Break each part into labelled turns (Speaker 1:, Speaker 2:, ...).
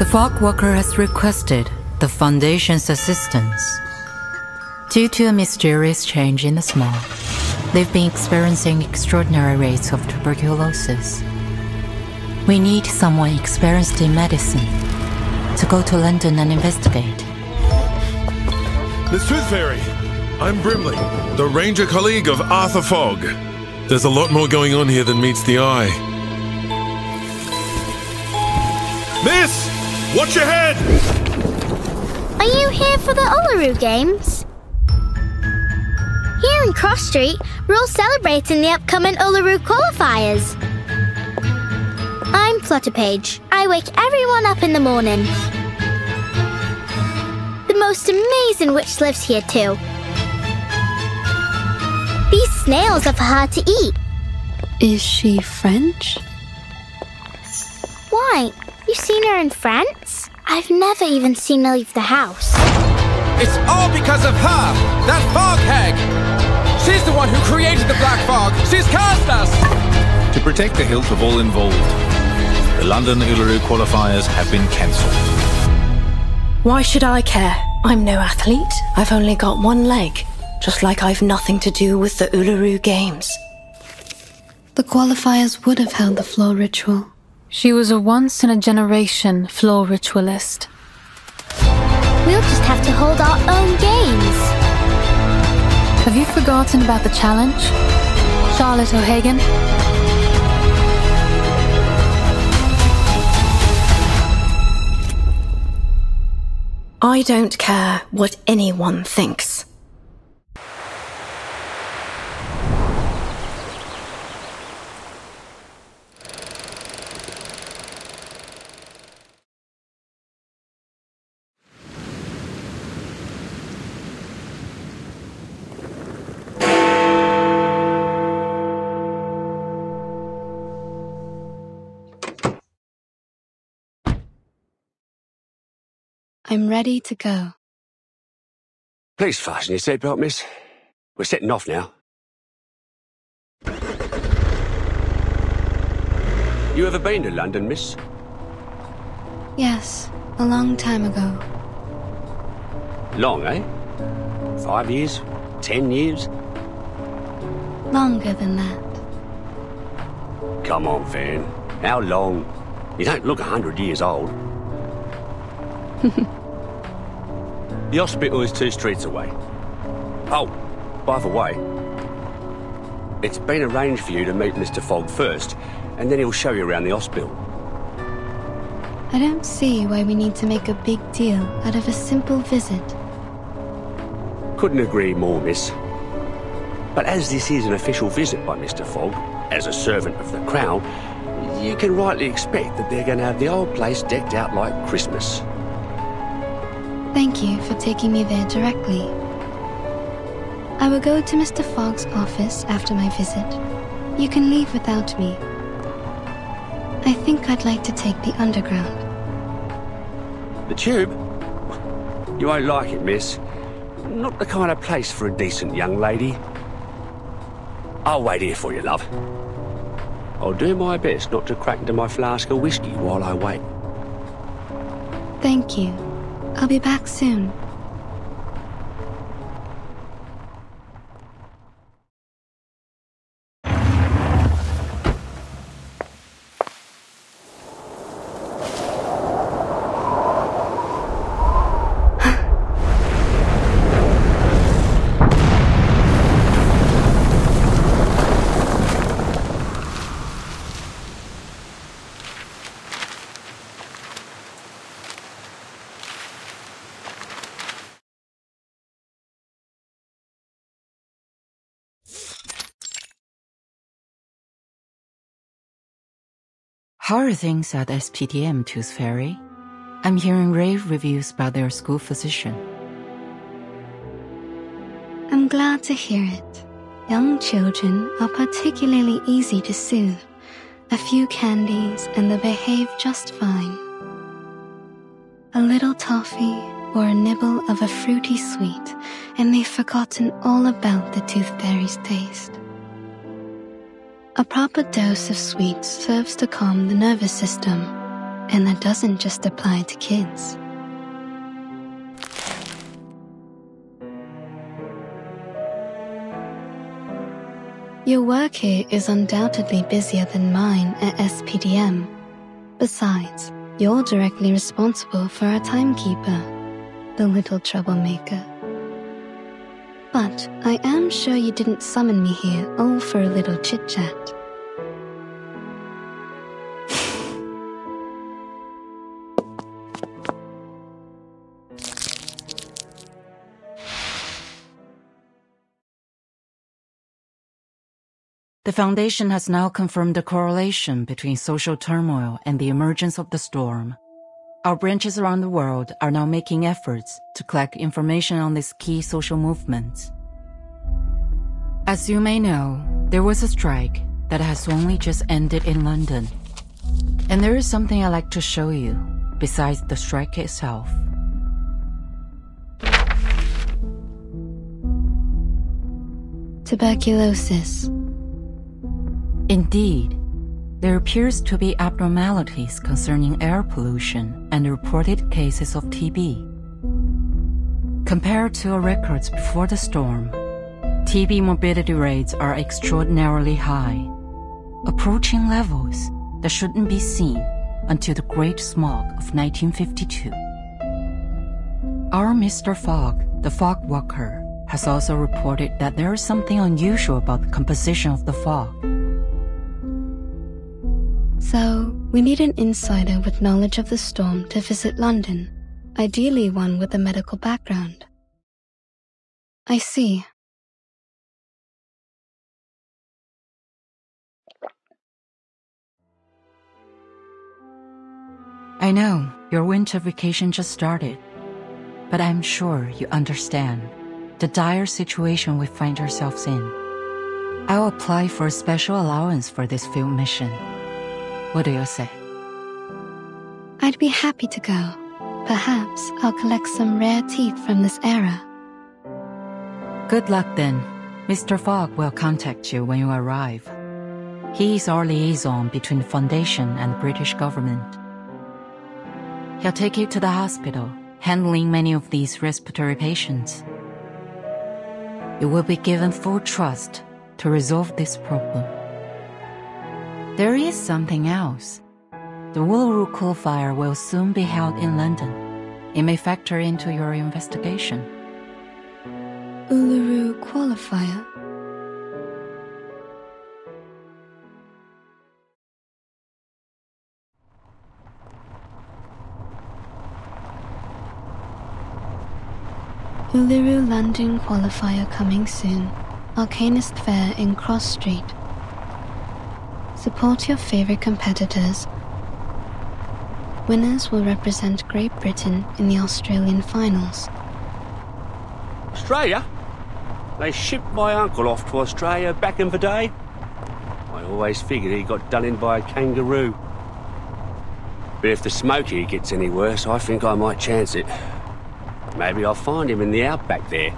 Speaker 1: The fog walker has requested the Foundation's assistance. Due to a mysterious change in the small, they've been experiencing extraordinary rates of tuberculosis. We need someone experienced in medicine to go to London and investigate.
Speaker 2: Miss Tooth Fairy, I'm Brimley, the Ranger colleague of Arthur Fogg. There's a lot more going on here than meets the eye. Miss! Watch your head!
Speaker 3: Are you here for the Uluru Games? Here in Cross Street, we're all celebrating the upcoming Uluru qualifiers. I'm Flutterpage. I wake everyone up in the morning. The most amazing witch lives here too. These snails are for her to eat.
Speaker 4: Is she French?
Speaker 3: Why? You've seen her in France? I've never even seen her leave the house.
Speaker 5: It's all because of her! That fog hag! She's the one who created the black fog! She's cursed us!
Speaker 6: To protect the health of all involved, the London Uluru qualifiers have been cancelled.
Speaker 4: Why should I care? I'm no athlete. I've only got one leg. Just like I've nothing to do with the Uluru Games. The qualifiers would have held the floor ritual.
Speaker 7: She was a once-in-a-generation floor ritualist.
Speaker 3: We'll just have to hold our own games.
Speaker 7: Have you forgotten about the challenge, Charlotte O'Hagan?
Speaker 4: I don't care what anyone thinks. I'm ready to go.
Speaker 8: Please fasten your seatbelt, miss. We're setting off now. You ever been to London, miss?
Speaker 4: Yes, a long time ago.
Speaker 8: Long, eh? 5 years? 10 years?
Speaker 4: Longer than that.
Speaker 8: Come on, Fan. How long? You don't look 100 years old. The hospital is 2 streets away. Oh, by the way, it's been arranged for you to meet Mr. Fogg first, and then he'll show you around the hospital.
Speaker 4: I don't see why we need to make a big deal out of a simple visit.
Speaker 8: Couldn't agree more, miss. But as this is an official visit by Mr. Fogg, as a servant of the Crown, you can rightly expect that they're going to have the old place decked out like Christmas.
Speaker 4: Thank you for taking me there directly. I will go to Mr. Fogg's office after my visit. You can leave without me. I think I'd like to take the Underground.
Speaker 8: The Tube? You won't like it, miss. Not the kind of place for a decent young lady. I'll wait here for you, love. I'll do my best not to crack into my flask of whiskey while I wait.
Speaker 4: Thank you. I'll be back soon.
Speaker 1: How are things at SPDM, Tooth Fairy? I'm hearing rave reviews about their school physician.
Speaker 4: I'm glad to hear it. Young children are particularly easy to soothe. A few candies and they behave just fine. A little toffee or a nibble of a fruity sweet and they've forgotten all about the Tooth Fairy's taste. A proper dose of sweets serves to calm the nervous system, And that doesn't just apply to kids. Your work here is undoubtedly busier than mine at SPDM. Besides, you're directly responsible for our timekeeper, the little troublemaker. But I am sure you didn't summon me here all for a little chit-chat.
Speaker 1: The Foundation has now confirmed the correlation between social turmoil and the emergence of the storm. Our branches around the world are now making efforts to collect information on these key social movements. As you may know, there was a strike that has only just ended in London. And there is something I'd like to show you, besides the strike itself.
Speaker 4: Tuberculosis.
Speaker 1: Indeed, there appears to be abnormalities concerning air pollution and reported cases of TB. Compared to our records before the storm, TB morbidity rates are extraordinarily high, approaching levels that shouldn't be seen until the Great Smog of 1952. Our Mr. Fogg, the fog walker, has also reported that there is something unusual about the composition of the fog.
Speaker 4: So, we need an insider with knowledge of the storm to visit London, ideally one with a medical background. I see.
Speaker 1: I know your winter vacation just started, but I'm sure you understand the dire situation we find ourselves in. I'll apply for a special allowance for this field mission. What do you say?
Speaker 4: I'd be happy to go. Perhaps I'll collect some rare teeth from this era.
Speaker 1: Good luck then. Mr. Fogg will contact you when you arrive. He is our liaison between the Foundation and the British government. He'll take you to the hospital, handling many of these respiratory patients. You will be given full trust to resolve this problem. There is something else. The Uluru Qualifier will soon be held in London. It may factor into your investigation.
Speaker 4: Uluru Qualifier? Uluru London Qualifier coming soon. Arcanist Fair in Cross Street. Support your favorite competitors. Winners will represent Great Britain in the Australian finals.
Speaker 8: Australia? They shipped my uncle off to Australia back in the day. I always figured he got done in by a kangaroo. But if the smoky gets any worse, I think I might chance it. Maybe I'll find him in the outback there.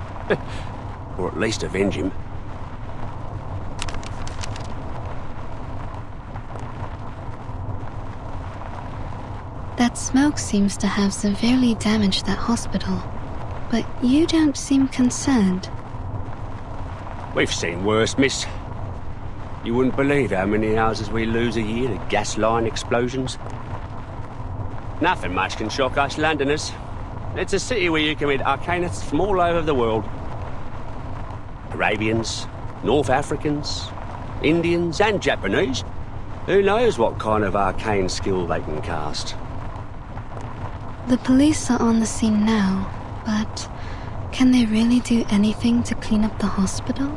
Speaker 8: Or at least avenge him.
Speaker 4: That smoke seems to have severely damaged that hospital. But you don't seem concerned.
Speaker 8: We've seen worse, miss. You wouldn't believe how many houses we lose a year to gas line explosions. Nothing much can shock us Londoners. It's a city where you can meet arcanists from all over the world. Arabians, North Africans, Indians and Japanese. Who knows what kind of arcane skill they can cast.
Speaker 4: The police are on the scene now, but can they really do anything to clean up the hospital?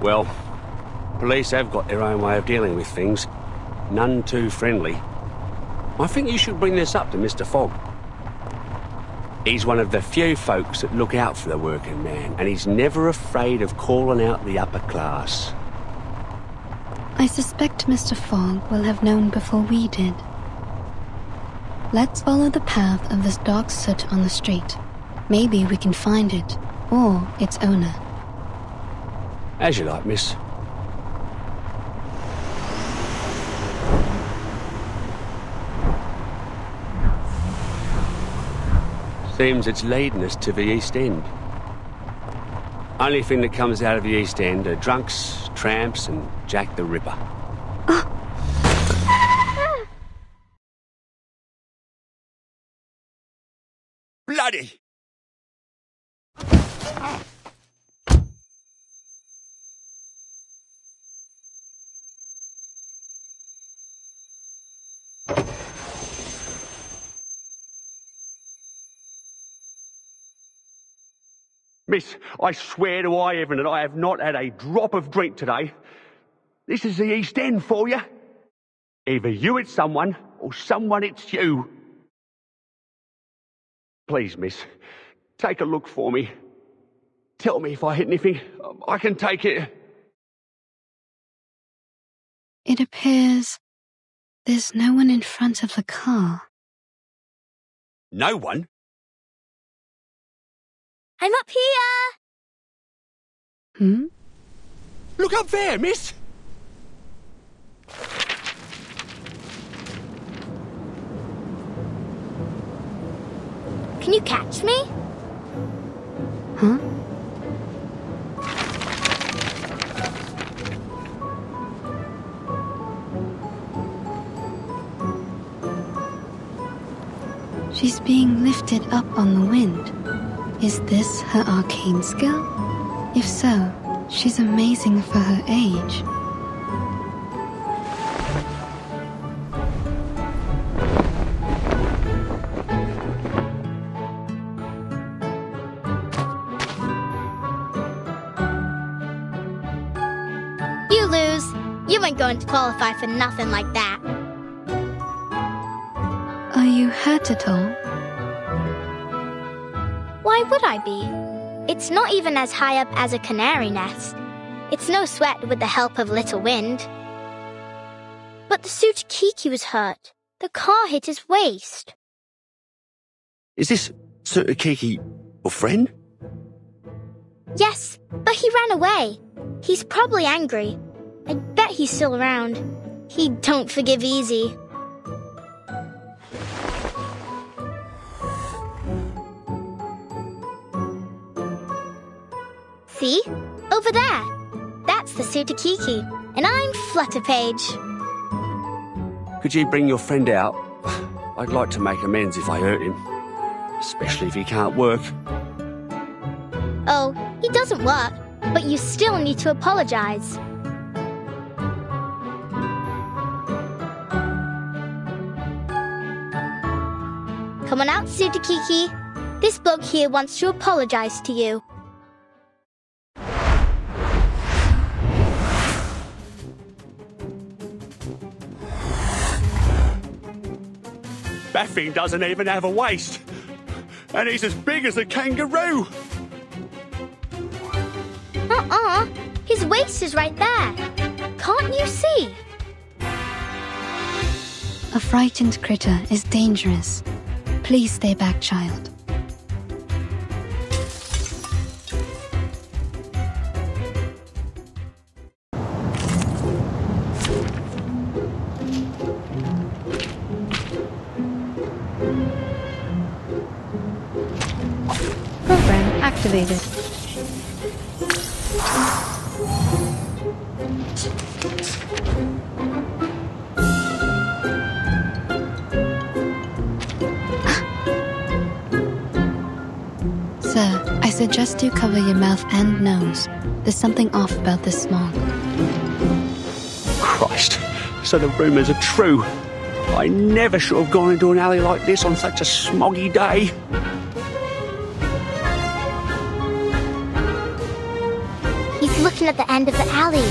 Speaker 8: Well, police have got their own way of dealing with things. None too friendly. I think you should bring this up to Mr. Fogg. He's one of the few folks that look out for the working man, and he's never afraid of calling out the upper class.
Speaker 4: I suspect Mr. Fogg will have known before we did. Let's follow the path of this dark soot on the street. Maybe we can find it, or its owner.
Speaker 8: As you like, miss. Seems it's leading us to the East End. Only thing that comes out of the East End are drunks, tramps, and Jack the Ripper. Bloody! Miss, I swear to high heaven that I have not had a drop of drink today. This is the East End for you. Either you hit someone, or someone hits you. Please, miss, take a look for me. Tell me if I hit anything. I can take it.
Speaker 4: It appears there's no one in front of the car.
Speaker 8: No one?
Speaker 3: I'm up here!
Speaker 8: Look up there, miss!
Speaker 3: Can you catch me?
Speaker 4: Huh? She's being lifted up on the wind. Is this her arcane skill? If so, she's amazing for her age.
Speaker 3: You lose. You ain't going to qualify for nothing like that.
Speaker 4: Are you hurt at all?
Speaker 3: Why would I be? It's not even as high up as a canary nest. It's no sweat with the help of little wind. But the suit Kiki was hurt. The car hit his waist.
Speaker 8: Is this Sir Kiki your friend?
Speaker 3: Yes, but he ran away. He's probably angry. I bet he's still around. He don't forgive easy. See? Over there. That's the suit Kiki. And I'm Flutterpage.
Speaker 8: Could you bring your friend out? I'd like to make amends if I hurt him. Especially if he can't work.
Speaker 3: Oh, he doesn't work, but you still need to apologize. Come on out, Kiki. This bloke here wants to apologize to you.
Speaker 8: That thing doesn't even have a waist. And he's as big as a kangaroo.
Speaker 3: His waist is right there. Can't you see?
Speaker 4: A frightened critter is dangerous. Please stay back, child.
Speaker 7: Program activated.
Speaker 4: Sir, I suggest you cover your mouth and nose. There's something off about this smog.
Speaker 8: Christ, so the rumours are true. I never should have gone into an alley like this on such a smoggy day.
Speaker 3: He's looking at the end of the alley.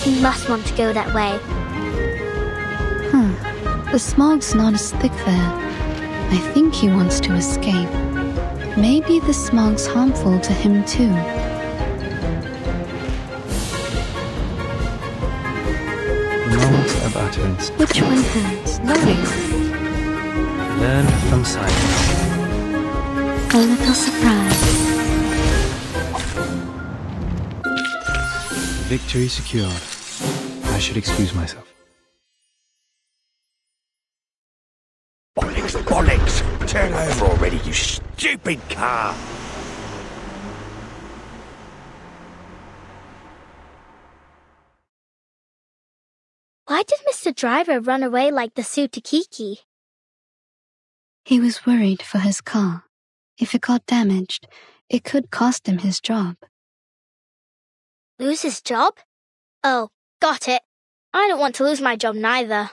Speaker 3: He must want to go that way.
Speaker 4: The smog's not as thick there. I think he wants to escape. Maybe the smog's harmful to him too.
Speaker 9: Moments of utterance.
Speaker 4: Which one has?
Speaker 7: Loading.
Speaker 9: Learn from silence.
Speaker 4: A little surprise.
Speaker 9: Victory secured. I should excuse myself.
Speaker 8: Bollocks, bollocks! Turn over already, you stupid car!
Speaker 3: Why did Mr. Driver run away like the Sutakiki?
Speaker 4: He was worried for his car. If it got damaged, it could cost him his job.
Speaker 3: Lose his job? Oh, got it. I don't want to lose my job neither.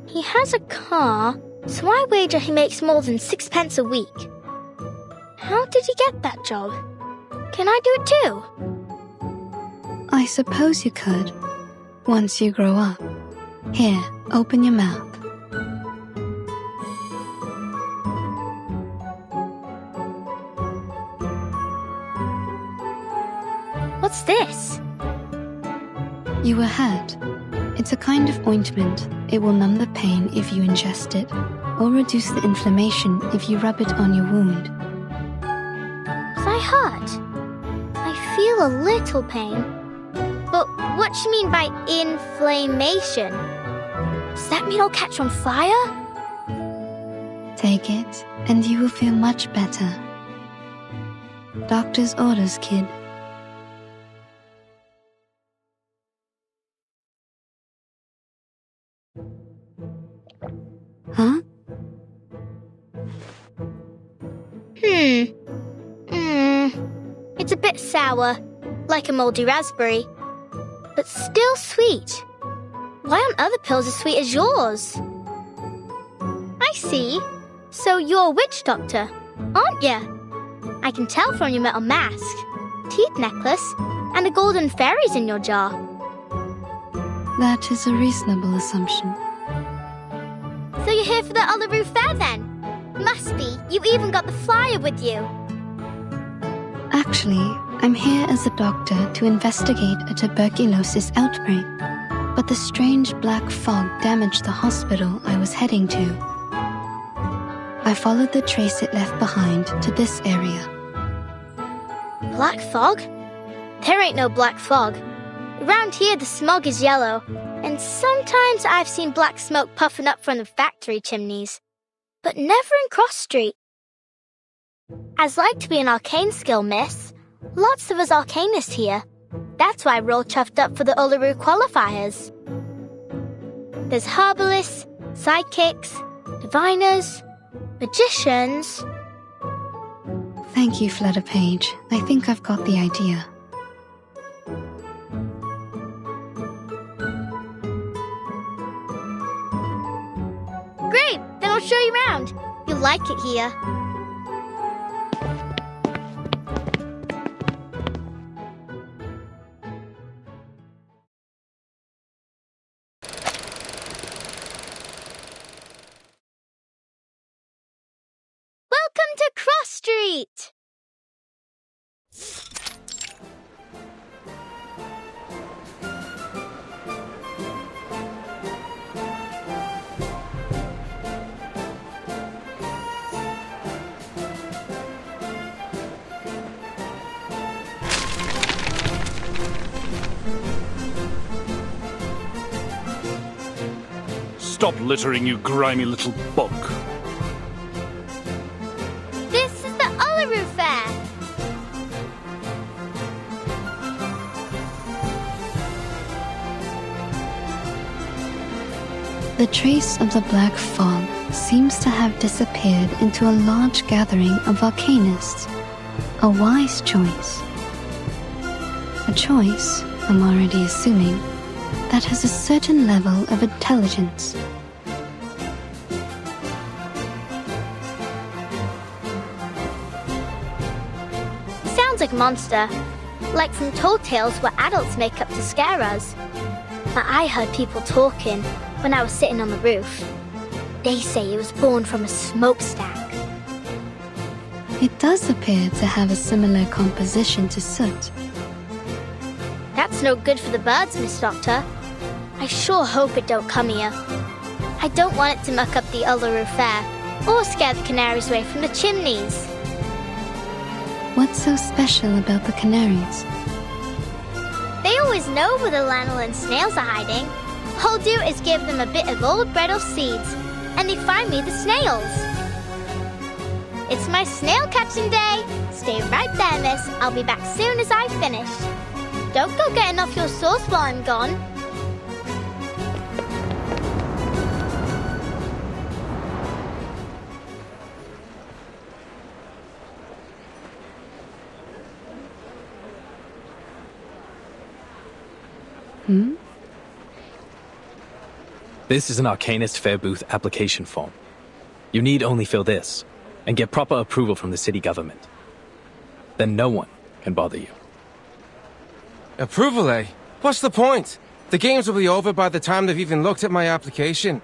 Speaker 3: He has a car, so I wager he makes more than 6 pence a week. How did he get that job? Can I do it too?
Speaker 4: I suppose you could, once you grow up. Here, open your mouth.
Speaker 3: What's this?
Speaker 4: You were hurt. It's a kind of ointment. It will numb the pain if you ingest it, or reduce the inflammation if you rub it on your wound.
Speaker 3: Was I hurt? I feel a little pain. But what do you mean by inflammation? Does that mean I'll catch on fire?
Speaker 4: Take it, and you will feel much better. Doctor's orders, kid. Huh?
Speaker 3: It's a bit sour, like a moldy raspberry, but still sweet. Why aren't other pills as sweet as yours? I see. So you're a witch doctor, aren't you? I can tell from your metal mask, teeth necklace, and the golden fairies in your jar.
Speaker 4: That is a reasonable assumption.
Speaker 3: So you're here for the Uluru Fair then? Must be. You even got the flyer with you.
Speaker 4: Actually, I'm here as a doctor to investigate a tuberculosis outbreak, but the strange black fog damaged the hospital I was heading to. I followed the trace it left behind to this area.
Speaker 3: Black fog? There ain't no black fog. Around here the smog is yellow, and sometimes I've seen black smoke puffing up from the factory chimneys, but never in Cross Street. As like to be an arcane skill, miss. Lots of us arcanists here. That's why we're all chuffed up for the Uluru qualifiers. There's herbalists, sidekicks, diviners, magicians.
Speaker 4: Thank you, Flutter Page. I think I've got the idea.
Speaker 3: Great! Then I'll show you around. You'll like it here. Welcome to Cross Street!
Speaker 6: Stop littering, you grimy little bug.
Speaker 3: This is the Uluru Fair.
Speaker 4: The trace of the black fog seems to have disappeared into a large gathering of arcanists. A wise choice. A choice, I'm already assuming, that has a certain level of intelligence.
Speaker 3: Sounds like monster. Like from Told Tales where adults make up to scare us. But I heard people talking when I was sitting on the roof. They say it was born from a smokestack.
Speaker 4: It does appear to have a similar composition to soot.
Speaker 3: That's no good for the birds, Miss Doctor. I sure hope it don't come here. I don't want it to muck up the Uluru Fair or scare the canaries away from the chimneys.
Speaker 4: What's so special about the canaries?
Speaker 3: They all always know where the lanolin snails are hiding. All I'll do is give them a bit of old bread or seeds, and they find me the snails. It's my snail catching day. Stay right there, miss. I'll be back soon as I finish. Don't go getting off your sauce while I'm gone.
Speaker 9: This is an Arcanist Fair Booth application form. You need only fill this, and get proper approval from the city government. Then no one can bother you.
Speaker 5: Approval, eh? What's the point? The games will be over by the time they've even looked at my application.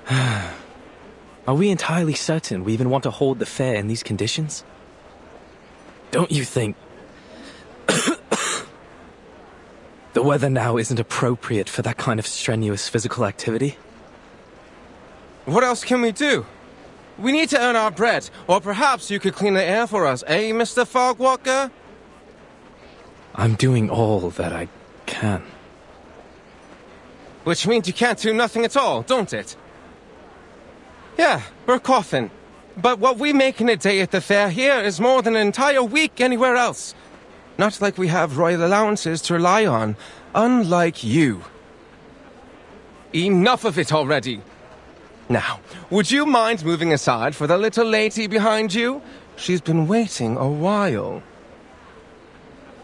Speaker 9: Are we entirely certain we even want to hold the fair in these conditions? Don't you think the weather now isn't appropriate for that kind of strenuous physical activity?
Speaker 5: What else can we do? We need to earn our bread, or perhaps you could clean the air for us, eh, Mr. Fogwalker?
Speaker 9: I'm doing all that I can.
Speaker 5: Which means you can't do nothing at all, don't it? Yeah, we're coughing. But what we make in a day at the fair here is more than an entire week anywhere else. Not like we have royal allowances to rely on, unlike you. Enough of it already. Now, would you mind moving aside for the little lady behind you? She's been waiting a while.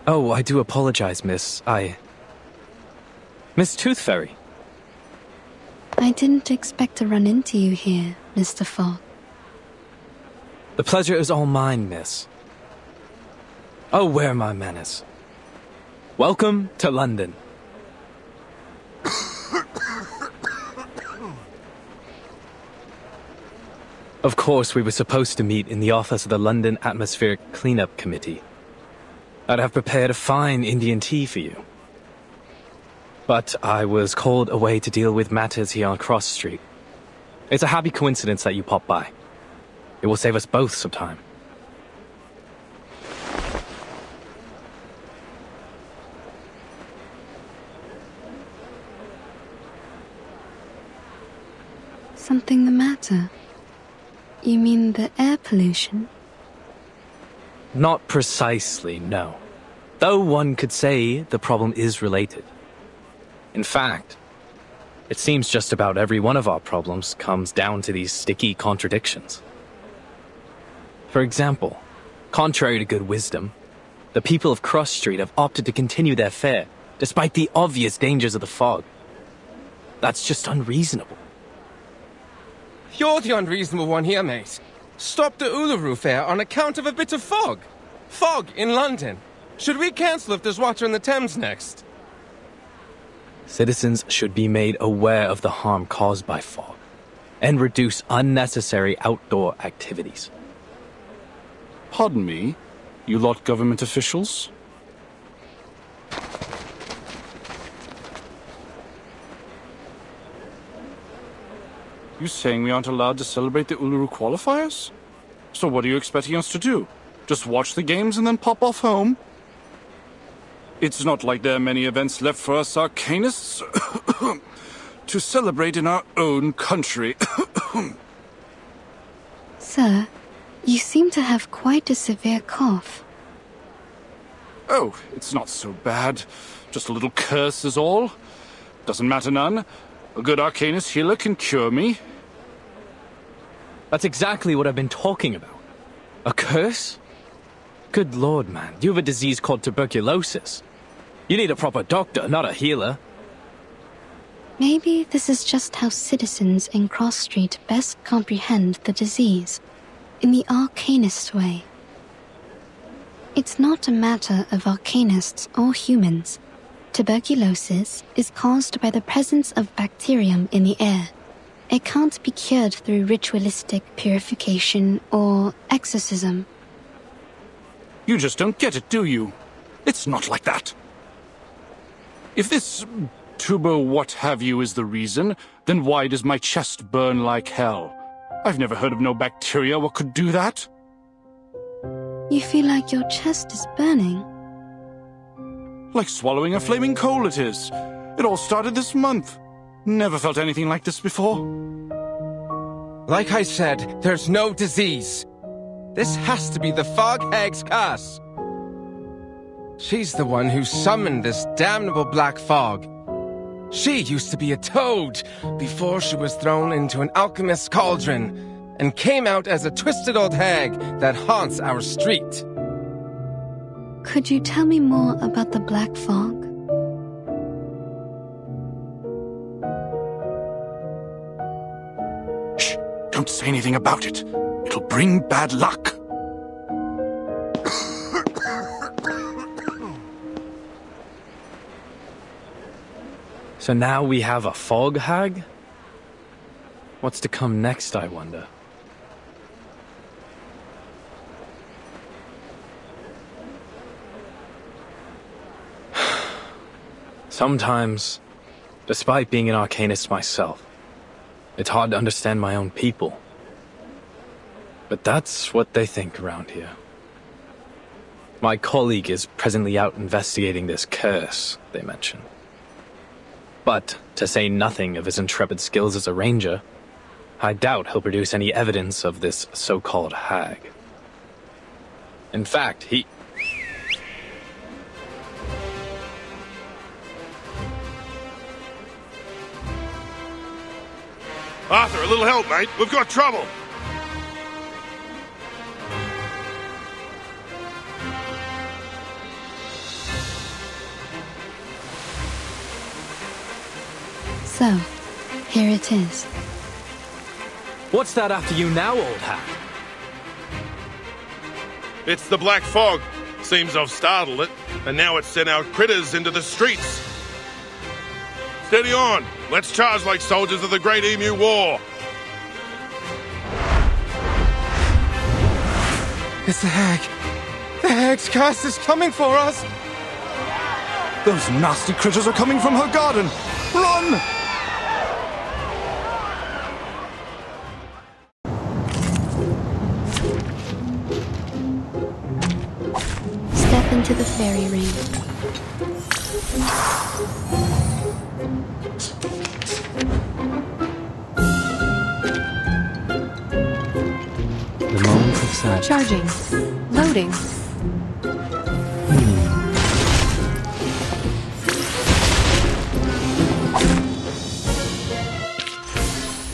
Speaker 9: Oh, I do apologize, miss. Miss Tooth Fairy.
Speaker 4: I didn't expect to run into you here, Mr. Fogg.
Speaker 9: The pleasure is all mine, miss. Oh, where are my manners? Welcome to London. Of course, we were supposed to meet in the office of the London Atmospheric Cleanup Committee. I'd have prepared a fine Indian tea for you. But I was called away to deal with matters here on Cross Street. It's a happy coincidence that you popped by. It will save us both some time.
Speaker 4: Something the matter? You mean the air pollution?
Speaker 9: Not precisely, no. Though one could say the problem is related. In fact, it seems just about every one of our problems comes down to these sticky contradictions. For example, contrary to good wisdom, the people of Cross Street have opted to continue their fair, despite the obvious dangers of the fog. That's just unreasonable.
Speaker 5: You're the unreasonable one here, mate. Stop the Uluru Fair on account of a bit of fog. Fog in London. Should we cancel if there's water in the Thames next?
Speaker 9: Citizens should be made aware of the harm caused by fog, and reduce unnecessary outdoor activities.
Speaker 10: Pardon me, you lot government officials? You saying we aren't allowed to celebrate the Uluru qualifiers? So what are you expecting us to do? Just watch the games and then pop off home? It's not like there are many events left for us Arcanists to celebrate in our own country.
Speaker 4: Sir, you seem to have quite a severe cough.
Speaker 10: Oh, it's not so bad. Just a little curse is all. Doesn't matter none. A good Arcanist healer can cure me.
Speaker 9: That's exactly what I've been talking about. A curse? Good lord, man. You have a disease called tuberculosis. You need a proper doctor, not a healer.
Speaker 4: Maybe this is just how citizens in Cross Street best comprehend the disease, in the Arcanist way. It's not a matter of Arcanists or humans. Tuberculosis is caused by the presence of bacterium in the air. It can't be cured through ritualistic purification or exorcism.
Speaker 10: You just don't get it, do you? It's not like that. If this tuber what have you is the reason, then why does my chest burn like hell? I've never heard of no bacteria what could do that.
Speaker 4: You feel like your chest is burning?
Speaker 10: Like swallowing a flaming coal it is. It all started this month. Never felt anything like this before.
Speaker 5: Like I said, there's no disease. This has to be the Fog Hag's curse. She's the one who summoned this damnable black fog. She used to be a toad before she was thrown into an alchemist's cauldron and came out as a twisted old hag that haunts our street.
Speaker 4: Could you tell me more about the black fog?
Speaker 10: Shh! Don't say anything about it. It'll bring bad luck.
Speaker 9: So now we have a fog hag? What's to come next, I wonder? Sometimes, despite being an arcanist myself, it's hard to understand my own people. But that's what they think around here. My colleague is presently out investigating this curse they mentioned. But, to say nothing of his intrepid skills as a ranger, I doubt he'll produce any evidence of this so-called hag. In fact, he...
Speaker 2: Arthur, a little help, mate. We've got trouble.
Speaker 4: So, here it is.
Speaker 9: What's that after you now, old hag?
Speaker 2: It's the black fog. Seems I've startled it, and now it's sent out critters into the streets. Steady on. Let's charge like soldiers of the Great Emu War.
Speaker 5: It's the hag. The hag's curse is coming for us.
Speaker 10: Those nasty critters are coming from her garden. Run!
Speaker 4: Step into the fairy ring.
Speaker 11: The moment of sadness.
Speaker 7: Charging. Loading.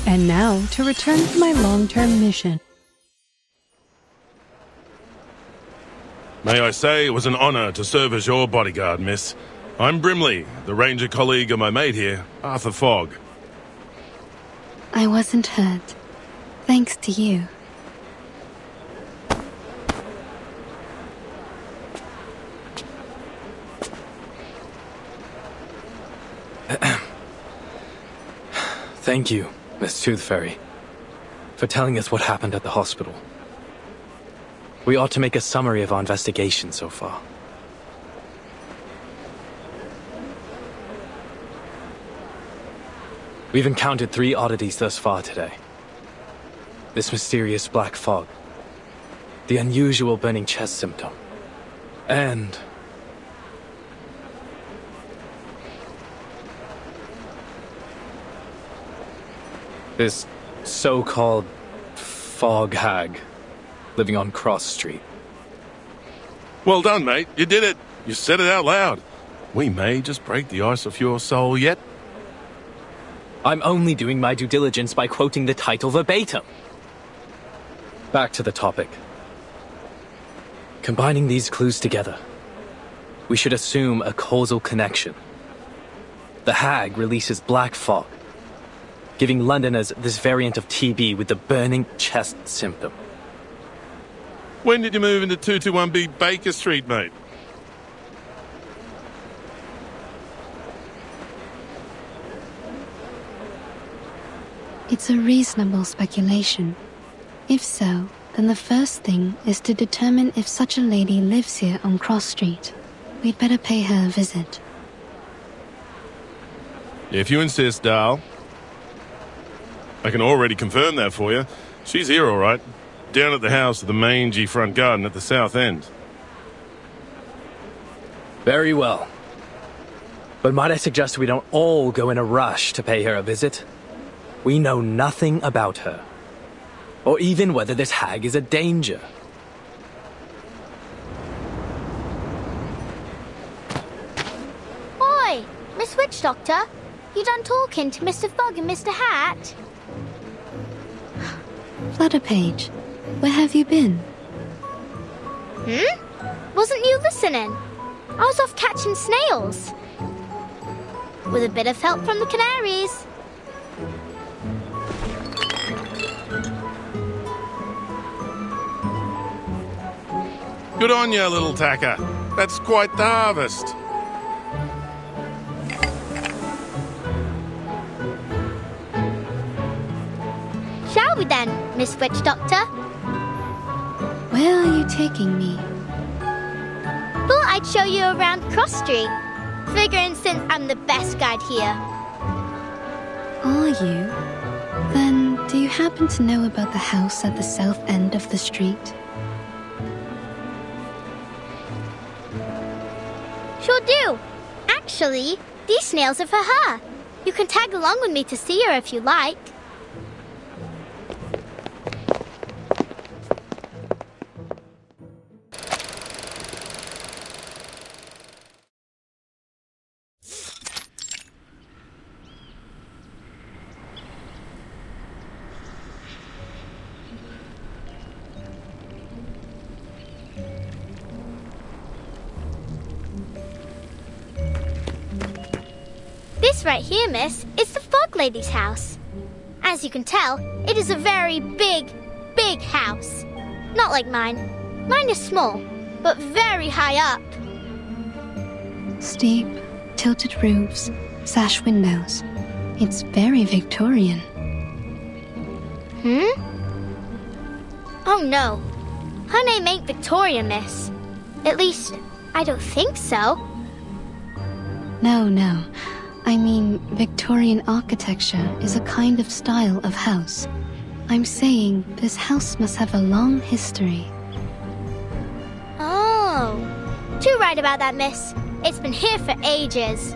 Speaker 7: And now, to return to my long-term mission.
Speaker 2: May I say it was an honor to serve as your bodyguard, miss. I'm Brimley, the ranger colleague of my mate here, Arthur Fogg.
Speaker 4: I wasn't hurt. Thanks to you.
Speaker 9: Thank you, Miss Tooth Fairy, for telling us what happened at the hospital. We ought to make a summary of our investigation so far. We've encountered 3 oddities thus far today. This mysterious black fog, the unusual burning chest symptom, and... this so-called fog hag living on Cross Street.
Speaker 2: Well done, mate. You did it. You said it out loud. We may just break the ice of your soul yet.
Speaker 9: I'm only doing my due diligence by quoting the title verbatim. Back to the topic. Combining these clues together, we should assume a causal connection. The hag releases black fog, giving Londoners this variant of TB with the burning chest symptom.
Speaker 2: When did you move into 221B Baker Street, mate?
Speaker 4: It's a reasonable speculation. If so, then the first thing is to determine if such a lady lives here on Cross Street. We'd better pay her a visit.
Speaker 2: If you insist, Dal. I can already confirm that for you. She's here all right. Down at the house of the mangy front garden at the south end.
Speaker 9: Very well. But might I suggest we don't all go in a rush to pay her a visit? We know nothing about her, or even whether this hag is a danger.
Speaker 3: Oi, Miss Witch Doctor, you done talking to Mr. Fogg and Mr. Hat?
Speaker 4: Flutterpage, where have you been?
Speaker 3: Wasn't you listening? I was off catching snails. With a bit of help from the canaries.
Speaker 2: Good on you, little tacker. That's quite the harvest.
Speaker 3: Shall we then, Miss Witch Doctor?
Speaker 4: Where are you taking me?
Speaker 3: Thought I'd show you around Cross Street. Figuring since I'm the best guide here.
Speaker 4: Are you? Then, do you happen to know about the house at the south end of the street?
Speaker 3: Sure do. Actually, these snails are for her. You can tag along with me to see her if you like. This right here, miss, is the Fog Lady's house. As you can tell, it is a very big, big house. Not like mine. Mine is small, but very high up.
Speaker 4: Steep, tilted roofs, sash windows. It's very Victorian.
Speaker 3: Oh no. Her name ain't Victoria, miss. At least, I don't think so.
Speaker 4: No. I mean, Victorian architecture is a kind of style of house. I'm saying this house must have a long history.
Speaker 3: Oh. Too right about that, miss. It's been here for ages.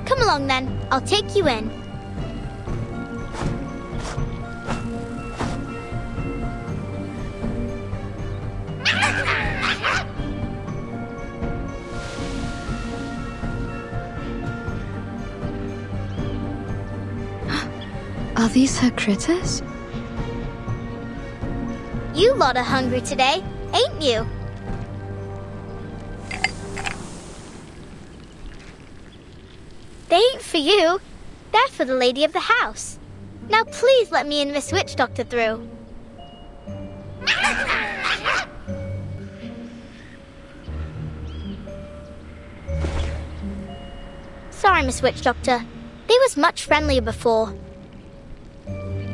Speaker 3: Come along then. I'll take you in.
Speaker 4: Are these her critters?
Speaker 3: You lot are hungry today, ain't you? They ain't for you. They're for the lady of the house. Now please let me and Miss Witch Doctor through. Sorry, Miss Witch Doctor. They was much friendlier before.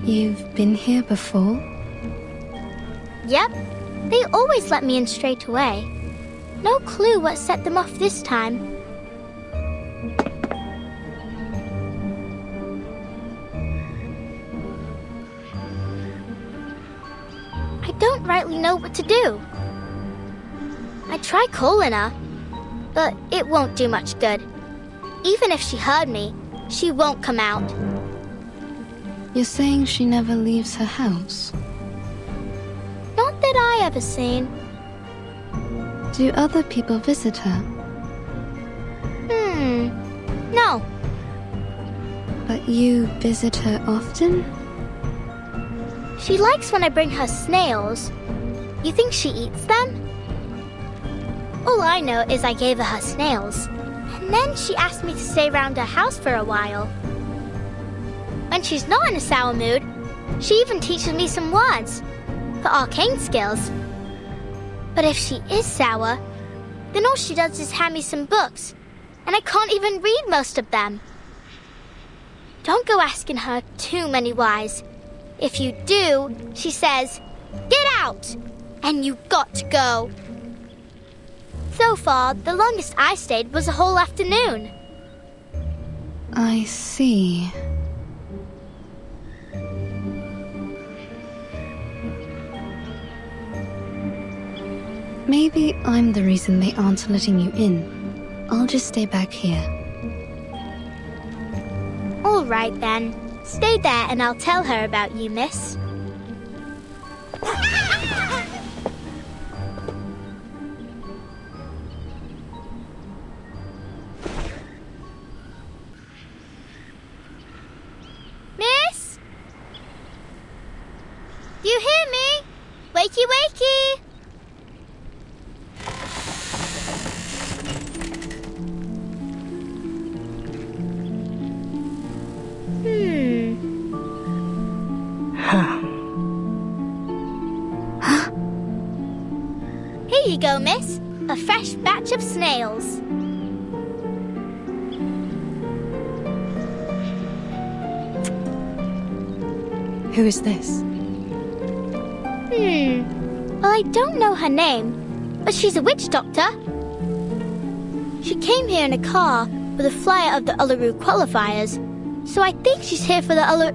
Speaker 4: You've been here before?
Speaker 3: Yep. They always let me in straight away. No clue what set them off this time. I don't rightly know what to do. I try calling her, but it won't do much good. Even if she heard me, she won't come out.
Speaker 4: You're saying she never leaves her house?
Speaker 3: Not that I ever seen.
Speaker 4: Do other people visit her?
Speaker 3: No.
Speaker 4: But you visit her often?
Speaker 3: She likes when I bring her snails. You think she eats them? All I know is I gave her snails. And then she asked me to stay around her house for a while. When she's not in a sour mood, she even teaches me some words for arcane skills. But if she is sour, then all she does is hand me some books, and I can't even read most of them. Don't go asking her too many whys. If you do, she says, "Get out!" and you got to go. So far, the longest I stayed was a whole afternoon.
Speaker 4: I see. Maybe I'm the reason they aren't letting you in. I'll just stay back here.
Speaker 3: All right then. Stay there and I'll tell her about you, miss. Miss? Do you hear me? Wakey, wakey! Here you go, miss. A fresh batch of snails.
Speaker 11: Who is this?
Speaker 3: Well, I don't know her name, but she's a witch doctor. She came here in a car with a flyer of the Uluru qualifiers, so I think she's here for the Uluru...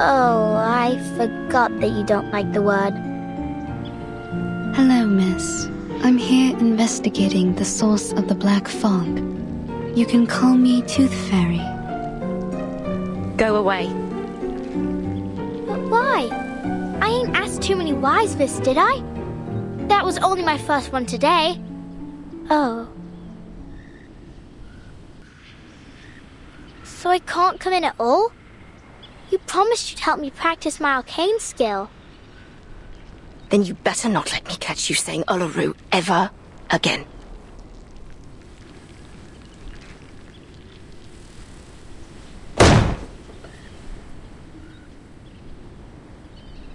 Speaker 3: Oh, I forgot that you don't like the word.
Speaker 4: Hello, miss. I'm here investigating the source of the black fog. You can call me Tooth Fairy.
Speaker 11: Go away.
Speaker 3: But why? I ain't asked too many whys, miss, did I? That was only my first one today. Oh. So I can't come in at all? You promised you'd help me practice my arcane skill.
Speaker 11: Then you better not let me catch you saying Uluru ever again.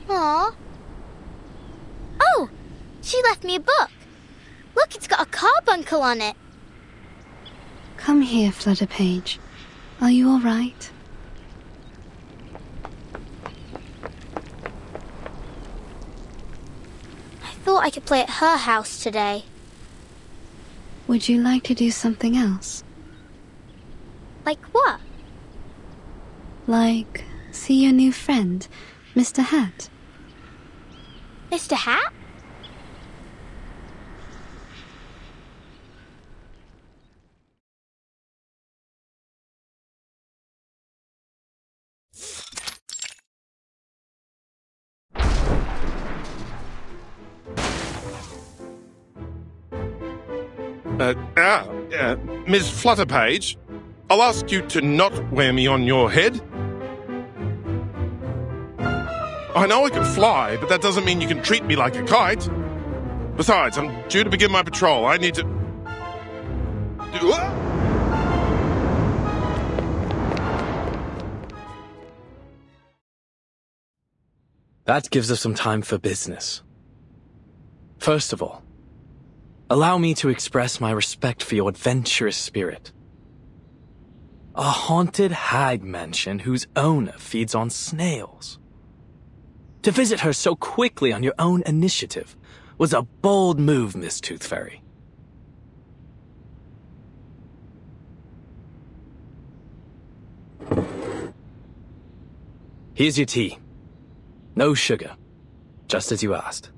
Speaker 3: Aww. Oh! She left me a book. Look, it's got a carbuncle on it.
Speaker 4: Come here, Flutterpage. Are you all right?
Speaker 3: I thought I could play at her house today.
Speaker 4: Would you like to do something else?
Speaker 3: Like what?
Speaker 4: Like, see your new friend, Mr. Hat.
Speaker 3: Mr. Hat?
Speaker 2: Miss Flutterpage, I'll ask you to not wear me on your head. I know I can fly, but that doesn't mean you can treat me like a kite. Besides, I'm due to begin my patrol. I need to...
Speaker 9: That gives us some time for business. First of all, allow me to express my respect for your adventurous spirit. A haunted hag mansion whose owner feeds on snails. To visit her so quickly on your own initiative was a bold move, Miss Tooth Fairy. Here's your tea. No sugar, just as you asked.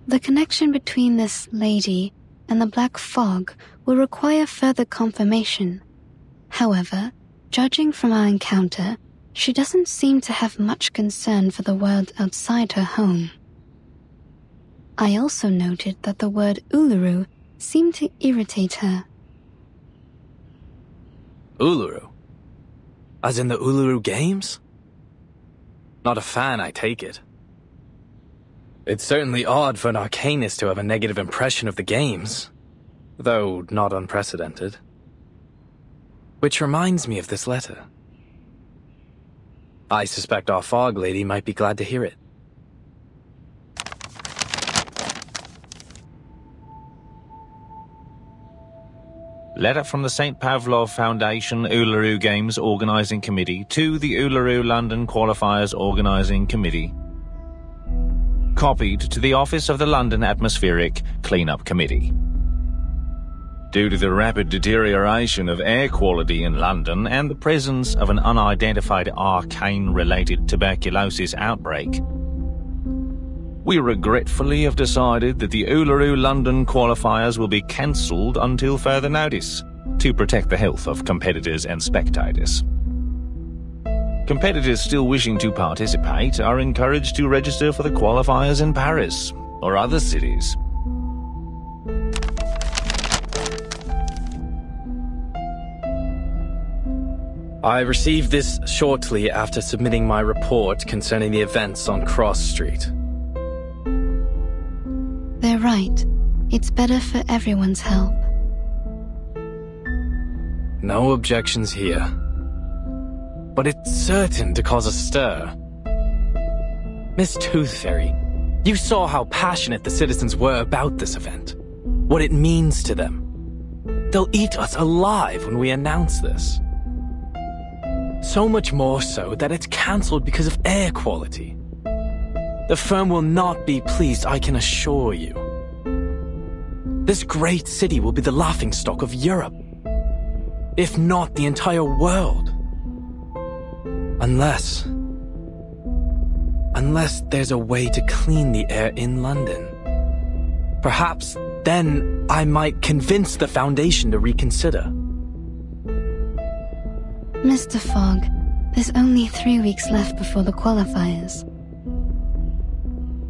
Speaker 4: The connection between this lady and the black fog will require further confirmation. However, judging from our encounter, she doesn't seem to have much concern for the world outside her home. I also noted that the word Uluru seemed to irritate her.
Speaker 9: Uluru? As in the Uluru Games? Not a fan, I take it. It's certainly odd for an arcanist to have a negative impression of the games, though not unprecedented. Which reminds me of this letter. I suspect our fog lady might be glad to hear it.
Speaker 6: Letter from the St. Pavlov Foundation Uluru Games Organising Committee to the Uluru London Qualifiers Organising Committee. Copied to the Office of the London Atmospheric Cleanup Committee. due to the rapid deterioration of air quality in London and the presence of an unidentified arcane-related tuberculosis outbreak. We regretfully have decided that the Uluru London qualifiers will be cancelled until further notice, to protect the health of competitors and spectators. Competitors still wishing to participate are encouraged to register for the qualifiers in Paris or other cities.
Speaker 9: I received this shortly after submitting my report concerning the events on Cross Street.
Speaker 4: They're right. It's better for everyone's health.
Speaker 9: No objections here. But it's certain to cause a stir. Miss Tooth Fairy, you saw how passionate the citizens were about this event. What it means to them. They'll eat us alive when we announce this. So much more so that it's cancelled because of air quality. The firm will not be pleased, I can assure you. This great city will be the laughingstock of Europe, if not the entire world. Unless there's a way to clean the air in London. Perhaps then I might convince the Foundation to reconsider.
Speaker 4: Mr. Fogg, there's only 3 weeks left before the qualifiers.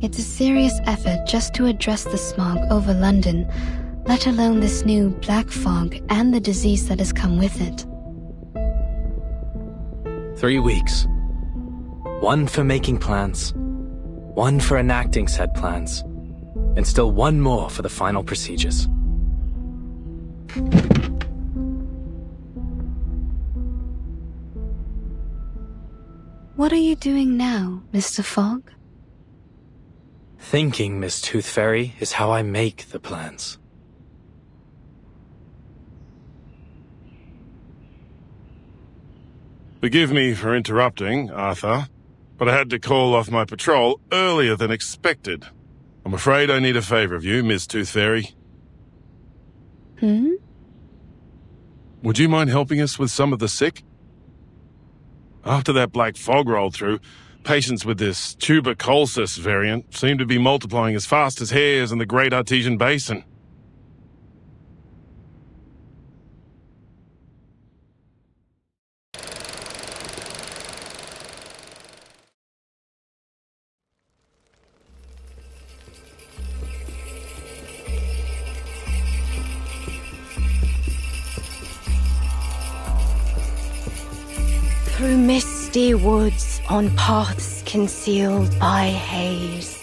Speaker 4: It's a serious effort just to address the smog over London, let alone this new black fog and the disease that has come with it.
Speaker 9: 3 weeks. 1 for making plans, 1 for enacting said plans, and still 1 more for the final procedures.
Speaker 4: What are you doing now, Mr. Fogg?
Speaker 9: Thinking, Miss Tooth Fairy, is how I make the plans.
Speaker 2: Forgive me for interrupting, Arthur, but I had to call off my patrol earlier than expected. I'm afraid I need a favor of you, Miss Tooth Fairy. Would you mind helping us with some of the sick? After that black fog rolled through, patients with this tuberculosis variant seem to be multiplying as fast as hares in the Great Artesian Basin.
Speaker 11: Through misty woods, on paths concealed by haze,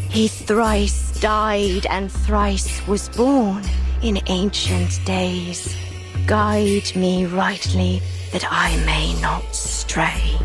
Speaker 11: he thrice died and thrice was born in ancient days. Guide me rightly, that I may not stray.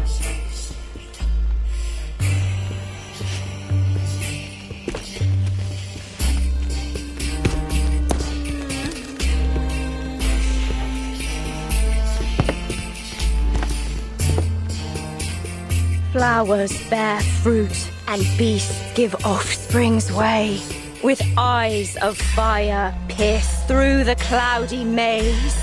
Speaker 11: Flowers bear fruit, and beasts give offspring's way. With eyes of fire, pierce through the cloudy maze.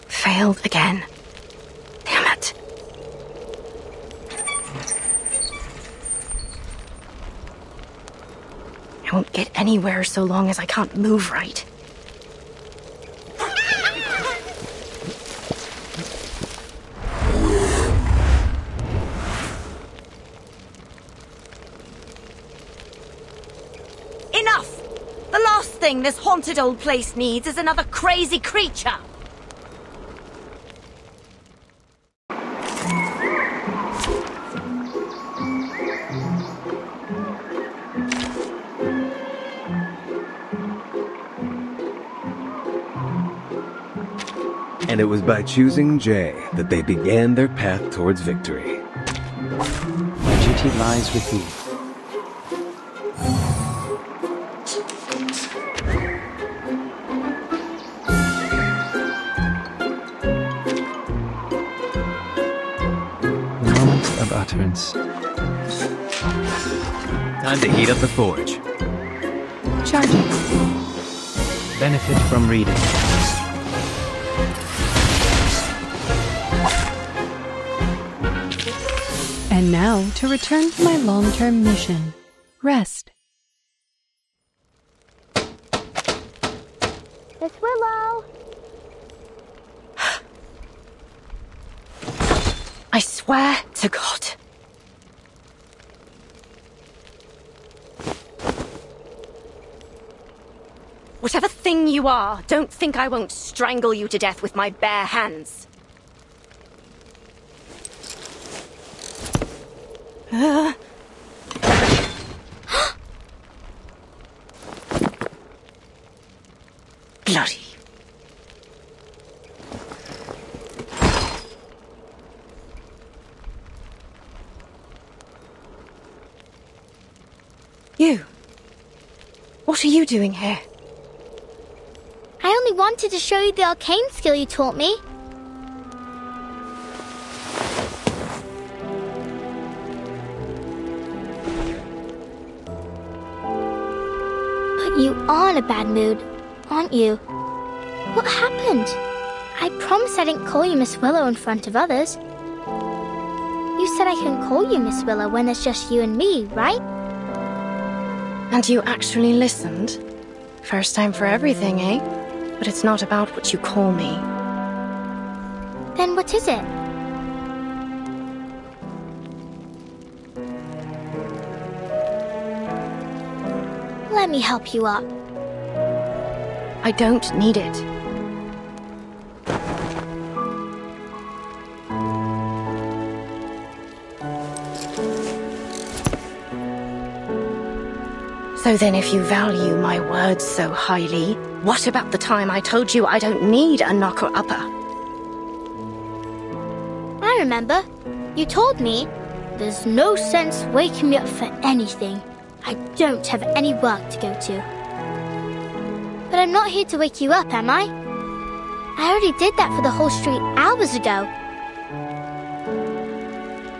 Speaker 11: Failed again. Damn it. I won't get anywhere so long as I can't move right. Enough! The last thing this haunted old place needs is another crazy creature!
Speaker 12: And it was by choosing Jay that they began their path towards victory.
Speaker 13: My duty lies with you. patterns.
Speaker 12: Time to heat up the forge.
Speaker 7: Charging.
Speaker 13: Benefit from reading.
Speaker 7: And now to return to my long-term mission. Rest.
Speaker 3: Miss Willow!
Speaker 11: I swear to God. Whatever thing you are, don't think I won't strangle you to death with my bare hands. Bloody. You. What are you doing here?
Speaker 3: I only wanted to show you the arcane skill you taught me. But you are in a bad mood, aren't you? What happened? I promised I didn't call you Miss Willow in front of others. You said I can call you Miss Willow when it's just you and me, right?
Speaker 11: And you actually listened? First time for everything, eh? But it's not about what you call me.
Speaker 3: Then what is it? Let me help you up.
Speaker 11: I don't need it. So then if you value my words so highly, what about the time I told you I don't need a knocker-upper?
Speaker 3: I remember. You told me, there's no sense waking me up for anything. I don't have any work to go to. But I'm not here to wake you up, am I? I already did that for the whole street hours ago.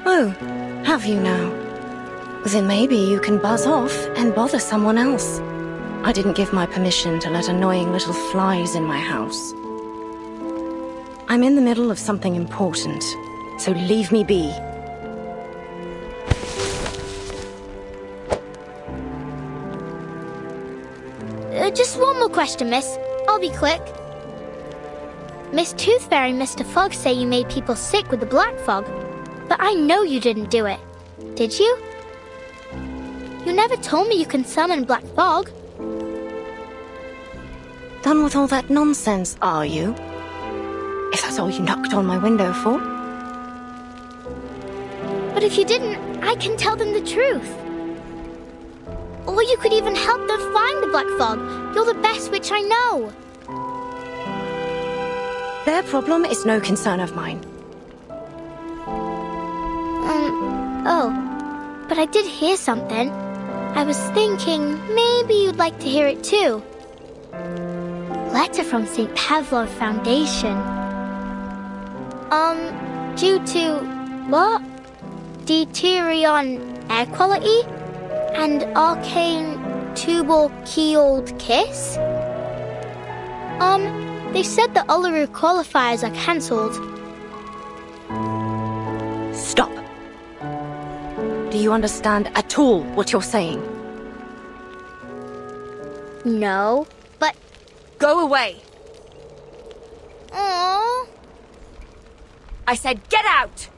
Speaker 11: Oh, have you now? Then maybe you can buzz off and bother someone else. I didn't give my permission to let annoying little flies in my house. I'm in the middle of something important, so leave me be.
Speaker 3: Just one more question, miss. I'll be quick. Miss Tooth Fairy and Mr. Fog say you made people sick with the black fog, but I know you didn't do it. Did you? You never told me you can summon black fog.
Speaker 11: Done with all that nonsense, are you? If that's all you knocked on my window for.
Speaker 3: But if you didn't, I can tell them the truth. Or you could even help them find the black fog. You're the best witch I know.
Speaker 11: Their problem is no concern of mine.
Speaker 3: Oh. But I did hear something. I was thinking maybe you'd like to hear it too. Letter from St. Pavlov Foundation. Due to, what? Deuterion air quality? And arcane tubal-keeled kiss? They said the Uluru qualifiers are cancelled.
Speaker 11: Stop. Do you understand at all what you're saying?
Speaker 3: No, but...
Speaker 11: Go away!
Speaker 3: Aww.
Speaker 11: I said get out!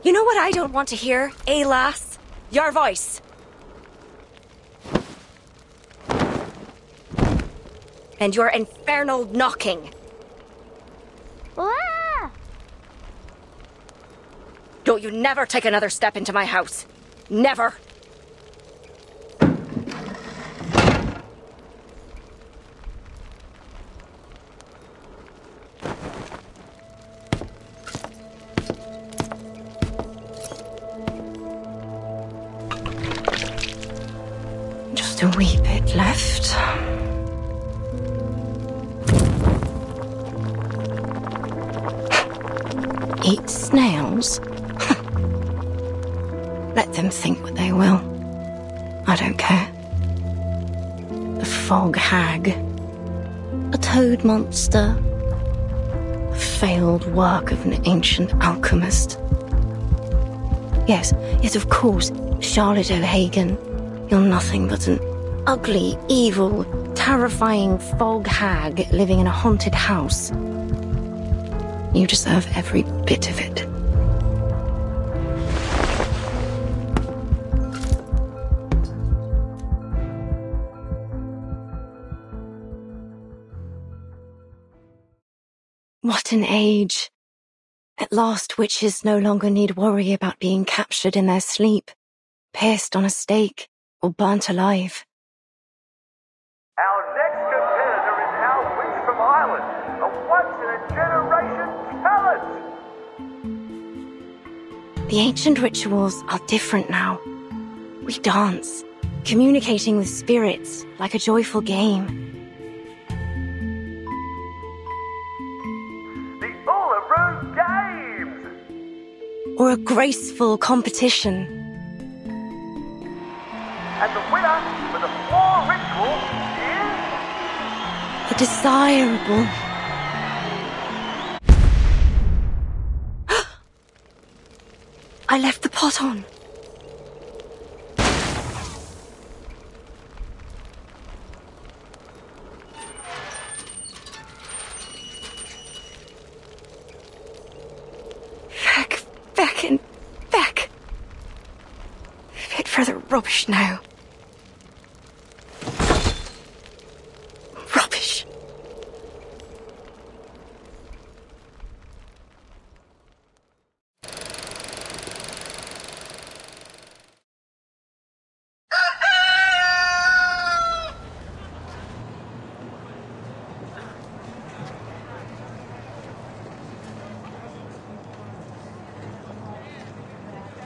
Speaker 11: You know what I don't want to hear, eh, lass? Your voice. And your infernal knocking.
Speaker 3: Ah!
Speaker 11: Don't you never take another step into my house. Never. Just a wee bit left. Snails? Let them think what they will. I don't care. A fog hag. A toad monster. A failed work of an ancient alchemist. Yes, of course, Charlotte O'Hagan. You're nothing but an ugly, evil, terrifying fog hag living in a haunted house. You deserve every bit of it. What an age! At last, witches no longer need worry about being captured in their sleep, pierced on a stake, or burnt alive.
Speaker 14: Our next competitor is our witch from Ireland, a once-in-a-generation talent!
Speaker 11: The ancient rituals are different now. We dance, communicating with spirits like a joyful game.
Speaker 14: The Uluru Games!
Speaker 11: Or a graceful competition.
Speaker 14: And the winner for the 4 rituals is...
Speaker 11: A desirable... I left the pot on. Back. Fit for the rubbish now. Rubbish.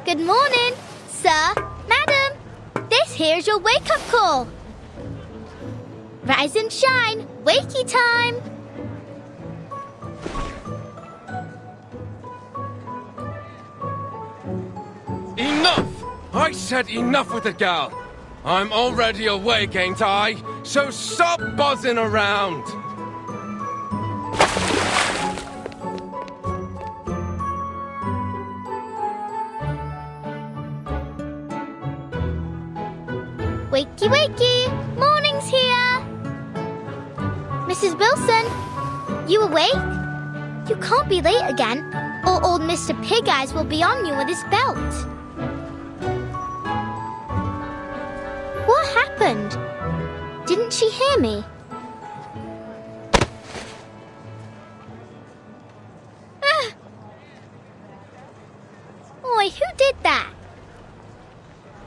Speaker 3: Good morning, sir, madam. This here's your wake-up call. Rise and shine, wakey time.
Speaker 5: Enough! I said enough with the gal. I'm already awake, ain't I? So stop buzzing around.
Speaker 3: Wakey, wakey! Morning's here! Mrs. Wilson, you awake? You can't be late again, or old Mr. Pig Eyes will be on you with his belt. What happened? Didn't she hear me? Oi, who did that?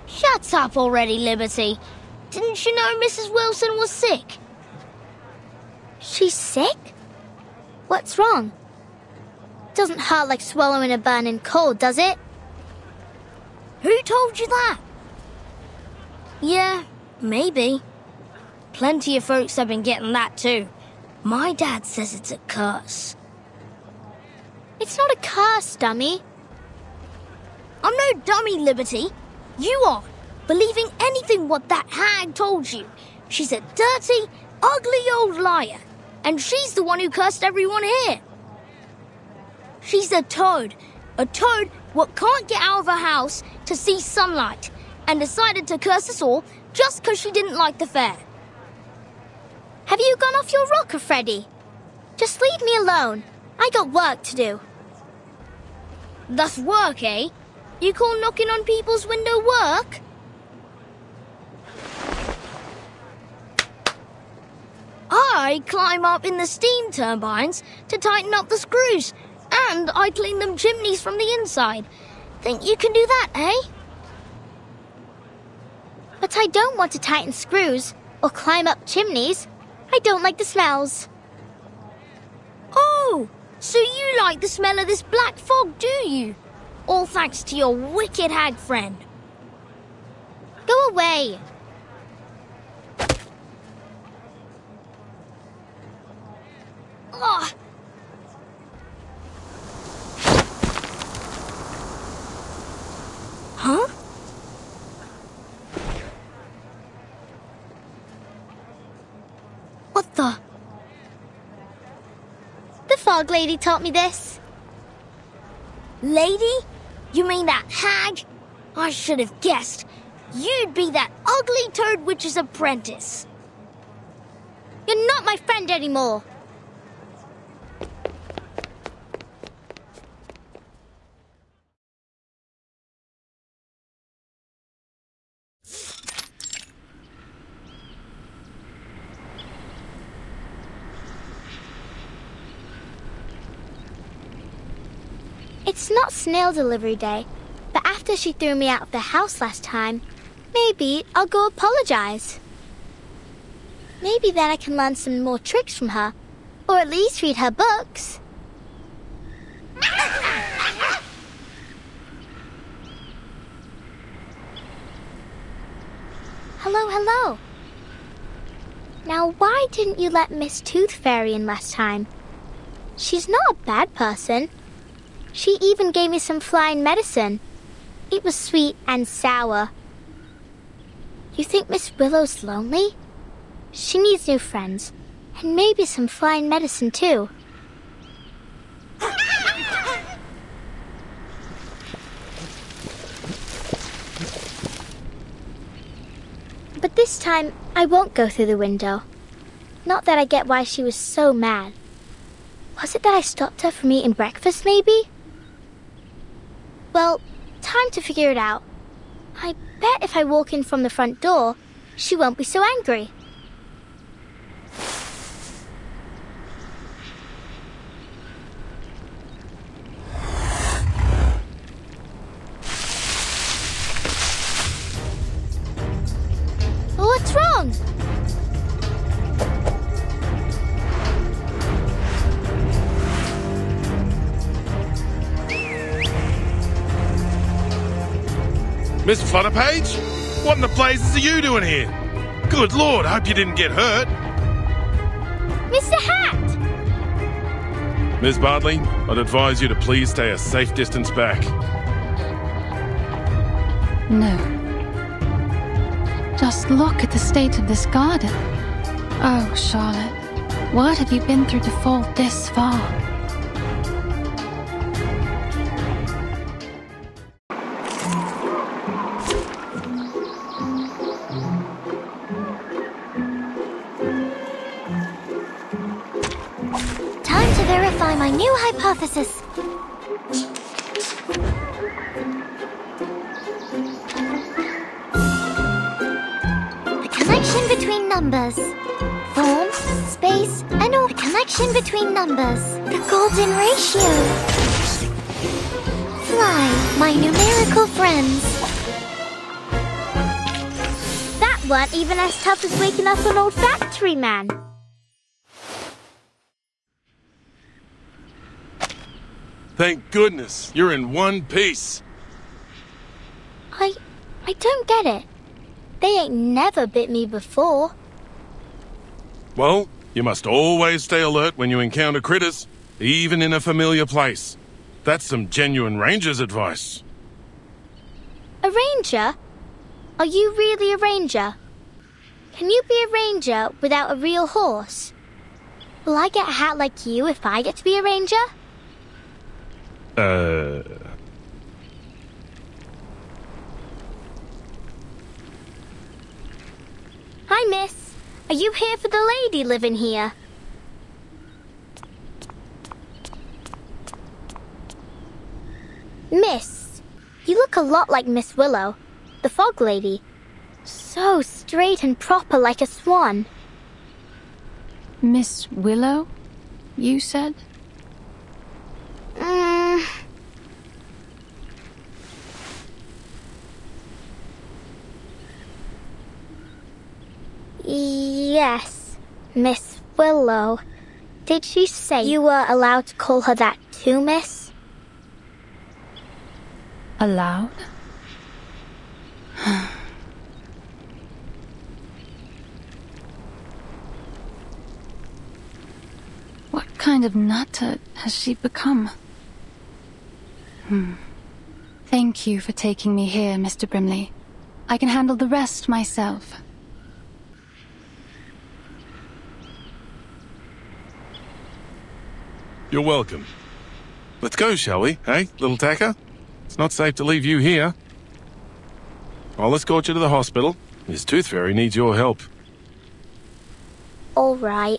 Speaker 3: Shut up already, Liberty. Didn't you know Mrs. Wilson was sick? She's sick? What's wrong? Doesn't hurt like swallowing a burning coal, does it? Who told you that? Yeah, maybe. Plenty of folks have been getting that too. My dad says it's a curse. It's not a curse, dummy. I'm no dummy, Liberty. You are, believing anything what that hag told you. She's a dirty, ugly old liar, and she's the one who cursed everyone here. She's a toad what can't get out of her house to see sunlight, and decided to curse us all just 'cause she didn't like the fair. Have you gone off your rocker, Freddy? Just leave me alone. I got work to do. That's work, eh? You call knocking on people's window work? I climb up in the steam turbines to tighten up the screws, and I clean them chimneys from the inside. Think you can do that, eh? But I don't want to tighten screws or climb up chimneys. I don't like the smells. Oh, so you like the smell of this black fog, do you? All thanks to your wicked hag friend. Go away. Ugh. fog lady taught me this.
Speaker 15: Lady? You mean that hag? I should have guessed. You'd be that ugly Toad Witch's apprentice.
Speaker 3: You're not my friend anymore. It's not snail delivery day, but after she threw me out of the house last time, maybe I'll go apologize. Maybe then I can learn some more tricks from her, or at least read her books. Hello, hello. Now, why didn't you let Miss Tooth Fairy in last time? She's not a bad person. She even gave me some flying medicine. It was sweet and sour. You think Miss Willow's lonely? She needs new friends, and maybe some flying medicine too. But this time, I won't go through the window. Not that I get why she was so mad. Was it that I stopped her from eating breakfast, maybe? Well, time to figure it out. I bet if I walk in from the front door, she won't be so angry. What's wrong?
Speaker 2: Miss Flutterpage? What in the blazes are you doing here? Good Lord, I hope you didn't get hurt.
Speaker 3: Mr. Hat!
Speaker 2: Miss Bardley, I'd advise you to please stay a safe distance back.
Speaker 7: No. Just look at the state of this garden. Oh, Charlotte, what have you been through to fall this far?
Speaker 15: Time to verify my new hypothesis. Between numbers. Form, space, and all. The connection between numbers. The golden ratio. Fly, my numerical friends.
Speaker 3: That weren't even as tough as waking up an old factory man.
Speaker 2: Thank goodness, you're in one piece.
Speaker 3: I don't get it. They ain't never bit me before.
Speaker 2: Well, you must always stay alert when you encounter critters, even in a familiar place. That's some genuine ranger's advice.
Speaker 3: A ranger? Are you really a ranger? Can you be a ranger without a real horse? Will I get a hat like you if I get to be a ranger? Hi, miss. Are you here for the lady living here? Miss, you look a lot like Miss Willow, the fog lady. So straight and proper like a swan.
Speaker 7: Miss Willow, you said?
Speaker 3: Yes, Miss Willow. Did she say you were allowed to call her that too, miss?
Speaker 7: Allowed? What kind of nutter has she become? Thank you for taking me here, Mr. Brimley. I can handle the rest myself.
Speaker 2: You're welcome. Let's go, shall we? Hey, little tacker? It's not safe to leave you here. I'll escort you to the hospital. This tooth fairy needs your help.
Speaker 3: All right.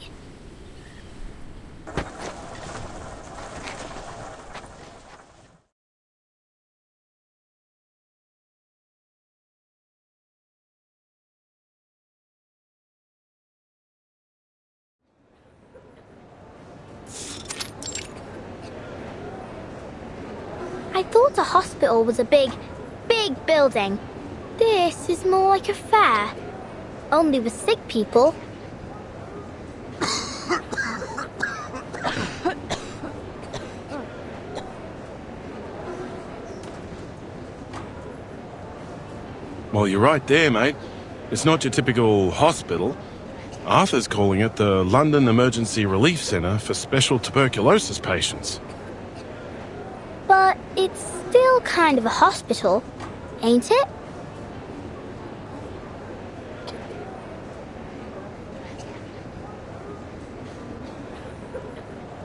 Speaker 3: I thought a hospital was a big building. This is more like a fair. Only with sick people.
Speaker 2: Well, you're right there, mate. It's not your typical hospital. Arthur's calling it the London Emergency Relief Centre for Special Tuberculosis Patients.
Speaker 3: But it's still kind of a hospital, ain't it?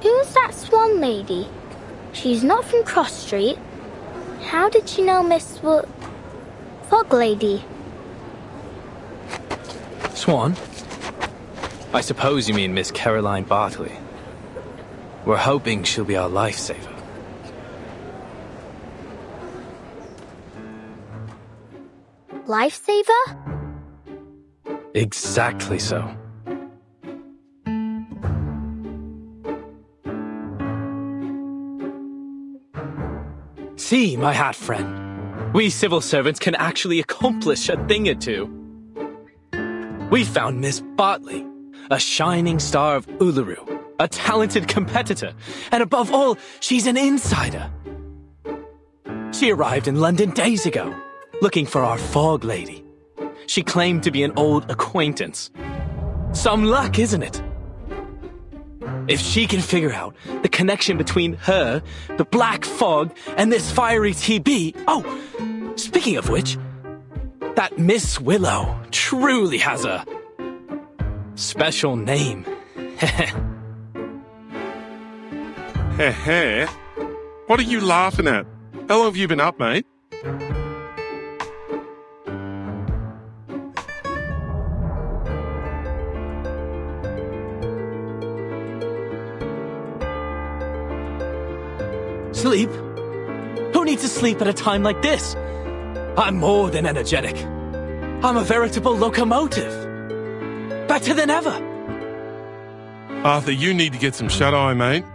Speaker 3: Who's that Swan lady? She's not from Cross Street. How did she know Miss Fog Lady?
Speaker 9: Swan? I suppose you mean Miss Caroline Bartley. We're hoping she'll be our lifesaver.
Speaker 3: Lifesaver?
Speaker 9: Exactly so. See, my hat friend. We civil servants can actually accomplish a thing or two. We found Miss Bartley, a shining star of Uluru, a talented competitor, and above all, she's an insider. She arrived in London days ago, looking for our Fog Lady. She claimed to be an old acquaintance. Some luck, isn't it? If she can figure out the connection between her, the Black Fog, and this fiery TB... Oh, speaking of which, that Miss Willow truly has a special name.
Speaker 2: Heh. What are you laughing at? How long have you been up, mate?
Speaker 9: Sleep? Who needs to sleep at a time like this? I'm more than energetic. I'm a veritable locomotive. Better than ever.
Speaker 2: Arthur, you need to get some shut-eye, mate.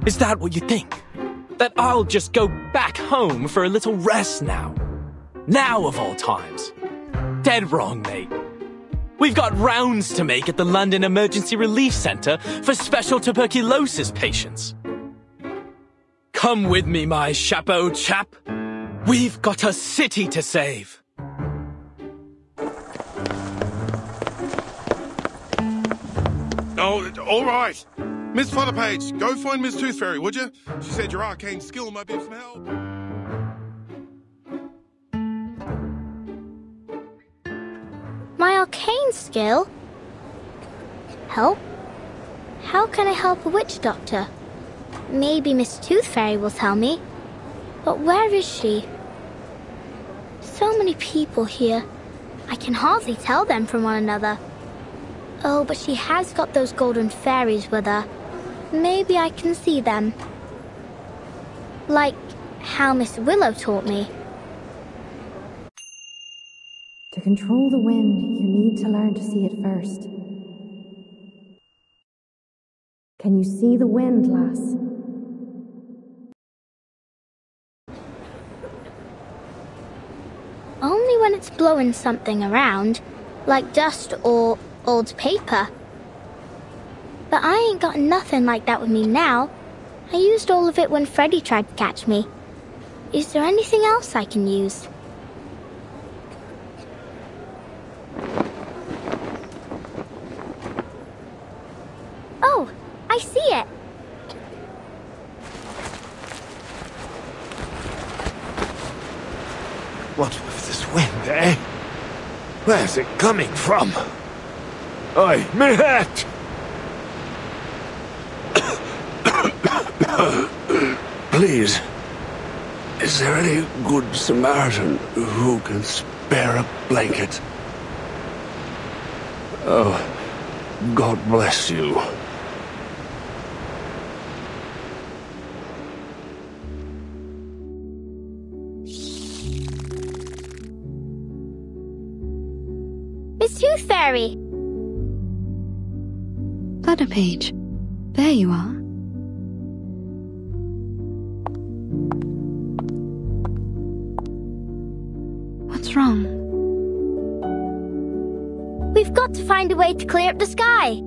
Speaker 9: Is that what you think? That I'll just go back home for a little rest now? Now of all times. Dead wrong, mate. We've got rounds to make at the London Emergency Relief Centre for special tuberculosis patients. Come with me, my chapeau chap. We've got a city to save.
Speaker 2: Oh, all right. Miss Flutterpage, go find Miss Tooth Fairy, would you? She said your arcane skill might be of some help.
Speaker 3: My arcane skill? Help? How can I help a witch doctor? Maybe Miss Tooth Fairy will tell me. But where is she? So many people here. I can hardly tell them from one another. Oh, but she has got those golden fairies with her. Maybe I can see them. Like how Miss Willow taught me.
Speaker 16: To control the wind, you need to learn to see it first. Can you see the wind, lass?
Speaker 3: Only when it's blowing something around, like dust or old paper. But I ain't got nothing like that with me now. I used all of it when Freddy tried to catch me. Is there anything else I can use? Oh, I see it.
Speaker 17: What was this wind, eh? Where's it coming from? Oi, me hat!
Speaker 8: Please, is there any good Samaritan who can spare a blanket? Oh, God bless you.
Speaker 3: Miss Tooth Fairy!
Speaker 4: Flutterpage, there you are. What's wrong?
Speaker 3: We've got to find a way to clear up the sky.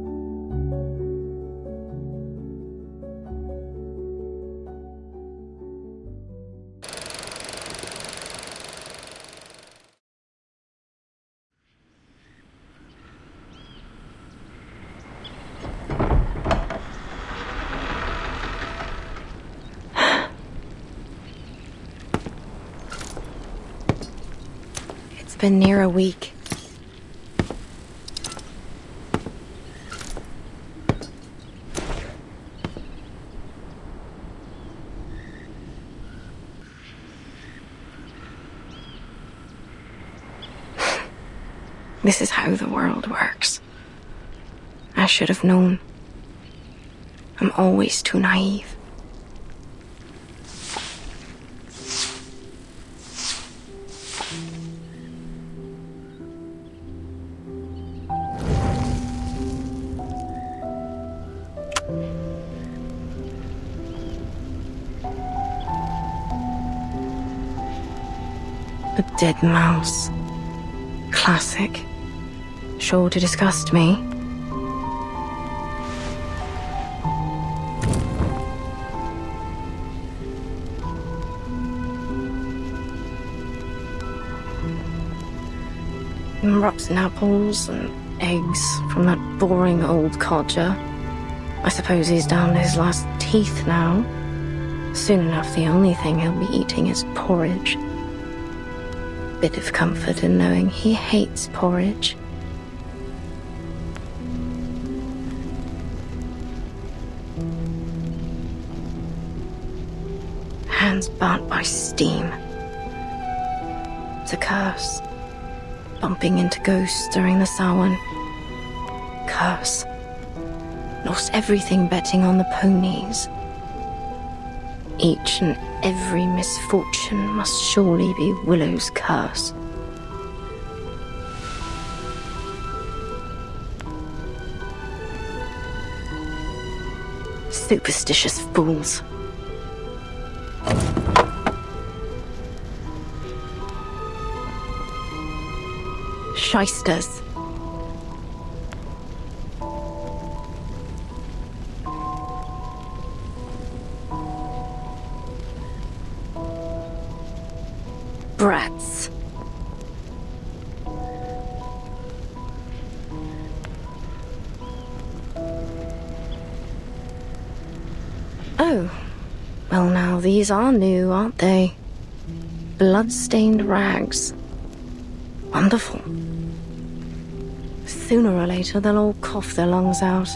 Speaker 11: It's been near a week. This is how the world works. I should have known. I'm always too naive. A dead mouse. Classic. Sure to disgust me. Rotten apples and eggs from that boring old codger. I suppose he's down to his last teeth now. Soon enough, the only thing he'll be eating is porridge. Bit of comfort in knowing he hates porridge. Hands burnt by steam. It's a curse. Bumping into ghosts during the Samhain. Curse. Lost everything betting on the ponies. Each and every misfortune must surely be Willow's curse. Superstitious fools. Shysters. Brats. Oh, well now these are new, aren't they? Blood-stained rags. Wonderful. Sooner or later they'll all cough their lungs out.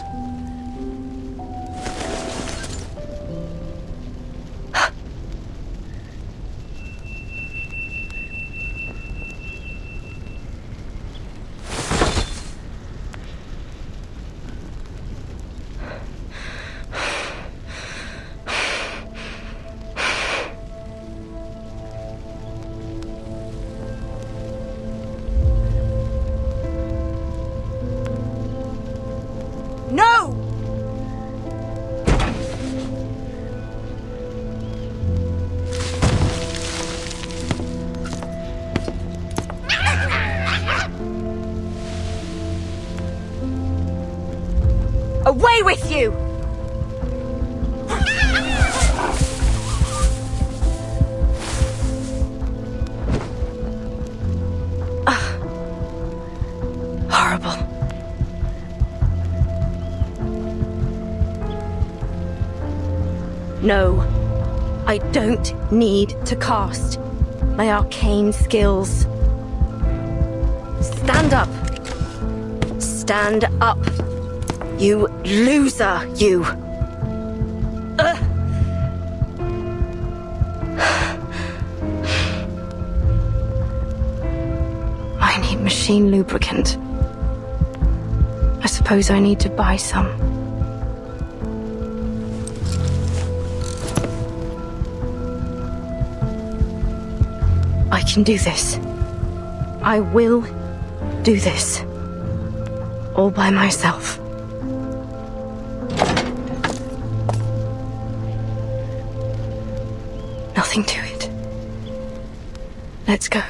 Speaker 18: No! Away with you!
Speaker 11: Horrible. No, I don't need to cast my arcane skills. Stand up. Stand up. You loser, you.
Speaker 4: machine lubricant. I suppose I need to buy some. I can do this. I will do this. All by myself. Nothing to it. Let's go.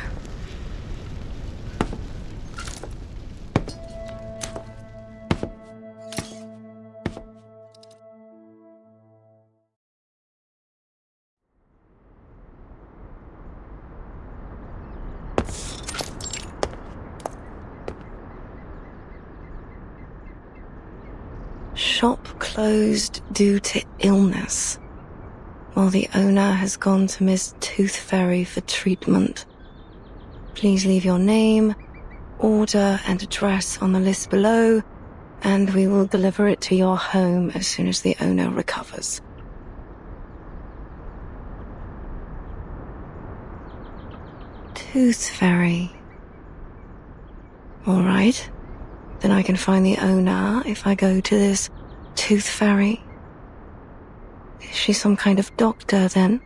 Speaker 4: Shop closed due to illness, while the owner has gone to Miss Tooth Fairy for treatment. Please leave your name, order and address on the list below, and we will deliver it to your home as soon as the owner recovers. Tooth Fairy. All right. Then I can find the owner if I go to this Tooth Fairy. Is she some kind of doctor, then?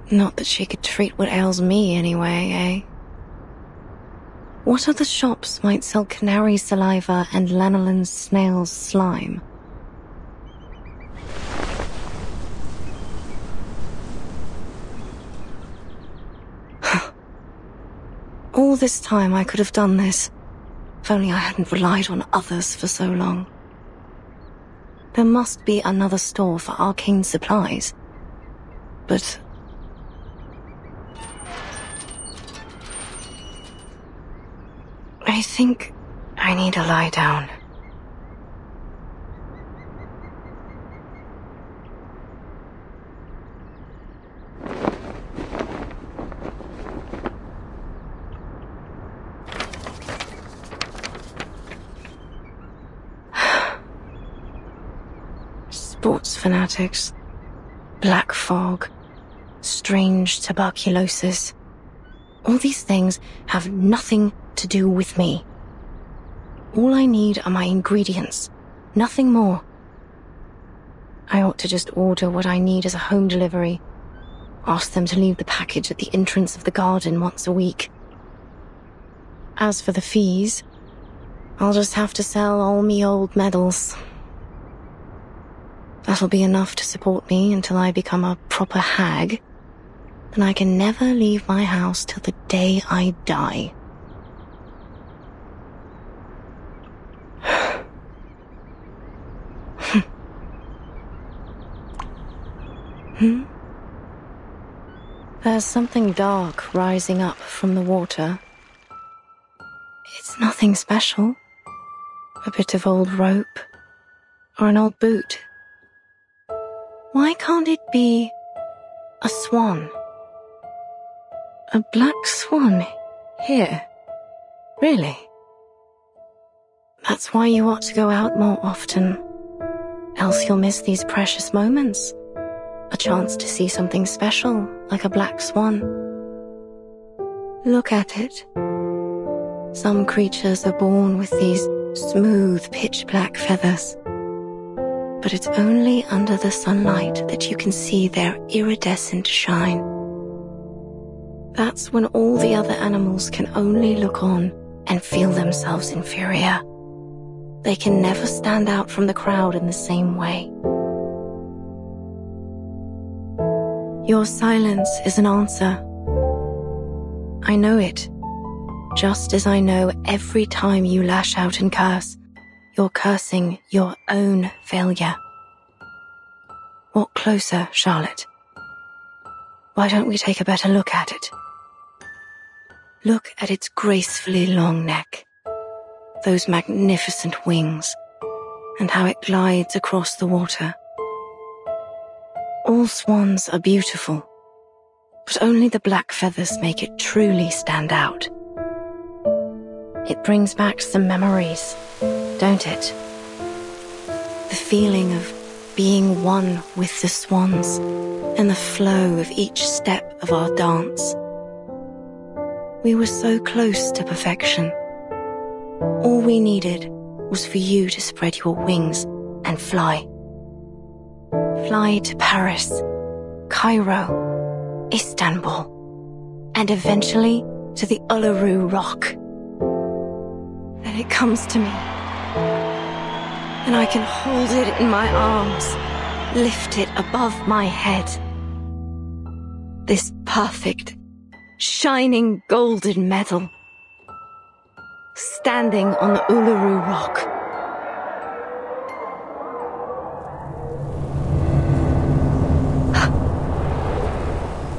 Speaker 4: Not that she could treat what ails me anyway, eh? What other shops might sell canary saliva and lanolin snail's slime? All this time I could have done this. If only I hadn't relied on others for so long. There must be another store for arcane supplies. But... I think I need to lie down. Sports fanatics, black fog, strange tuberculosis. All these things have nothing to do with me. All I need are my ingredients, nothing more. I ought to just order what I need as a home delivery. Ask them to leave the package at the entrance of the garden once a week. As for the fees, I'll just have to sell all me old medals. That'll be enough to support me until I become a proper hag. Then I can never leave my house till the day I die. There's something dark rising up from the water. It's nothing special. A bit of old rope, or an old boot. Why can't it be a swan? A black swan here? Really? That's why you ought to go out more often. Else you'll miss these precious moments. A chance to see something special, like a black swan. Look at it. Some creatures are born with these smooth, pitch-black feathers. But it's only under the sunlight that you can see their iridescent shine. That's when all the other animals can only look on and feel themselves inferior. They can never stand out from the crowd in the same way. Your silence is an answer. I know it. Just as I know every time you lash out and curse, you're cursing your own failure. Walk closer, Charlotte. Why don't we take a better look at it? Look at its gracefully long neck, those magnificent wings, and how it glides across the water. All swans are beautiful, but only the black feathers make it truly stand out. It brings back some memories, don't it? The feeling of being one with the swans and the flow of each step of our dance.
Speaker 11: We were so close to perfection. All we needed was for you to spread your wings and fly. Fly to Paris, Cairo, Istanbul, and eventually to the Uluru Rock. Then it comes to me, and I can hold it in my arms, lift it above my head. This perfect, shining golden medal, standing on the Uluru Rock.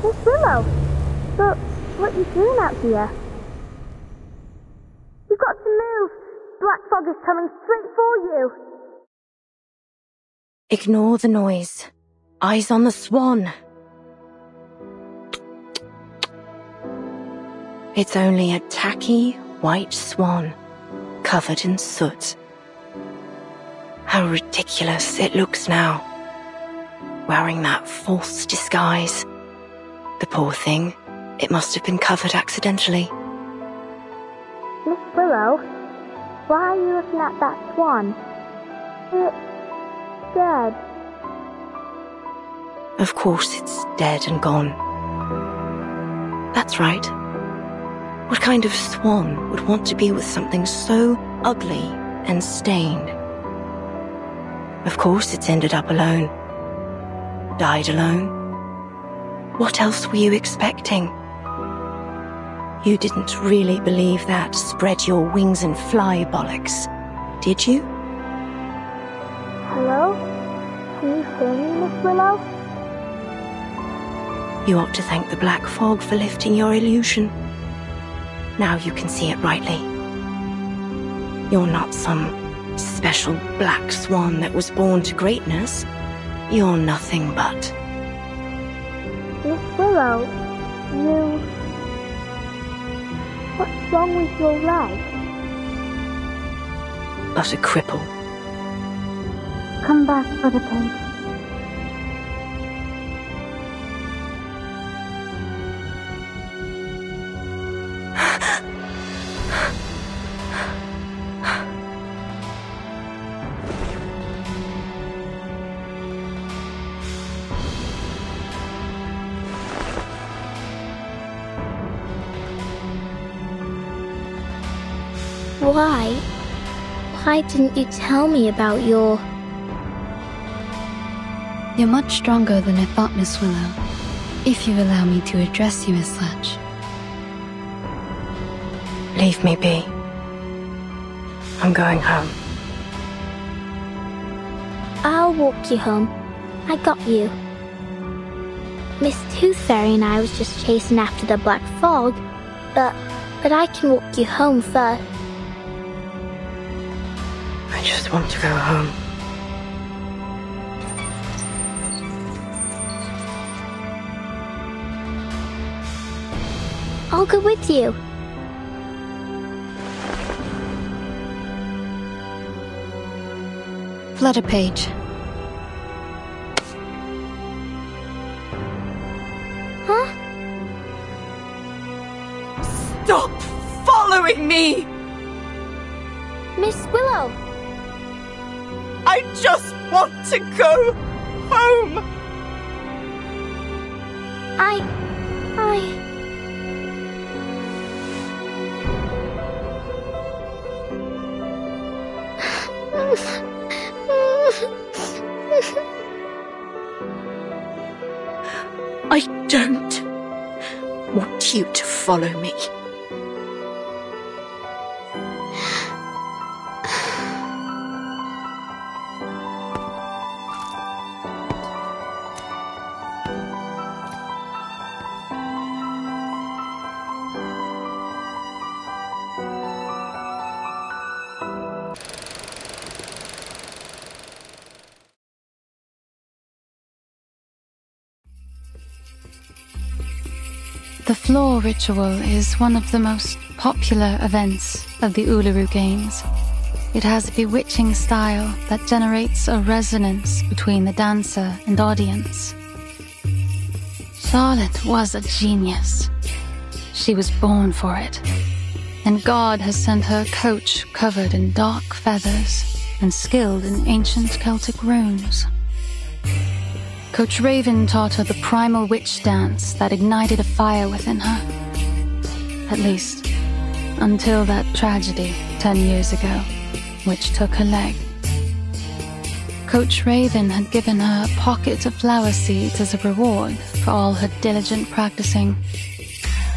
Speaker 3: Miss Willow, but what are you doing out here? You've got to move! Black fog is coming straight for you!
Speaker 11: Ignore the noise. Eyes on the swan. It's only a tacky, white swan, covered in soot. How ridiculous it looks now, wearing that false disguise. The poor thing, it must have been covered accidentally.
Speaker 3: Miss Willow, why are you looking at that swan? It's dead.
Speaker 11: Of course it's dead and gone. That's right. What kind of swan would want to be with something so ugly and stained? Of course it's ended up alone. Died alone. What else were you expecting? You didn't really believe that spread your wings and fly bollocks, did you?
Speaker 3: Hello? Can you hear me, Miss Willow?
Speaker 11: You ought to thank the black fog for lifting your illusion. Now you can see it rightly. You're not some special black swan that was born to greatness. You're nothing but...
Speaker 3: Miss Willow, you... What's wrong with your leg?
Speaker 11: but a cripple.
Speaker 3: Come back for the paint. Why didn't you tell me about your...
Speaker 7: You're much stronger than I thought, Miss Willow, if you allow me to address you as such.
Speaker 11: Leave me be. I'm going home.
Speaker 3: I'll walk you home. I got you. Miss Tooth Fairy and I was just chasing after the black fog, but I can walk you home first.
Speaker 11: I just want to go home.
Speaker 3: I'll go with you.
Speaker 7: Flutter page.
Speaker 3: Huh?
Speaker 11: Stop following me!
Speaker 3: Miss Willow!
Speaker 11: I just want to go home! I don't want you to follow me.
Speaker 7: The floor ritual is one of the most popular events of the Uluru Games. It has a bewitching style that generates a resonance between the dancer and audience. Charlotte was a genius. She was born for it. And God has sent her a coach covered in dark feathers and skilled in ancient Celtic runes. Coach Raven taught her the primal witch dance that ignited a fire within her. At least, until that tragedy 10 years ago, which took her leg. Coach Raven had given her a pocket of flower seeds as a reward for all her diligent practicing.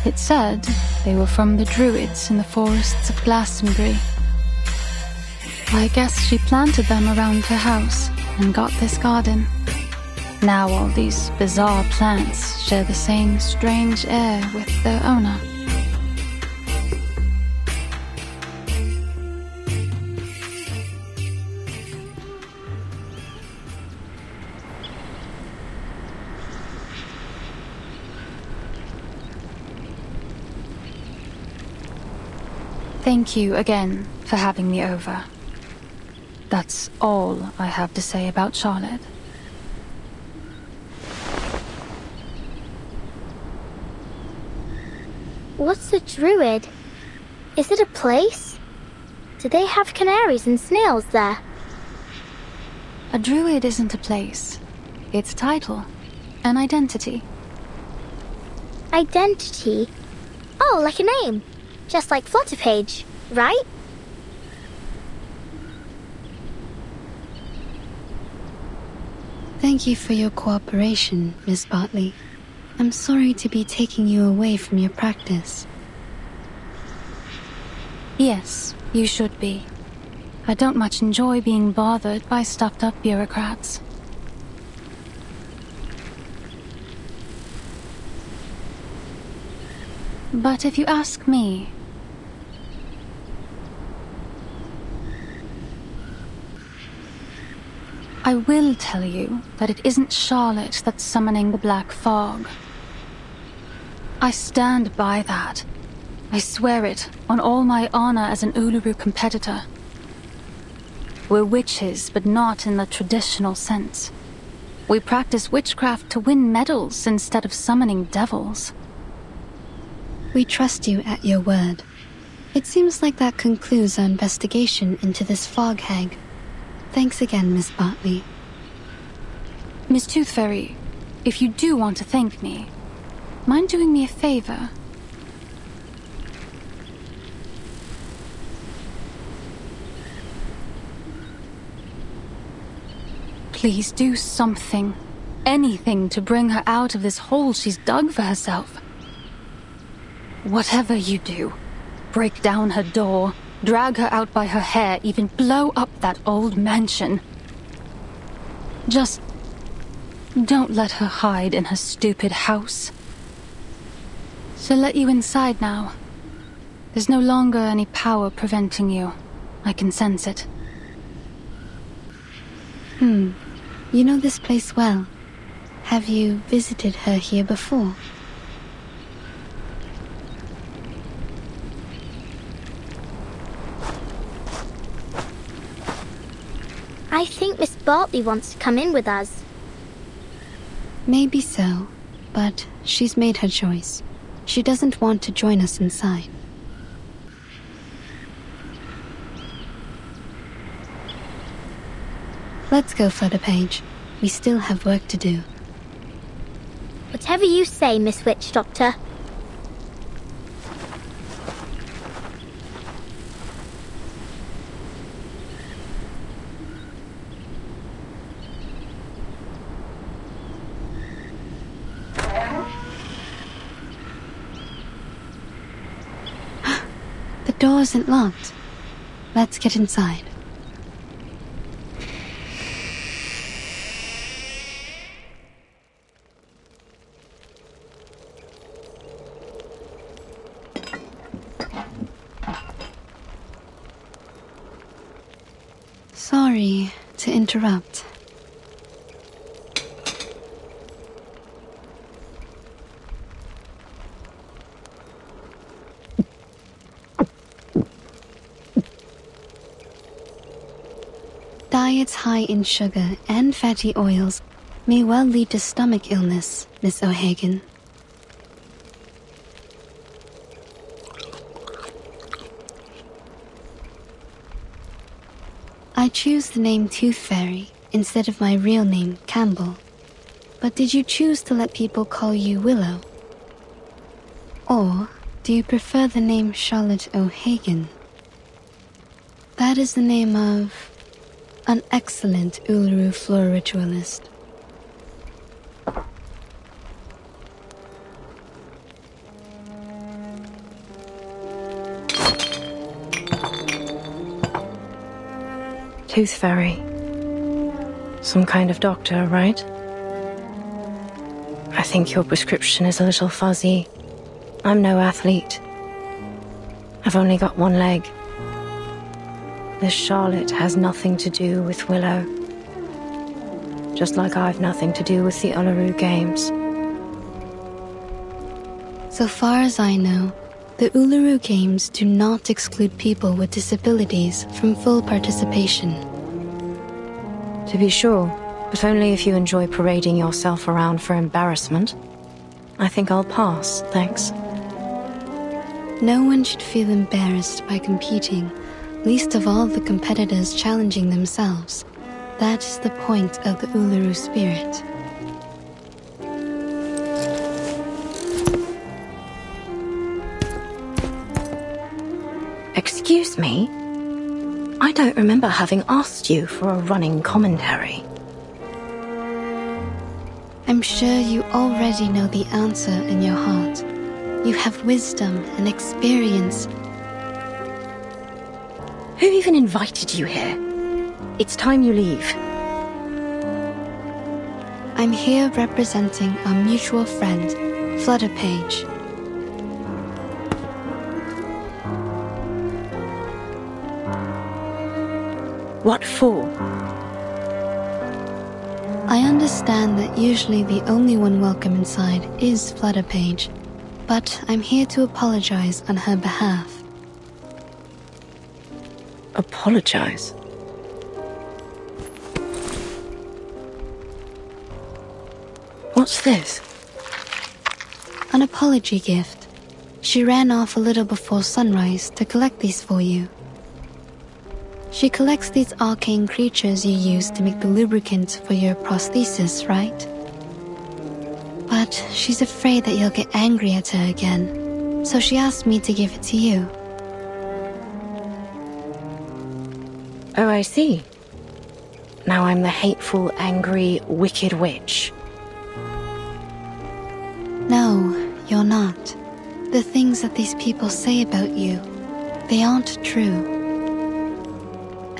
Speaker 7: It said they were from the druids in the forests of Glastonbury. I guess she planted them around her house and got this garden. Now all these bizarre plants share the same strange air with their owner. Thank you again for having me over. That's all I have to say about Charlotte.
Speaker 3: What's a druid? Is it a place? Do they have canaries and snails there?
Speaker 7: A druid isn't a place. It's a title. An identity.
Speaker 3: Identity? Oh, like a name. Just like Flutterpage, right?
Speaker 4: Thank you for your cooperation, Miss Bartley. I'm sorry to be taking you away from your practice.
Speaker 7: Yes, you should be. I don't much enjoy being bothered by stuffed-up bureaucrats. But if you ask me, I will tell you that it isn't Charlotte that's summoning the black fog. I stand by that. I swear it on all my honor as an Uluru competitor. We're witches, but not in the traditional sense. We practice witchcraft to win medals instead of summoning devils.
Speaker 4: We trust you at your word. It seems like that concludes our investigation into this fog hag. Thanks again, Miss Bartley.
Speaker 7: Miss Tooth Fairy, if you do want to thank me, mind doing me a favor? Please do something, anything to bring her out of this hole she's dug for herself. Whatever you do, break down her door, drag her out by her hair, even blow up that old mansion. Just don't let her hide in her stupid house. She'll let you inside now. There's no longer any power preventing you. I can sense it.
Speaker 4: You know this place well. Have you visited her here before?
Speaker 3: I think Miss Bartley wants to come in with us.
Speaker 4: Maybe so, but she's made her choice. She doesn't want to join us inside. Let's go, Flutterpage. We still have work to do.
Speaker 3: Whatever you say, Miss Witch Doctor.
Speaker 4: The door isn't locked. Let's get inside. Sorry to interrupt. Diets high in sugar and fatty oils may well lead to stomach illness, Miss O'Hagan. I choose the name Tooth Fairy instead of my real name, Campbell. But did you choose to let people call you Willow? Or do you prefer the name Charlotte O'Hagan? That is the name of an excellent Uluru floor ritualist.
Speaker 11: Tooth Fairy. Some kind of doctor, right? I think your prescription is a little fuzzy. I'm no athlete. I've only got one leg. This Charlotte has nothing to do with Willow. Just like I've nothing to do with the Uluru Games.
Speaker 4: So far as I know, the Uluru Games do not exclude people with disabilities from full participation.
Speaker 11: To be sure, but only if you enjoy parading yourself around for embarrassment. I think I'll pass, thanks.
Speaker 4: No one should feel embarrassed by competing, least of all the competitors challenging themselves. That is the point of the Uluru spirit.
Speaker 11: Excuse me? I don't remember having asked you for a running commentary.
Speaker 4: I'm sure you already know the answer in your heart. You have wisdom and experience.
Speaker 11: Who even invited you here? It's time you leave.
Speaker 4: I'm here representing our mutual friend, Flutterpage.
Speaker 11: What for?
Speaker 4: I understand that usually the only one welcome inside is Flutterpage, but I'm here to apologize on her behalf.
Speaker 11: Apologize? What's this?
Speaker 4: An apology gift. She ran off a little before sunrise to collect these for you. She collects these arcane creatures you use to make the lubricant for your prosthesis, right? But she's afraid that you'll get angry at her again, so she asked me to give it to you.
Speaker 11: Oh, I see. Now I'm the hateful, angry, wicked witch.
Speaker 4: No, you're not. The things that these people say about you, they aren't true.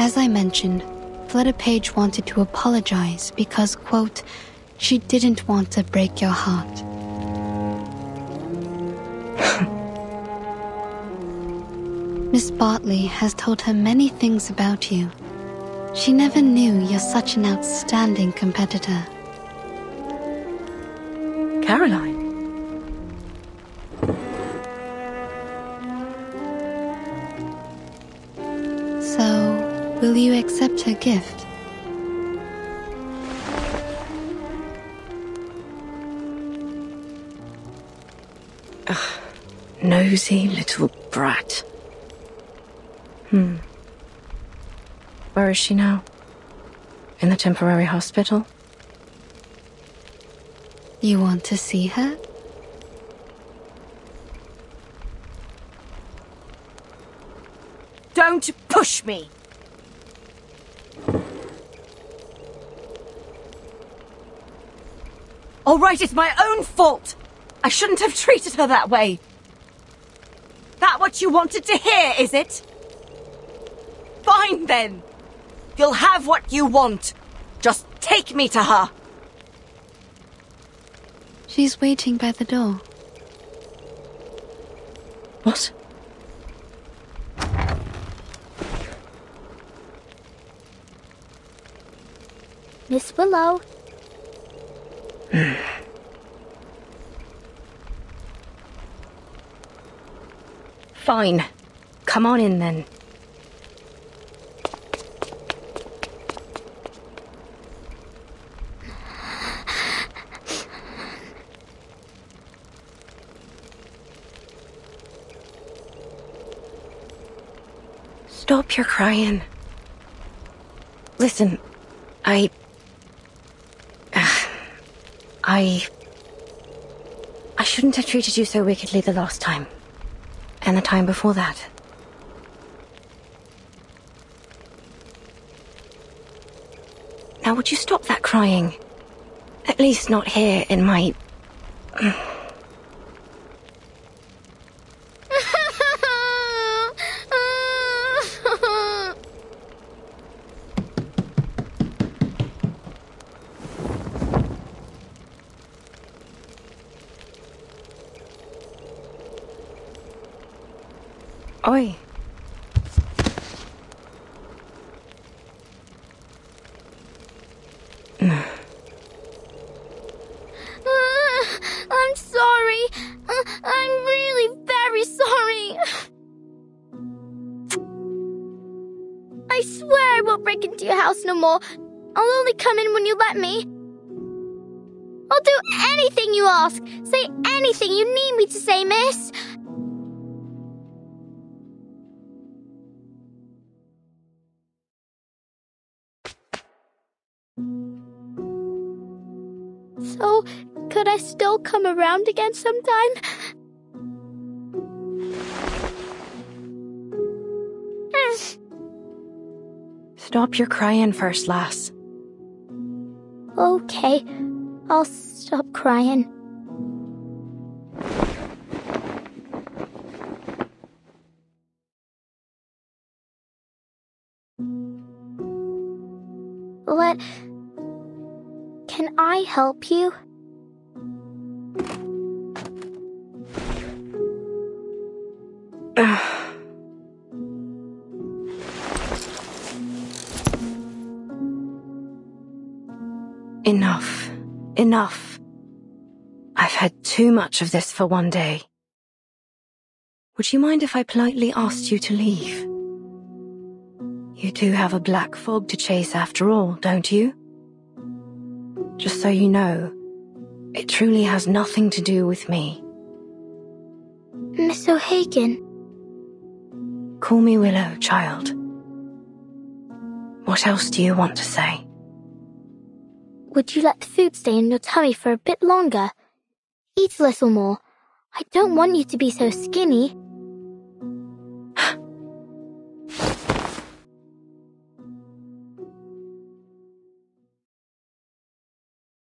Speaker 4: As I mentioned, Flutterpage wanted to apologize because, quote, she didn't want to break your heart. Miss Bartley has told her many things about you. She never knew you're such an outstanding competitor.
Speaker 11: Caroline?
Speaker 4: So, will you accept her gift?
Speaker 11: Ugh, nosy little brat. Where is she now? In the temporary hospital?
Speaker 4: You want to see her?
Speaker 18: Don't push me! All right, it's my own fault. I shouldn't have treated her that way. That what you wanted to hear, is it? Fine then. You'll have what you want. Just take me to her.
Speaker 4: She's waiting by the door.
Speaker 11: What?
Speaker 3: Miss Willow.
Speaker 11: Fine. Come on in then. Stop your crying. Listen, I shouldn't have treated you so wickedly the last time. And the time before that. Now, would you stop that crying? At least not here in my... Oi.
Speaker 15: I'm sorry. I'm really very sorry. I swear I won't break into your house no more. I'll only come in when you let me. I'll do anything you ask. Say anything you need me to say, miss. So, could I still come around again sometime?
Speaker 11: Stop your crying first, lass.
Speaker 15: Okay, I'll stop crying. Can I help you?
Speaker 11: Enough. Enough. I've had too much of this for one day. Would you mind if I politely asked you to leave? You do have a black fog to chase after all, don't you? Just so you know, it truly has nothing to do with me.
Speaker 15: Miss O'Hagan.
Speaker 11: Call me Willow, child. What else do you want to say?
Speaker 15: Would you let the food stay in your tummy for a bit longer? Eat a little more. I don't want you to be so skinny.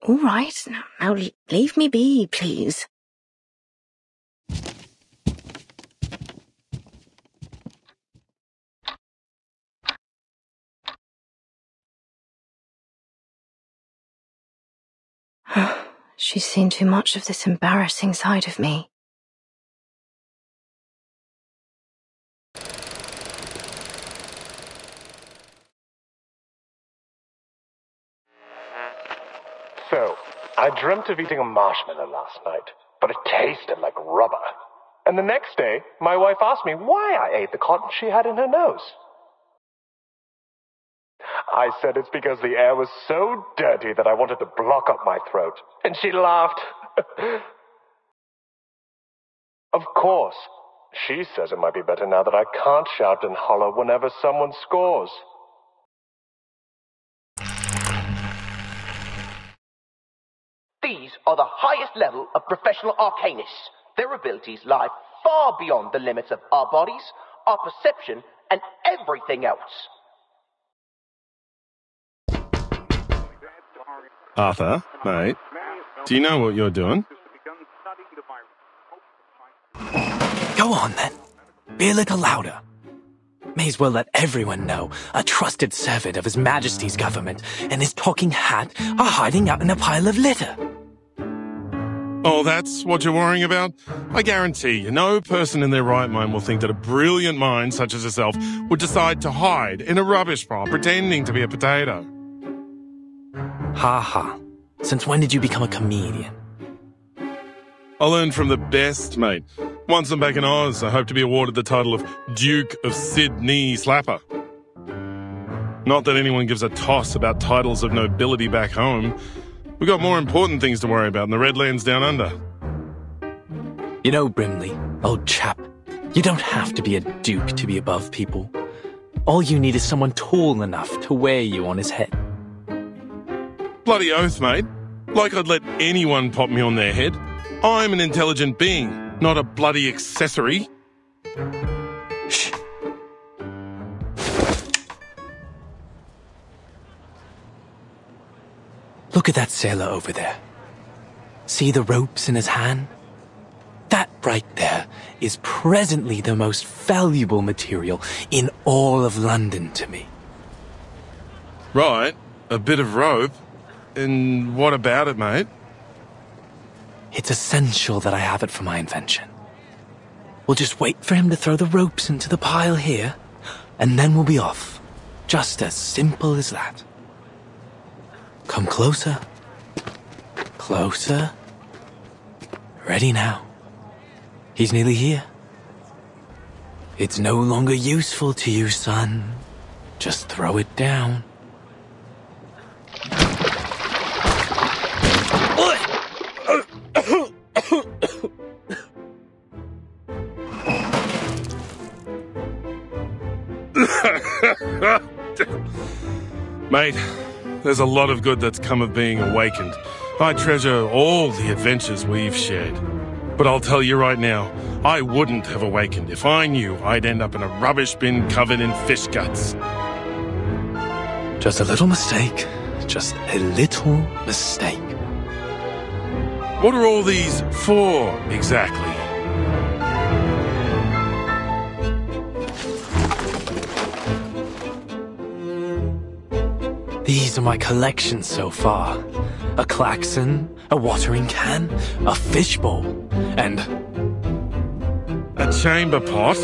Speaker 11: All right, now leave me be, please. She's seen too much of this embarrassing side of me.
Speaker 19: So, I dreamt of eating a marshmallow last night, but it tasted like rubber. And the next day, my wife asked me why I ate the cotton she had in her nose. I said it's because the air was so dirty that I wanted to block up my throat. And she laughed. Of course, she says it might be better now that I can't shout and holler whenever someone scores.
Speaker 20: These are the highest level of professional arcanists. Their abilities lie far beyond the limits of our bodies, our perception, and everything else.
Speaker 2: Arthur, mate, do you know what you're doing?
Speaker 9: Go on, then. Be a little louder. May as well let everyone know a trusted servant of His Majesty's government and his talking hat are hiding out in a pile of litter.
Speaker 2: Oh, that's what you're worrying about? I guarantee you, no person in their right mind will think that a brilliant mind such as yourself would decide to hide in a rubbish pile pretending to be a potato.
Speaker 9: Ha ha. Since when did you become a comedian?
Speaker 2: I learned from the best, mate. Once I'm back in Oz, I hope to be awarded the title of Duke of Sydney Slapper. Not that anyone gives a toss about titles of nobility back home. We've got more important things to worry about in the Redlands down under.
Speaker 9: You know, Brimley, old chap, you don't have to be a duke to be above people. All you need is someone tall enough to wear you on his head.
Speaker 2: Bloody oath, mate. Like I'd let anyone pop me on their head. I'm an intelligent being, not a bloody accessory.
Speaker 9: Shh. Look at that sailor over there. See the ropes in his hand? That right there is presently the most valuable material in all of London to me.
Speaker 2: Right, a bit of rope. And what about it, mate?
Speaker 9: It's essential that I have it for my invention. We'll just wait for him to throw the ropes into the pile here, and then we'll be off. Just as simple as that. Come closer. Closer. Ready now. He's nearly here. It's no longer useful to you, son. Just throw it down.
Speaker 2: Mate, there's a lot of good that's come of being awakened. I treasure all the adventures we've shared. But I'll tell you right now, I wouldn't have awakened if I knew I'd end up in a rubbish bin covered in fish guts.
Speaker 9: Just a little mistake. Just a little mistake.
Speaker 2: What are all these for, exactly?
Speaker 9: These are my collections so far. A klaxon, a watering can, a fishbowl, and...
Speaker 2: a chamber pot?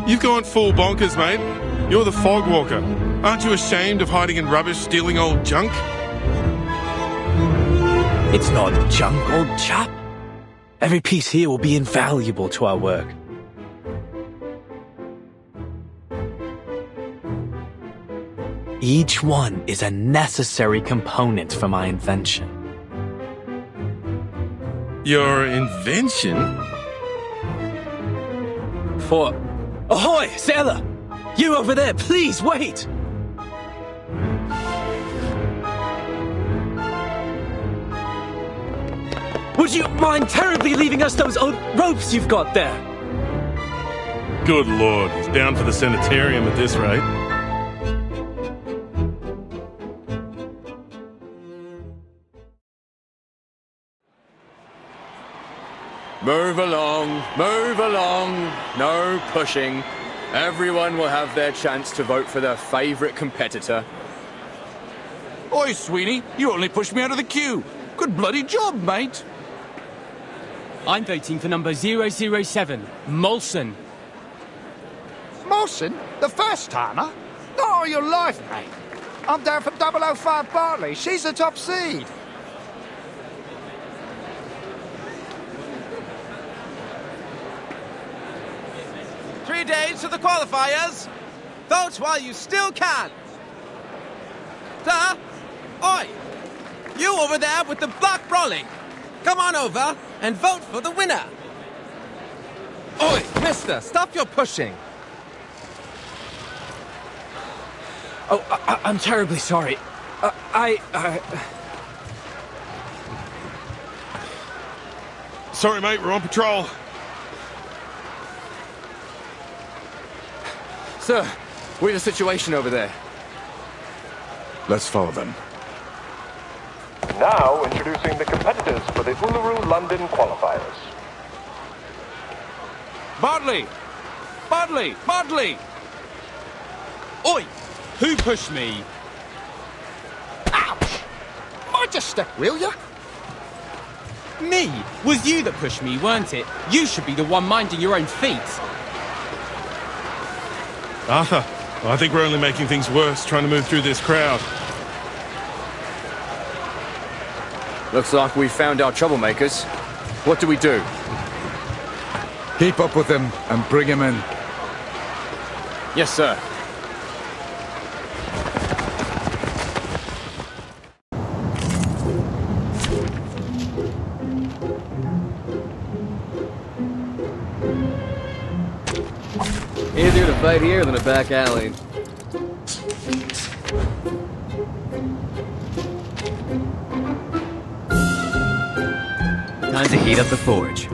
Speaker 2: You've gone full bonkers, mate. You're the fog walker. Aren't you ashamed of hiding in rubbish, stealing old junk?
Speaker 9: It's not junk, old chap. Every piece here will be invaluable to our work. Each one is a necessary component for my invention.
Speaker 2: Your invention?
Speaker 9: For... Ahoy, sailor! You over there, please wait! Would you mind terribly leaving us those old ropes you've got there?
Speaker 2: Good lord, he's bound for the sanitarium at this rate.
Speaker 21: Move along, no pushing. Everyone will have their chance to vote for their favourite competitor.
Speaker 10: Oi, Sweeney, you only pushed me out of the queue. Good bloody job, mate.
Speaker 13: I'm voting for number 007, Molson.
Speaker 22: Molson? The first-timer? Not all your life, mate. I'm down for 005 Bartley. She's the top seed.
Speaker 5: "3 days to the qualifiers. Vote while you still can. Sir? Oi! You over there with the black brolly. Come on over and vote for the winner. Oi, mister, stop your pushing.
Speaker 9: Oh, I'm terribly sorry.
Speaker 2: Sorry, mate, we're on patrol.
Speaker 21: Sir, we have a situation over there.
Speaker 17: Let's follow them.
Speaker 19: Now introducing the competitors for the Uluru London qualifiers.
Speaker 10: Bartley! Bartley! Bartley!
Speaker 13: Oi! Who pushed me?
Speaker 22: Ouch! Mind your step, will you?
Speaker 13: Me? Was you that pushed me, weren't it? You should be the one minding your own feet.
Speaker 2: Arthur, I think we're only making things worse trying to move through this crowd.
Speaker 21: Looks like we found our troublemakers. What do we do?
Speaker 17: Keep up with them and bring him in.
Speaker 21: Yes, sir.
Speaker 1: easier to fight here than a back alley.
Speaker 12: Time to heat up the forge.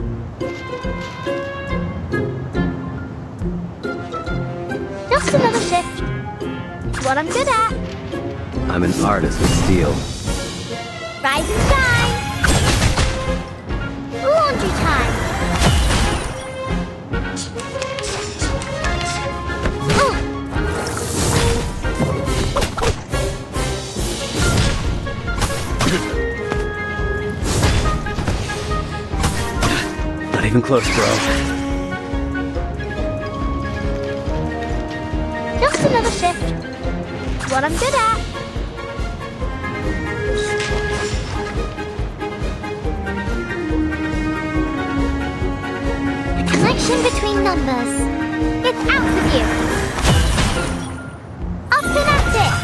Speaker 3: Just another shift. It's what I'm good at.
Speaker 12: I'm an artist with steel.
Speaker 3: Rise and shine. Laundry time.
Speaker 12: Not even close, bro.
Speaker 3: Just another shift. It's what I'm good at. The connection between numbers. It's out with you. Up and at it.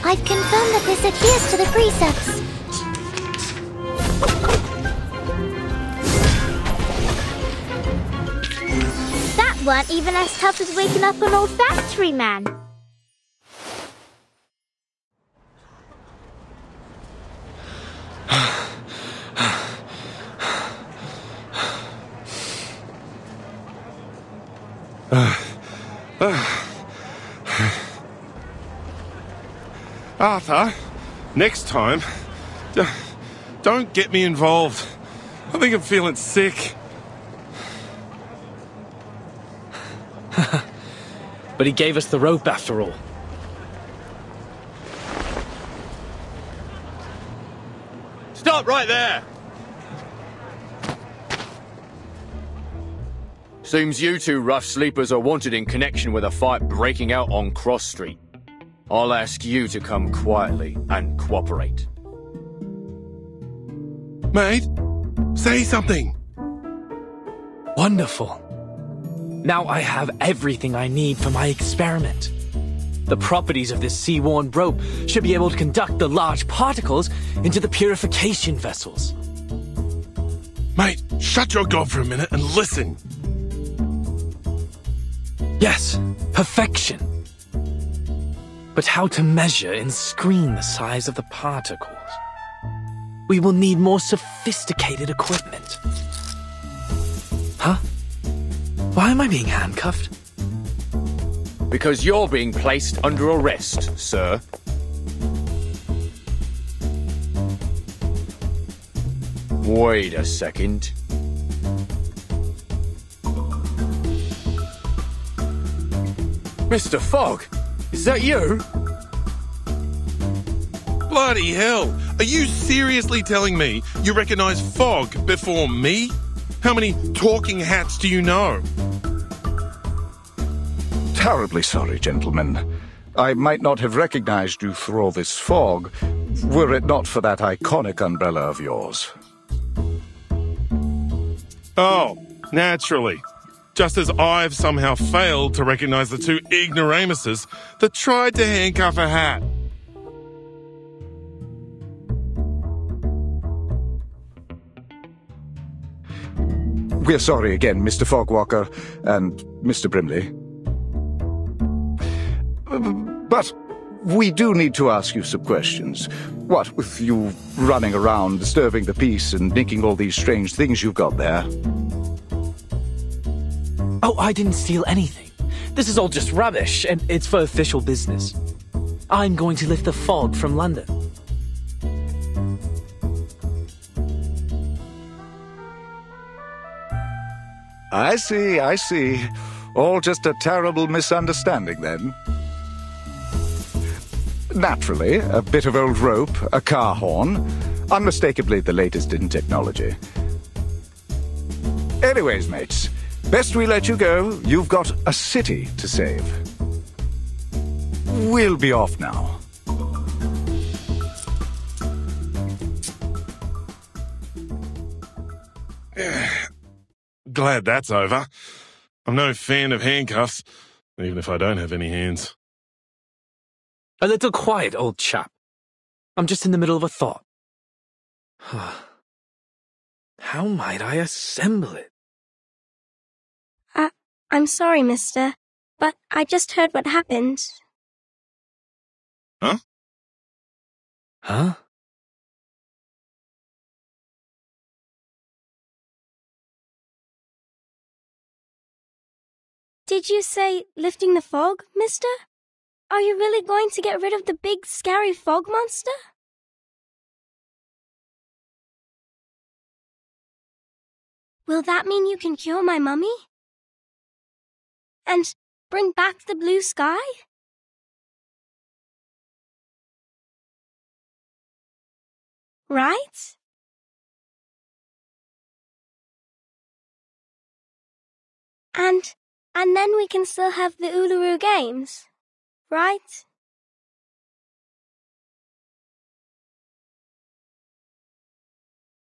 Speaker 3: I've confirmed that this adheres to the precepts. That weren't even as tough as waking up an old factory man.
Speaker 2: Arthur, next time, don't get me involved. I think I'm feeling sick.
Speaker 9: But he gave us the rope after all.
Speaker 21: Stop right there! Seems you two rough sleepers are wanted in connection with a fight breaking out on Cross Street. I'll ask you to come quietly and cooperate.
Speaker 2: Mate, say something.
Speaker 9: Wonderful. Now I have everything I need for my experiment. The properties of this sea-worn rope should be able to conduct the large particles into the purification vessels.
Speaker 2: Mate, shut your gob for a minute and listen.
Speaker 9: Yes, perfection. But how to measure and screen the size of the particles? We will need more sophisticated equipment. Huh? Why am I being handcuffed?
Speaker 21: Because you're being placed under arrest, sir. Wait a second. Mr. Fogg, is that you?
Speaker 2: Bloody hell! Are you seriously telling me you recognize Fogg before me? How many talking hats do you know?
Speaker 22: Terribly sorry, gentlemen. I might not have recognized you through all this fog, were it not for that iconic umbrella of yours.
Speaker 2: Oh, naturally. Just as I've somehow failed to recognize the two ignoramuses that tried to handcuff a hat.
Speaker 22: We're sorry again, Mr. Fogwalker and Mr. Brimley. But we do need to ask you some questions. What with you running around, disturbing the peace, and nicking all these strange things you've got there?
Speaker 9: Oh, I didn't steal anything. This is all just rubbish, and it's for official business. I'm going to lift the fog from London.
Speaker 22: I see. All just a terrible misunderstanding, then. Naturally, a bit of old rope, a car horn, unmistakably the latest in technology. Anyways, mates, best we let you go. You've got a city to save. We'll be off now.
Speaker 2: Glad that's over. I'm no fan of handcuffs, even if I don't have any hands.
Speaker 9: A little quiet, old chap. I'm just in the middle of a thought. How might I assemble it?
Speaker 15: I'm sorry, mister, but I just heard what happened.
Speaker 2: Huh?
Speaker 9: Huh?
Speaker 15: Did you say lifting the fog, mister? Are you really going to get rid of the big, scary fog monster? Will that mean you can cure my mummy? And bring back the blue sky? Right? And then we can still have the Uluru Games, right?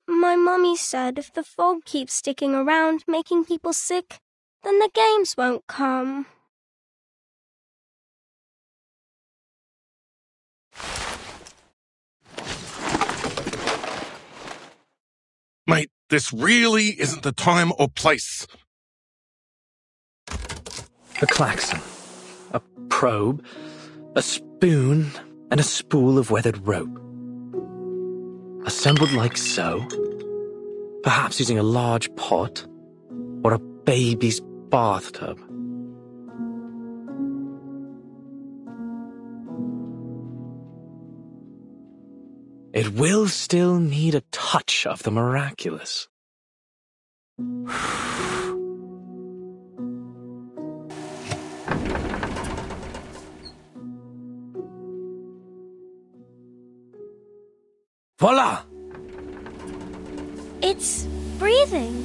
Speaker 15: My mummy said if the fog keeps sticking around making people sick, then the games won't come.
Speaker 2: Mate, this really isn't the time or place.
Speaker 9: A klaxon, a probe, a spoon, and a spool of weathered rope. Assembled like so, perhaps using a large pot or a baby's bathtub. It will still need a touch of the miraculous. Voila!
Speaker 15: It's breathing.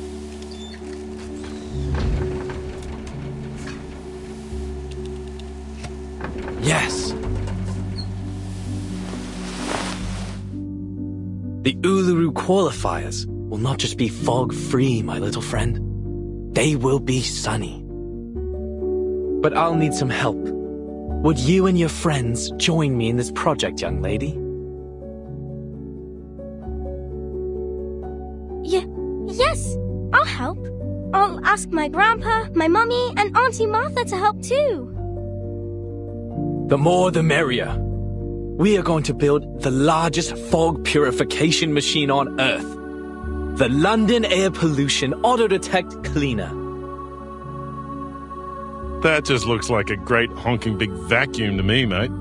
Speaker 9: Yes. The Uluru qualifiers will not just be fog-free, my little friend. They will be sunny. But I'll need some help. Would you and your friends join me in this project, young lady?
Speaker 15: Yes, I'll help. I'll ask my grandpa, my mummy, and Auntie Martha to help too.
Speaker 9: The more the merrier. We are going to build the largest fog purification machine on Earth. The London Air Pollution Auto Detect Cleaner.
Speaker 2: That just looks like a great honking big vacuum to me, mate.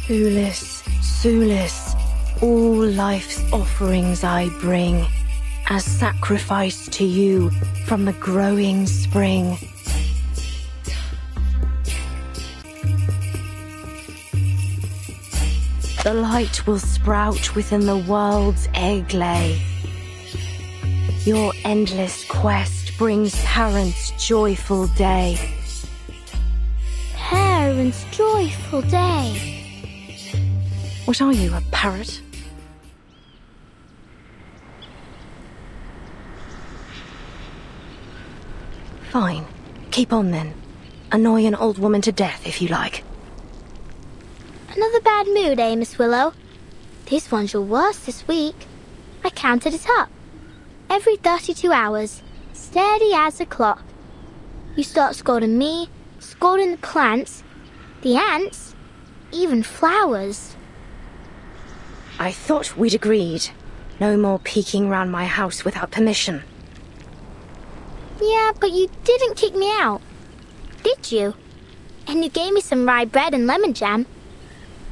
Speaker 11: Sulis, Sulis, all life's offerings I bring, as sacrifice to you from the growing spring. The light will sprout within the world's egg lay. Your endless quest brings parents' joyful day.
Speaker 15: Parents' joyful day.
Speaker 11: What are you, a parrot? Fine. Keep on then. Annoy an old woman to death if you like.
Speaker 3: Another bad mood, eh, Miss Willow? This one's your worst this week. I counted it up. Every 32 hours, steady as a clock. You start scolding me, scolding the plants, the ants, even flowers.
Speaker 11: I thought we'd agreed. No more peeking round my house without permission.
Speaker 3: Yeah, but you didn't kick me out, did you? And you gave me some rye bread and lemon jam.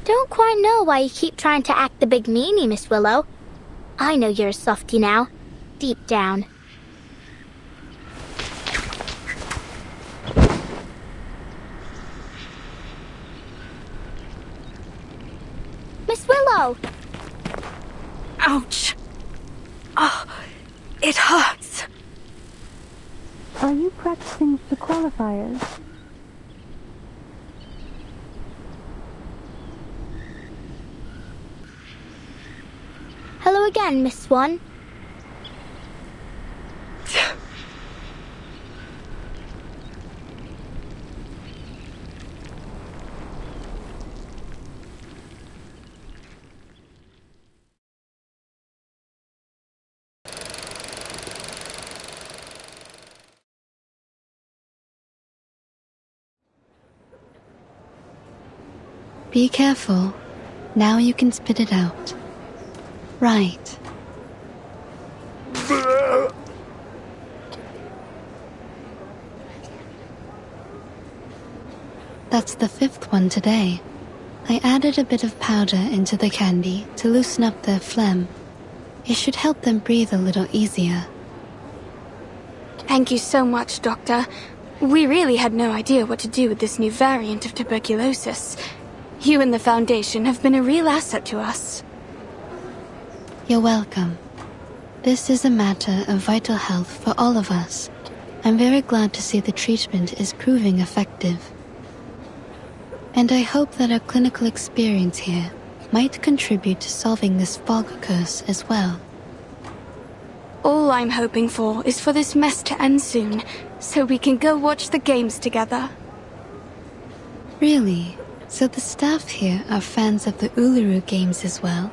Speaker 3: Don't quite know why you keep trying to act the big meanie, Miss Willow. I know you're a softie now, deep down. Miss Willow!
Speaker 11: Ouch! Oh, it hurts.
Speaker 4: Are you practicing the qualifiers?
Speaker 3: Hello again, Miss Swan.
Speaker 4: Be careful. Now you can spit it out. Right. That's the 5th one today. I added a bit of powder into the candy to loosen up their phlegm. It should help them breathe a little easier.
Speaker 6: Thank you so much, Doctor. We really had no idea what to do with this new variant of tuberculosis. You and the Foundation have been a real asset to us.
Speaker 4: You're welcome. This is a matter of vital health for all of us. I'm very glad to see the treatment is proving effective. And I hope that our clinical experience here might contribute to solving this fog curse as well.
Speaker 6: All I'm hoping for is for this mess to end soon, so we can go watch the games together.
Speaker 4: Really? So the staff here are fans of the Uluru Games as well?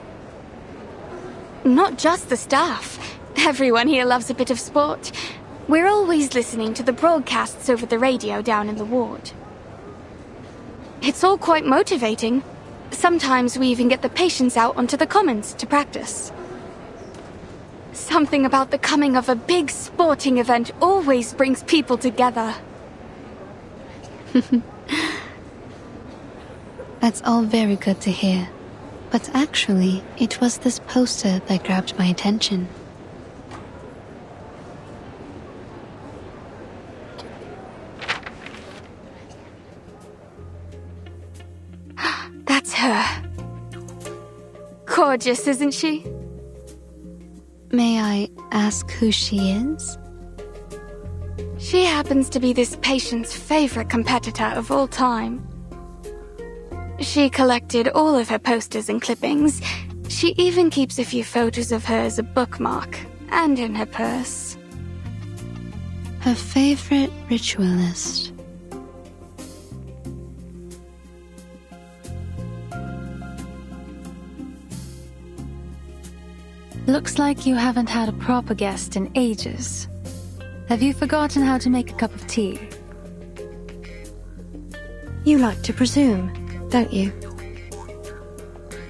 Speaker 6: Not just the staff. Everyone here loves a bit of sport. We're always listening to the broadcasts over the radio down in the ward. It's all quite motivating. Sometimes we even get the patients out onto the commons to practice. Something about the coming of a big sporting event always brings people together.
Speaker 4: That's all very good to hear. But actually, it was this poster that grabbed my attention.
Speaker 6: That's her. Gorgeous, isn't she?
Speaker 4: May I ask who she is?
Speaker 6: She happens to be this patient's favorite competitor of all time. She collected all of her posters and clippings. She even keeps a few photos of her as a bookmark, and in her purse.
Speaker 4: Her favorite ritualist.
Speaker 7: Looks like you haven't had a proper guest in ages. Have you forgotten how to make a cup of tea?
Speaker 11: You like to presume, don't you?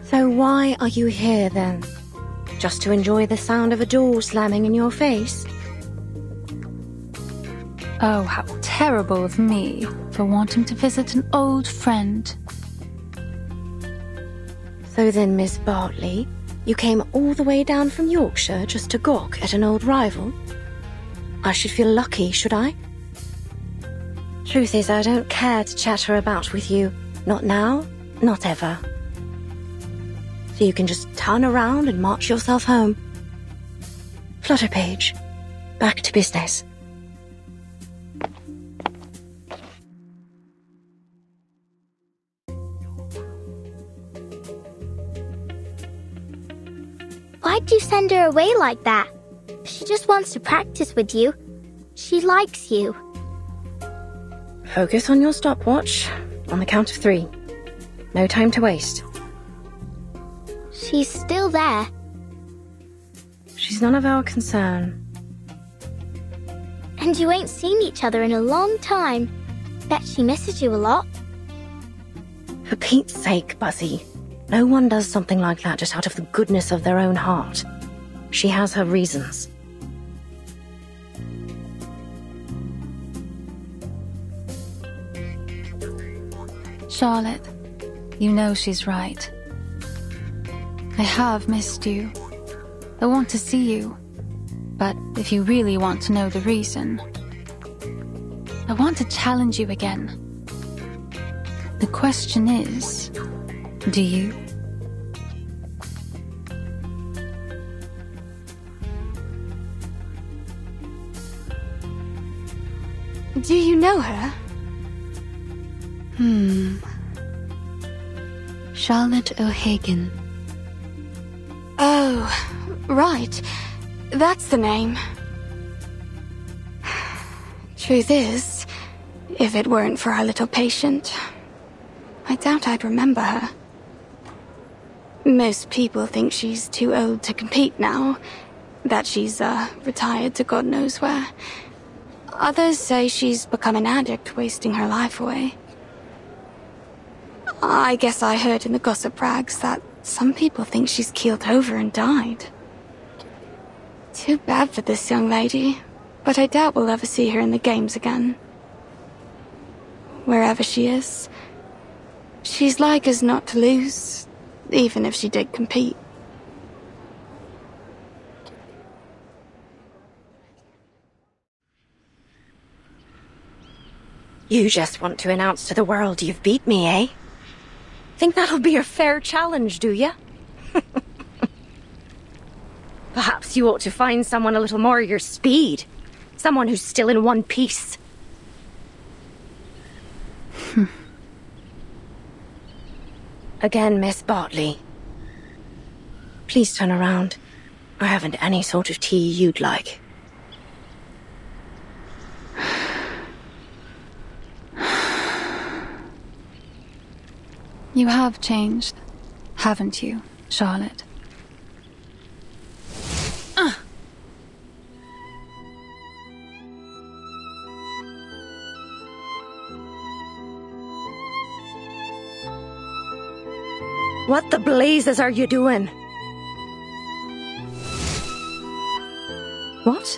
Speaker 11: So why are you here then? Just to enjoy the sound of a door slamming in your face?
Speaker 7: Oh, how terrible of me for wanting to visit an old friend.
Speaker 11: So then, Miss Bartley, you came all the way down from Yorkshire just to gawk at an old rival? I should feel lucky, should I? Truth is, I don't care to chatter about with you. Not now, not ever. So you can just turn around and march yourself home. Flutterpage, back to business.
Speaker 3: Why'd you send her away like that? She just wants to practice with you. She likes you.
Speaker 11: Focus on your stopwatch. On the count of 3. No time to waste.
Speaker 3: She's still there.
Speaker 11: She's none of our concern.
Speaker 3: And you ain't seen each other in a long time. Bet she misses you a lot.
Speaker 11: For Pete's sake, Buzzy. No one does something like that just out of the goodness of their own heart. She has her reasons.
Speaker 7: Charlotte, you know she's right. I have missed you. I want to see you. But if you really want to know the reason, I want to challenge you again. The question is, do you?
Speaker 6: Do you know her?
Speaker 4: Charlotte O'Hagan.
Speaker 6: Oh, right. That's the name. Truth is, if it weren't for our little patient, I doubt I'd remember her. Most people think she's too old to compete now, that she's retired to God knows where. Others say she's become an addict, wasting her life away. I guess I heard in the gossip rags that some people think she's keeled over and died. Too bad for this young lady, but I doubt we'll ever see her in the games again. Wherever she is, she's like us not to lose, even if she did compete.
Speaker 11: You just want to announce to the world you've beat me, eh? Think that'll be a fair challenge, do you? Perhaps you ought to find someone a little more your speed. Someone who's still in one piece. Again, Miss Bartley. Please turn around. I haven't any sort of tea you'd like.
Speaker 7: You have changed, haven't you, Charlotte?
Speaker 11: What the blazes are you doing? What?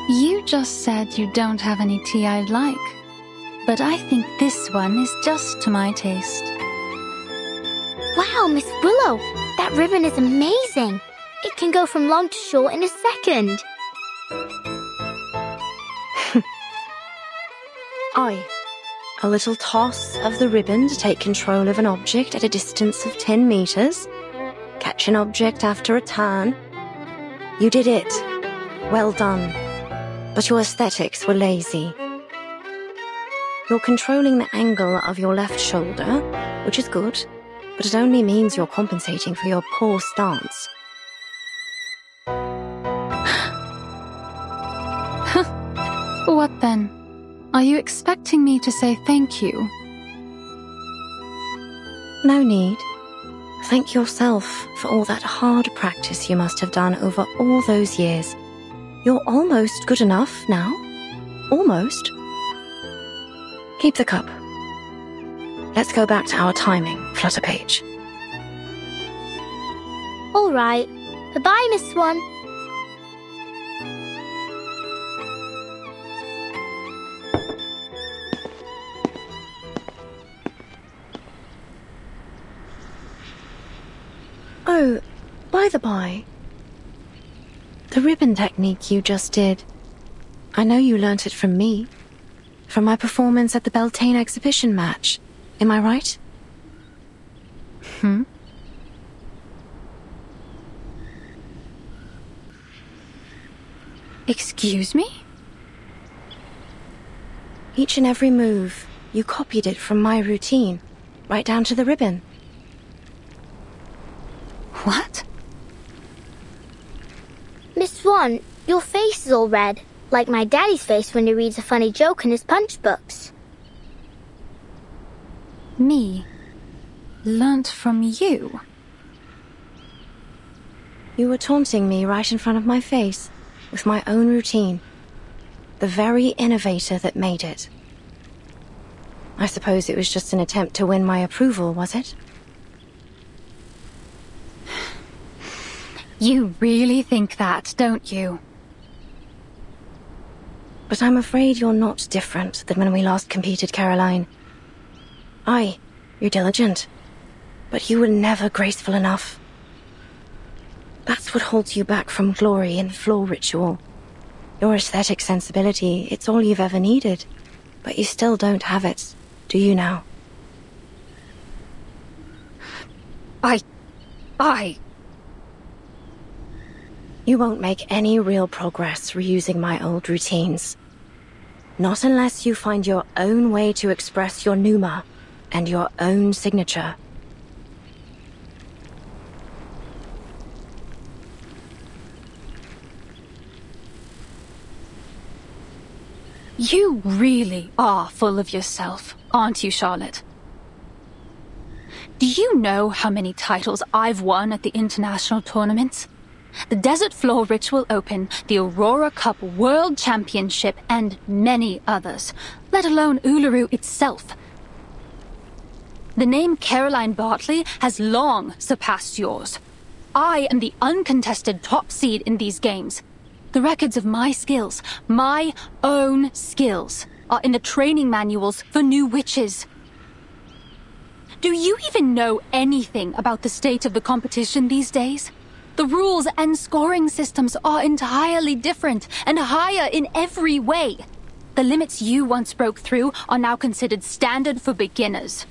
Speaker 7: You just said you don't have any tea I'd like, but I think this one is just to my taste.
Speaker 3: Wow, Miss Willow, that ribbon is amazing. It can go from long to short in a second.
Speaker 11: A little toss of the ribbon to take control of an object at a distance of 10 meters. Catch an object after a turn. You did it. Well done. But your aesthetics were lazy. You're controlling the angle of your left shoulder, which is good, but it only means you're compensating for your poor stance.
Speaker 7: What then? Are you expecting me to say thank you?
Speaker 11: No need. Thank yourself for all that hard practice you must have done over all those years. You're almost good enough now. Almost. Keep the cup. Let's go back to our timing, Flutterpage.
Speaker 3: All right. Goodbye, Miss Swan.
Speaker 11: Oh, by the by, the ribbon technique you just did, I know you learnt it from me, from my performance at the Beltane exhibition match. Am I right?
Speaker 7: Excuse me?
Speaker 11: Each and every move, you copied it from my routine, right down to the ribbon.
Speaker 7: What?
Speaker 3: Miss Swan, your face is all red, like my daddy's face when he reads a funny joke in his punch books.
Speaker 7: Me? Learnt from you?
Speaker 11: You were taunting me right in front of my face, with my own routine. The very innovator that made it. I suppose it was just an attempt to win my approval, was it?
Speaker 7: You really think that, don't you?
Speaker 11: But I'm afraid you're not different than when we last competed, Caroline. Aye, you're diligent, but you were never graceful enough. That's what holds you back from glory in floor ritual. Your aesthetic sensibility, it's all you've ever needed, but you still don't have it, do you now? You won't make any real progress reusing my old routines. Not unless you find your own way to express your pneuma and your own signature.
Speaker 7: You really are full of yourself, aren't you, Charlotte? Do you know how many titles I've won at the international tournaments?
Speaker 14: the Desert Floor Ritual Open, the Aurora Cup World Championship, and many others, let alone Uluru itself. The name Caroline Bartley has long surpassed yours. I am the uncontested top seed in these games. The records of my skills, my own skills, are in the training manuals for new witches. Do you even know anything about the state of the competition these days? The rules and scoring systems are entirely different and higher in every way. The limits you once broke through are now considered standard for beginners.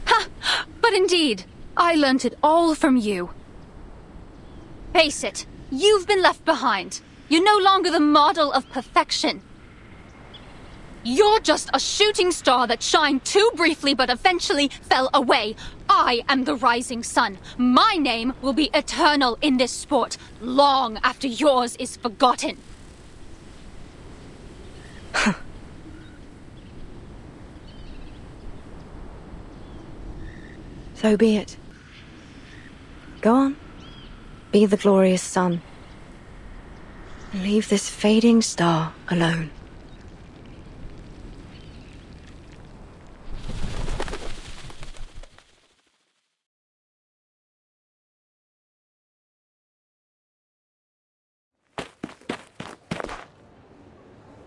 Speaker 14: Ha! But indeed, I learnt it all from you. Face it, you've been left behind. You're no longer the model of perfection. You're just a shooting star that shined too briefly but eventually fell away. I am the rising sun. My name will be eternal in this sport, long after yours is forgotten.
Speaker 11: So be it. Go on. Be the glorious sun. And leave this fading star alone.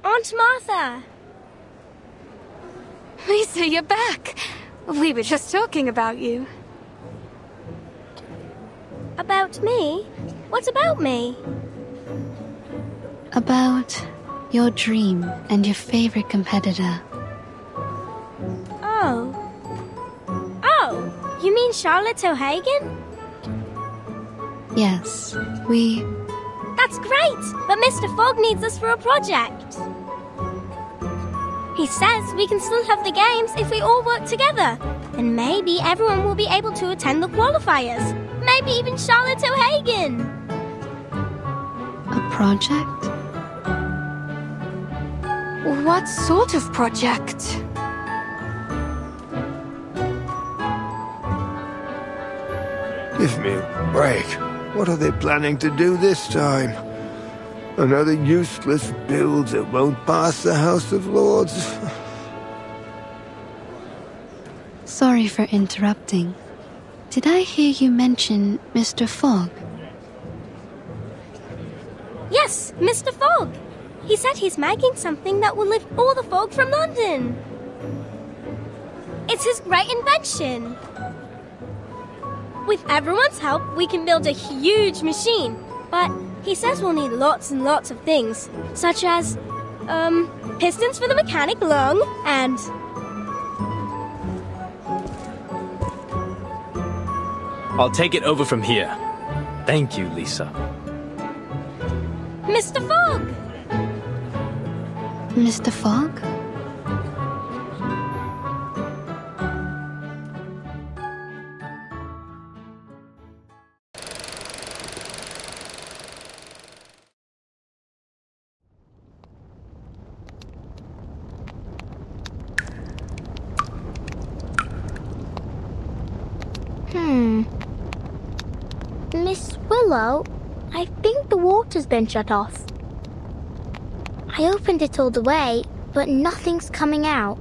Speaker 15: Aunt Martha!
Speaker 6: Lisa, you're back. We were just talking about you.
Speaker 15: About me? What about me?
Speaker 4: About your dream and your favorite competitor.
Speaker 15: Oh. Oh, you mean Charlotte O'Hagan?
Speaker 4: Yes, we...
Speaker 15: That's great, but Mr. Fogg needs us for a project. He says we can still have the games if we all work together. And maybe everyone will be able to attend the qualifiers. Maybe even Charlotte O'Hagan.
Speaker 4: A project?
Speaker 6: What sort of project?
Speaker 17: Give me a break. What are they planning to do this time? Another useless build that won't pass the House of Lords?
Speaker 4: Sorry for interrupting. Did I hear you mention Mr. Fogg?
Speaker 15: Yes, Mr. Fogg. He said he's making something that will lift all the fog from London. It's his great invention. With everyone's help, we can build a huge machine. But he says we'll need lots and lots of things, such as, pistons for the mechanic lung, and...
Speaker 9: I'll take it over from here. Thank you, Lisa.
Speaker 15: Mr. Fogg!
Speaker 4: Mr. Fogg?
Speaker 3: Miss Willow, I think the water's been shut off. I opened it all the way, but nothing's coming out.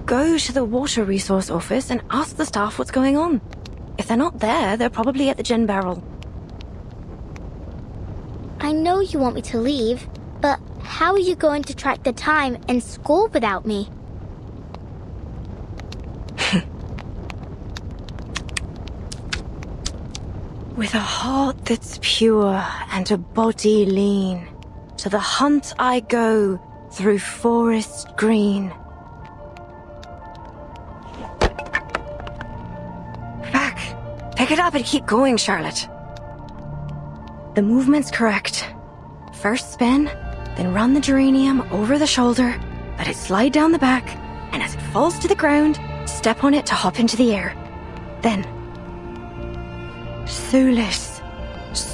Speaker 11: Go to the water resource office and ask the staff what's going on. If they're not there, they're probably at the gin barrel.
Speaker 3: I know you want me to leave, but how are you going to track the time and score without me?
Speaker 11: With a heart that's pure and a body lean, to the hunt I go through forest green. Pick it up and keep going, Charlotte. The movement's correct. First spin, then run the geranium over the shoulder, let it slide down the back, and as it falls to the ground, step on it to hop into the air. Then, Thulis,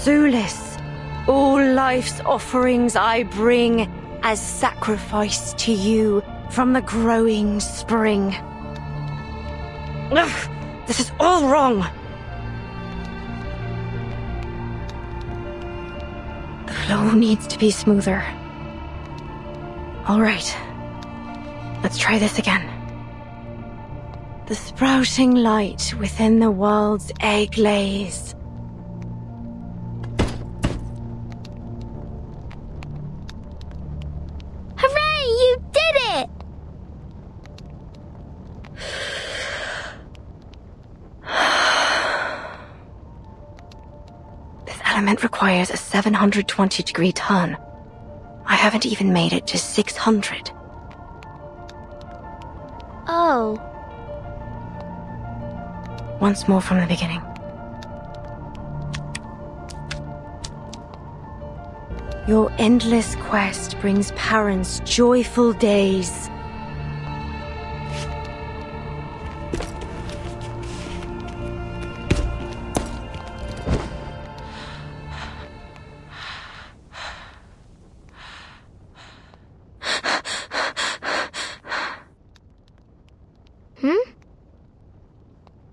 Speaker 11: Sulis, all life's offerings I bring as sacrifice to you from the growing spring. Ugh, this is all wrong. The flow needs to be smoother. All right, let's try this again. The sprouting light within the world's egg lays.
Speaker 15: Hooray! You did it!
Speaker 11: This element requires a 720-degree turn. I haven't even made it to 600.
Speaker 15: Oh.
Speaker 11: Once more from the beginning. Your endless quest brings parents joyful days.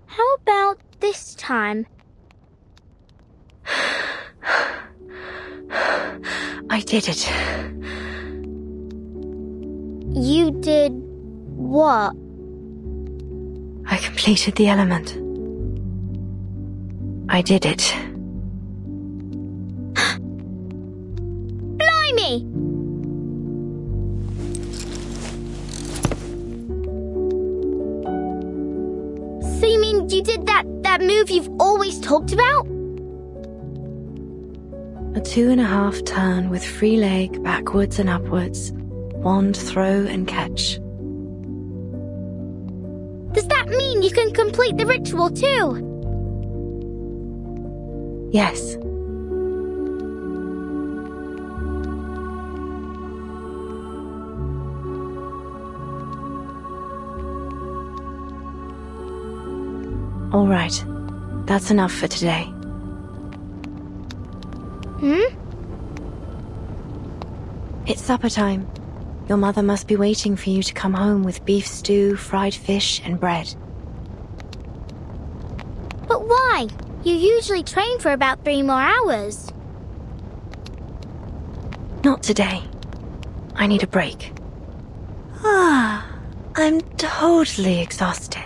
Speaker 15: How about this time?
Speaker 11: I did it.
Speaker 15: You did what?
Speaker 11: I completed the element. I did it.
Speaker 15: Blimey! So you mean you did that move you've always talked about?
Speaker 11: A 2.5 turn with free leg backwards and upwards. Wand throw and catch.
Speaker 15: Does that mean you can complete the ritual too?
Speaker 11: Yes. All right. That's enough for today. It's supper time. Your mother must be waiting for you to come home with beef stew, fried fish, and bread.
Speaker 15: But why? You usually train for about 3 more hours.
Speaker 11: Not today. I need a break. I'm totally exhausted.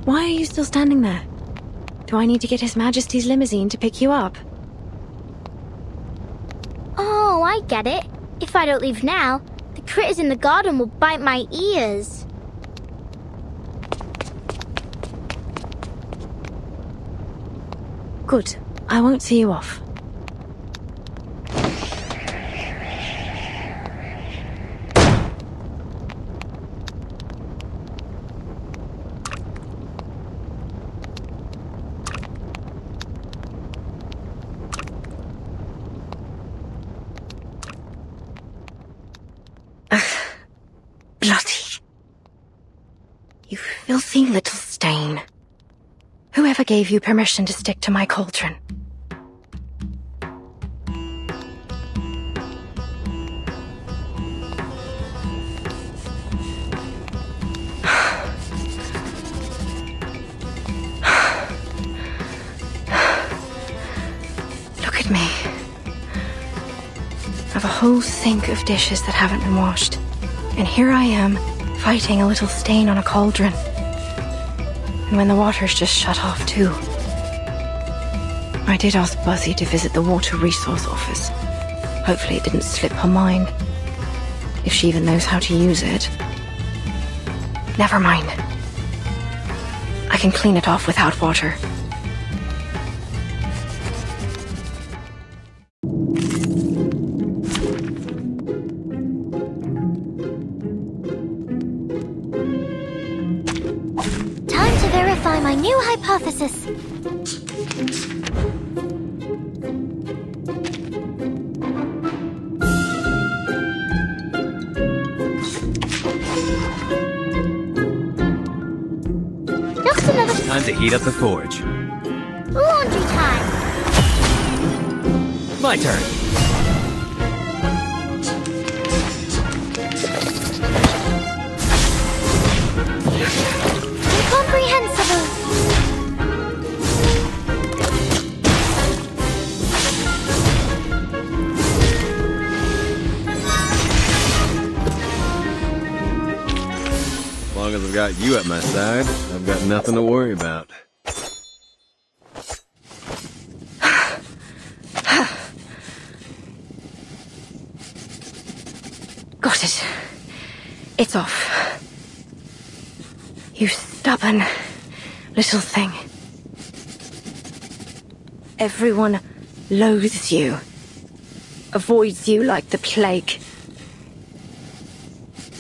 Speaker 11: Why are you still standing there? Do I need to get His Majesty's limousine to pick you up?
Speaker 15: Oh, I get it. If I don't leave now, the critters in the garden will bite my ears.
Speaker 11: Good. I won't see you off. You filthy little stain. Whoever gave you permission to stick to my cauldron? Look at me. I have a whole sink of dishes that haven't been washed. And here I am, fighting a little stain on a cauldron. And when the water's just shut off too. I did ask Buzzy to visit the Water Resource Office. Hopefully it didn't slip her mind. If she even knows how to use it. Never mind. I can clean it off without water.
Speaker 15: My new hypothesis.
Speaker 12: to heat up the forge.
Speaker 15: Laundry time!
Speaker 12: My turn.
Speaker 15: Incomprehensible!
Speaker 1: As long as I've got you at my side, I've got nothing to worry about.
Speaker 11: Got it. It's off. You stubborn little thing. Everyone loathes you. Avoids you like the plague.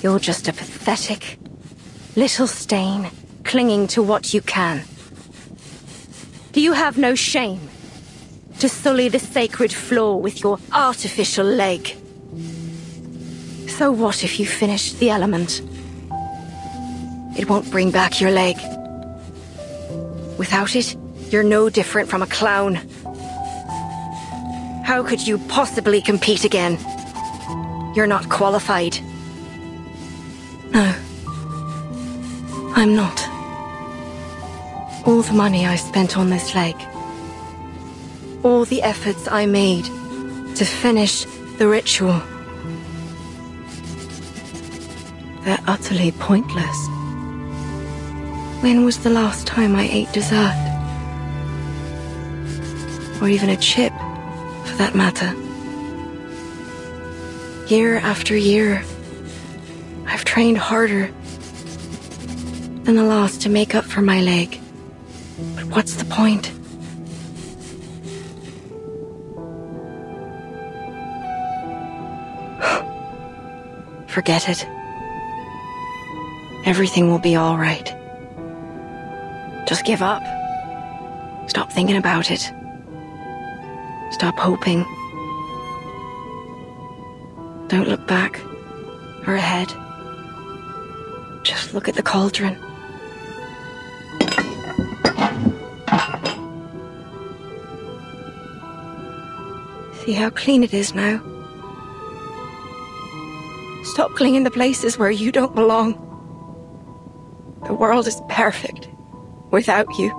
Speaker 11: You're just a pathetic little stain clinging to what you can. Do you have no shame to sully the sacred floor with your artificial leg? So what if you finish the element? It won't bring back your leg. Without it, you're no different from a clown. How could you possibly compete again? You're not qualified. No. I'm not. All the money I spent on this leg, all the efforts I made to finish the ritual, they're utterly pointless. When was the last time I ate dessert? Or even a chip, for that matter? Year after year, I've trained harder than the last to make up for my leg. But what's the point? Forget it. Everything will be all right. Just give up. Stop thinking about it. Stop hoping. Don't look back or ahead. Just look at the cauldron. See how clean it is now? Stop clinging to places where you don't belong. The world is perfect without you.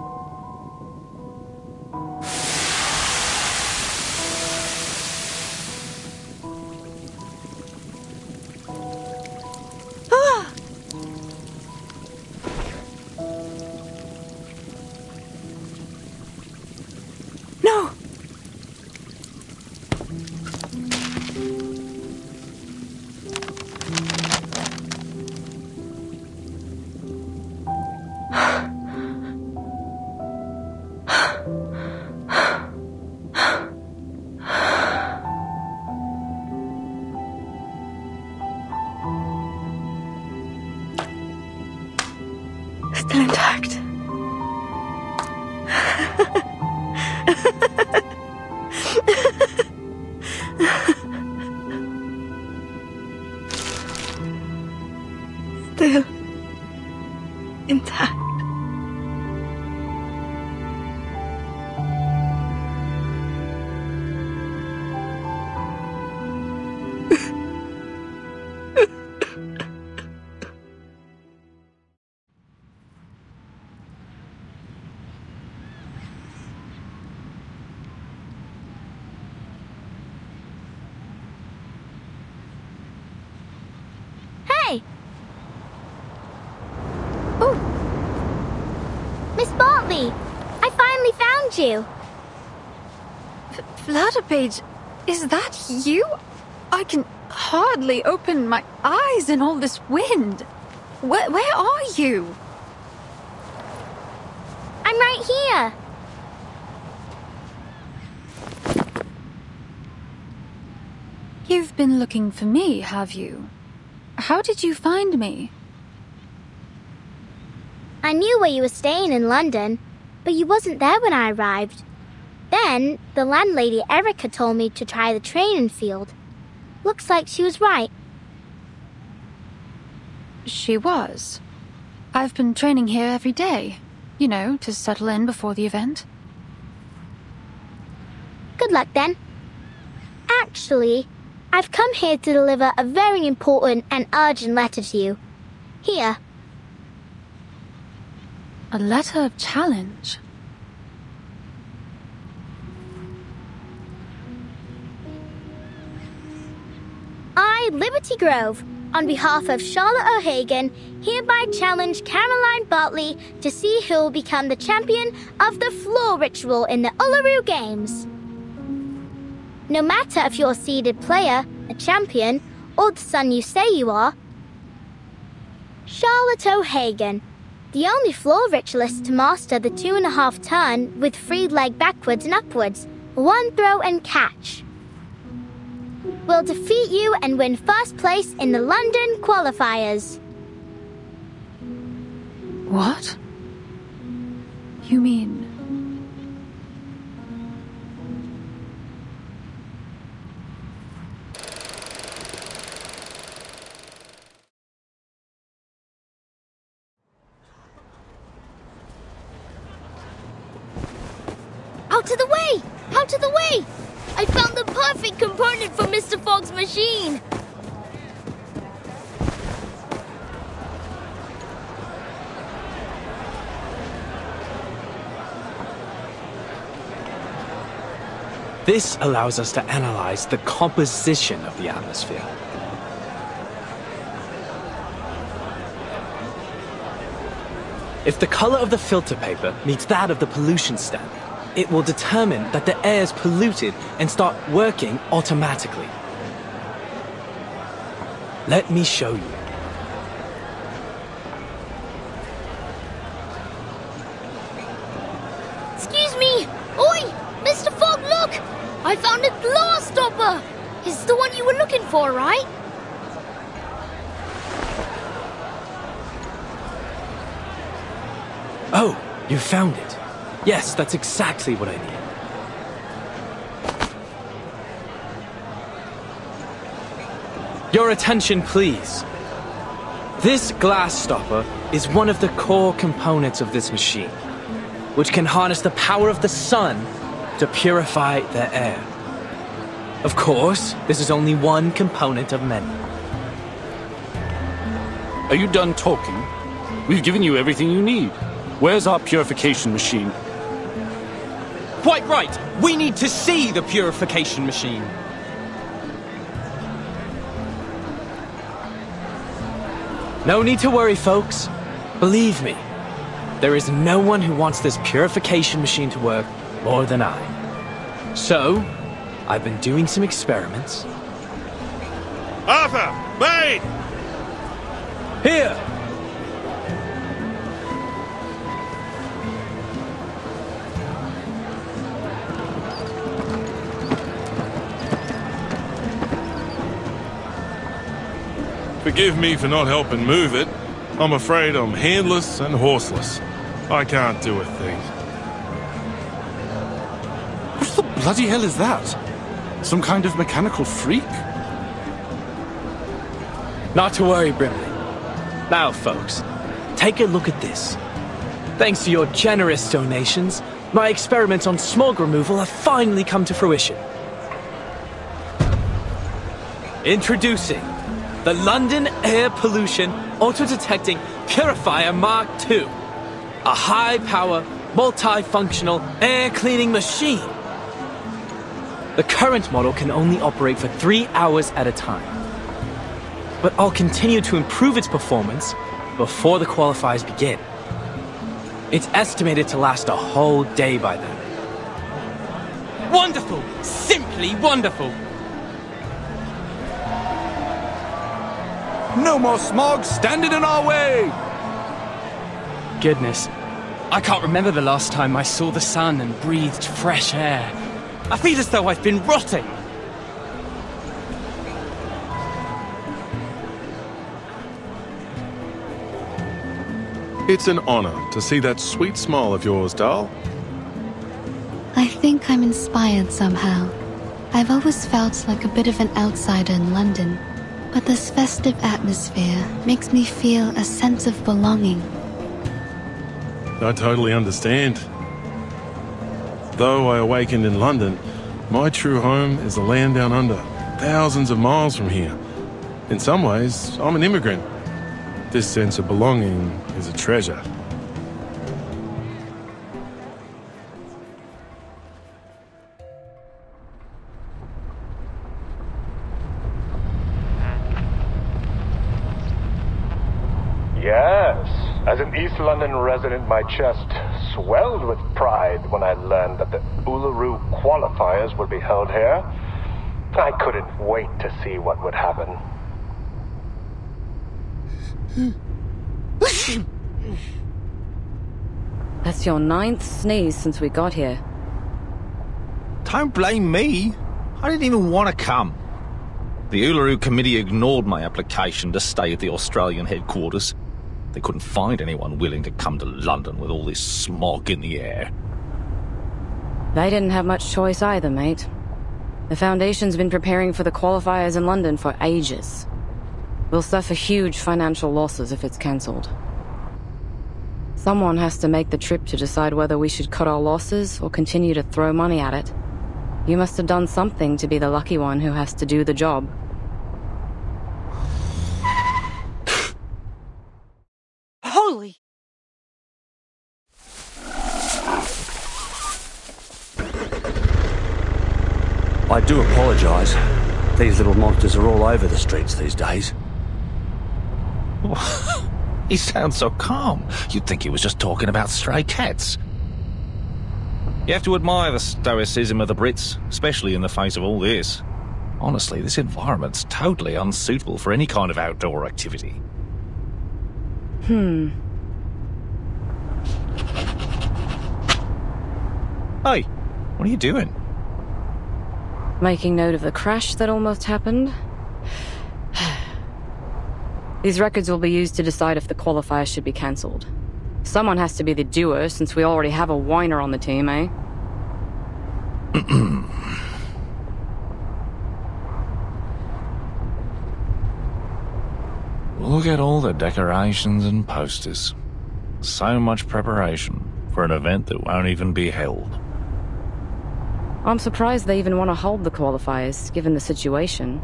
Speaker 11: Ah! No! Still intact. Still intact.
Speaker 15: Hey! Oh! Miss Bartley! I finally found you!
Speaker 7: Vladimir, is that you? I can hardly open my eyes in all this wind. Where are you?
Speaker 15: I'm right here!
Speaker 7: You've been looking for me, have you? How did you find me?
Speaker 15: I knew where you were staying in London, but you wasn't there when I arrived. Then, the landlady Erica told me to try the training field. Looks like she was right.
Speaker 7: She was. I've been training here every day. You know, to settle in before the event.
Speaker 3: Good luck then. Actually, I've come here to deliver a very important and urgent letter to you. Here.
Speaker 7: A letter of challenge?
Speaker 3: I, Liberty Grove, on behalf of Charlotte O'Hagan, hereby challenge Caroline Bartley to see who will become the champion of the floor ritual in the Uluru Games. No matter if you're a seeded player, a champion, or the son you say you are, Charlotte O'Hagan, the only floor ritualist to master the 2.5 turn with free leg backwards and upwards, 1 throw and catch, will defeat you and win first place in the London qualifiers.
Speaker 7: What? You mean...
Speaker 15: Out of the way! Out of the way! I found the perfect component for Mr. Fogg's machine!
Speaker 9: This allows us to analyze the composition of the atmosphere. If the color of the filter paper meets that of the pollution standard, it will determine that the air is polluted and start working automatically. Let me show you.
Speaker 15: Excuse me! Oi! Mr. Fogg, look! I found a glass stopper! It's the one you were looking for, right?
Speaker 9: Oh, you found it. Yes, that's exactly what I need. Your attention, please. This glass stopper is one of the core components of this machine, which can harness the power of the sun to purify the air. Of course, this is only one component of many.
Speaker 10: Are you done talking? We've given you everything you need. Where's our purification machine?
Speaker 13: Quite right! We need to see the purification machine.
Speaker 9: No need to worry, folks. Believe me, there is no one who wants this purification machine to work more than I. So, I've been doing some experiments.
Speaker 2: Arthur! Wait!
Speaker 9: Here!
Speaker 2: Forgive me for not helping move it. I'm afraid I'm handless and horseless. I can't do a thing.
Speaker 10: What the bloody hell is that? Some kind of mechanical freak?
Speaker 9: Not to worry, Brimley. Now, folks, take a look at this. Thanks to your generous donations, my experiments on smog removal have finally come to fruition. Introducing the London Air Pollution Auto-Detecting Purifier Mark II. A high-power, multi-functional air-cleaning machine. The current model can only operate for 3 hours at a time. But I'll continue to improve its performance before the qualifiers begin. It's estimated to last a whole day by then.
Speaker 13: Wonderful! Simply wonderful!
Speaker 10: No more smog standing in our way!
Speaker 13: Goodness, I can't remember the last time I saw the sun and breathed fresh air. I feel as though I've been rotting.
Speaker 2: It's an honor to see that sweet smile of yours, doll.
Speaker 4: I think I'm inspired somehow. I've always felt like a bit of an outsider in London, but this festive atmosphere makes me feel a sense of belonging.
Speaker 2: I totally understand. Though I awakened in London, my true home is the land down under, thousands of miles from here. In some ways, I'm an immigrant. This sense of belonging is a treasure.
Speaker 19: Yes, as an East London resident, my chest swelled with pride when I learned that the Uluru qualifiers would be held here. I couldn't wait to see what would happen.
Speaker 8: That's your 9th sneeze since we got here.
Speaker 16: Don't blame me. I didn't even want to come. The Uluru Committee ignored my application to stay at the Australian headquarters. They couldn't find anyone willing to come to London with all this smog in the air.
Speaker 8: They didn't have much choice either, mate. The Foundation's been preparing for the qualifiers in London for ages. We'll suffer huge financial losses if it's cancelled. Someone has to make the trip to decide whether we should cut our losses or continue to throw money at it. You must have done something to be the lucky one who has to do the job.
Speaker 18: Holy!
Speaker 23: I do apologise. These little monsters are all over the streets these days.
Speaker 16: He sounds so calm. You'd think he was just talking about stray cats. You have to admire the stoicism of the Brits, especially in the face of all this. Honestly, this environment's totally unsuitable for any kind of outdoor activity. Hey, what are you doing?
Speaker 8: Making note of the crash that almost happened. These records will be used to decide if the qualifiers should be cancelled. Someone has to be the doer, since we already have a whiner on the team, eh?
Speaker 16: Look at all the decorations and posters. So much preparation for an event that won't even be held.
Speaker 8: I'm surprised they even want to hold the qualifiers, given the situation.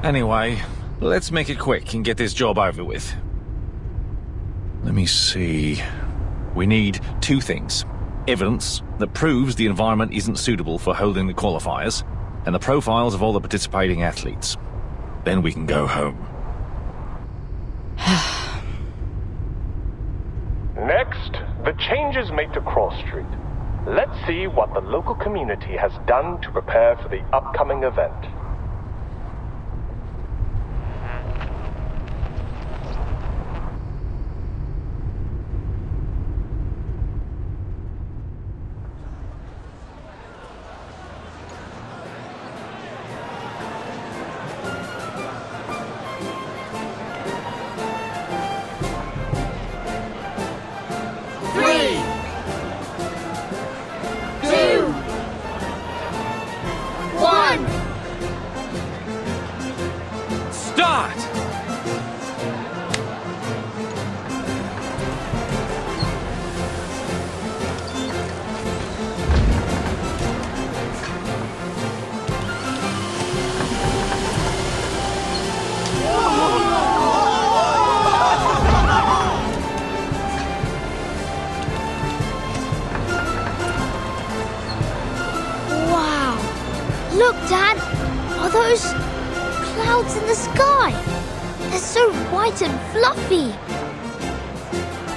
Speaker 16: Anyway, let's make it quick and get this job over with. Let me see. We need 2 things. Evidence that proves the environment isn't suitable for holding the qualifiers, and the profiles of all the participating athletes. Then we can go home.
Speaker 19: Next, the changes made to Cross Street. Let's see what the local community has done to prepare for the upcoming event.
Speaker 15: Look, Dad! Are those clouds in the sky? They're so white and fluffy.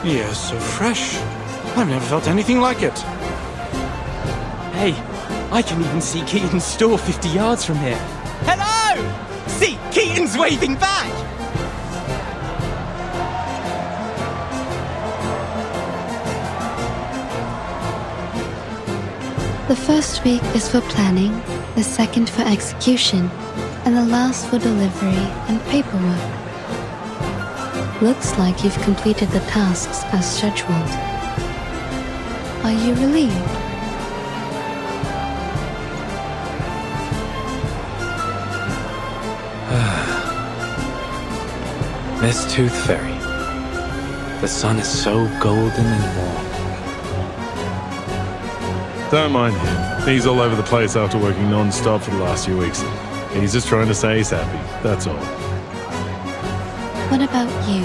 Speaker 10: Yeah, so fresh. I've never felt anything like it.
Speaker 13: Hey, I can even see Keaton's store 50 yards from here. Hello! See, Keaton's waving back!
Speaker 4: The first week is for planning, the second for execution, and the last for delivery and paperwork. Looks like you've completed the tasks as scheduled. Are you relieved?
Speaker 9: This Tooth Fairy. The sun is so golden and warm.
Speaker 2: Don't mind him. He's all over the place after working non-stop for the last few weeks. He's just trying to say he's happy, that's all.
Speaker 4: What about you?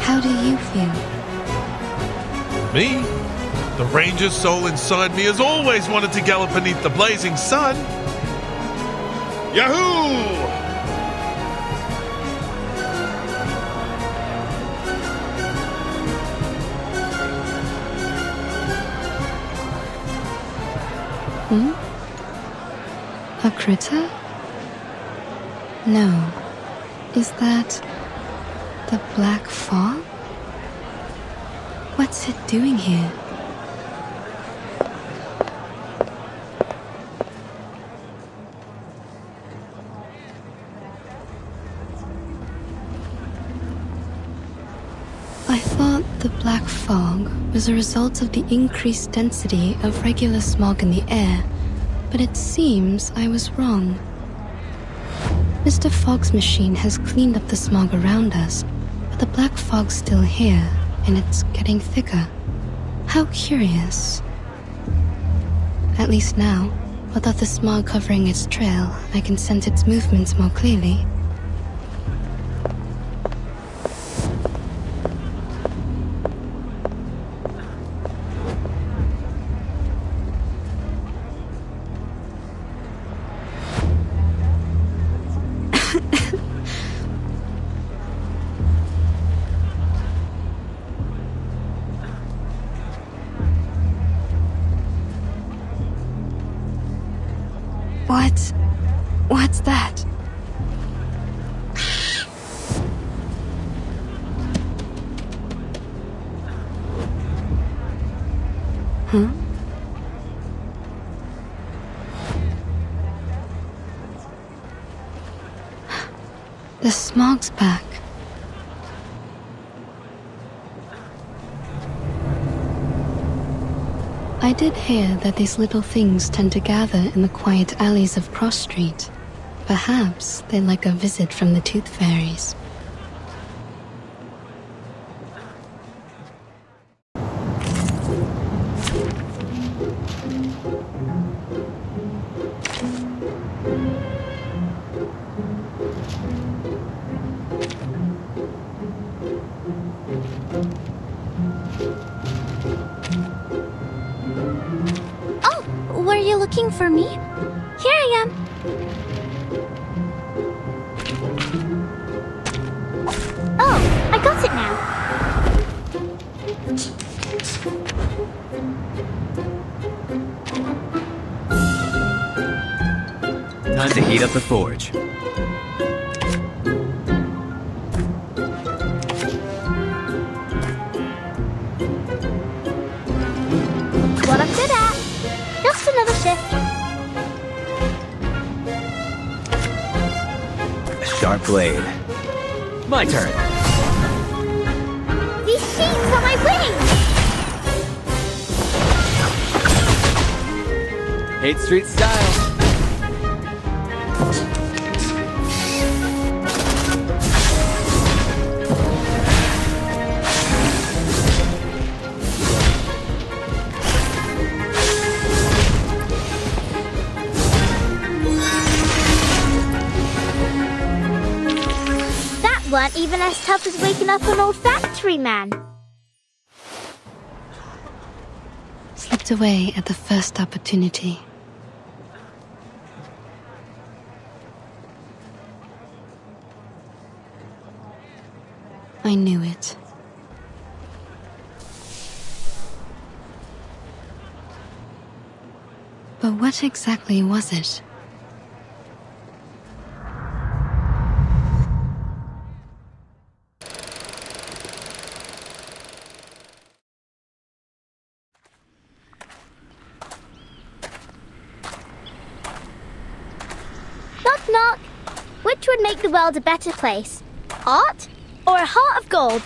Speaker 4: How do you feel?
Speaker 5: Me? The ranger soul inside me has always wanted to gallop beneath the blazing sun. Yahoo!
Speaker 4: A critter? No. Is that the black fog? What's it doing here? I thought the black fog was a result of the increased density of regular smog in the air, but it seems I was wrong. Mr. Fogg's machine has cleaned up the smog around us, but the black fog's still here, and it's getting thicker. How curious. At least now, without the smog covering its trail, I can sense its movements more clearly. What's that? Huh? The smog's back. I did hear that these little things tend to gather in the quiet alleys of Cross Street. Perhaps they'd like a visit from the Tooth Fairies.
Speaker 15: Were you looking for me? Here I am. Oh, I got it now.
Speaker 20: Time to heat up the forge.
Speaker 15: What I'm good at. Just another shift.
Speaker 20: A sharp blade. My turn.
Speaker 15: These sheets are my wings!
Speaker 20: 8th Street style.
Speaker 15: Weren't even as tough as waking up an old factory man.
Speaker 4: Slipped away at the first opportunity. I knew it. But what exactly was it?
Speaker 15: Knock, knock. Which would make the world a better place? Art or a heart of gold?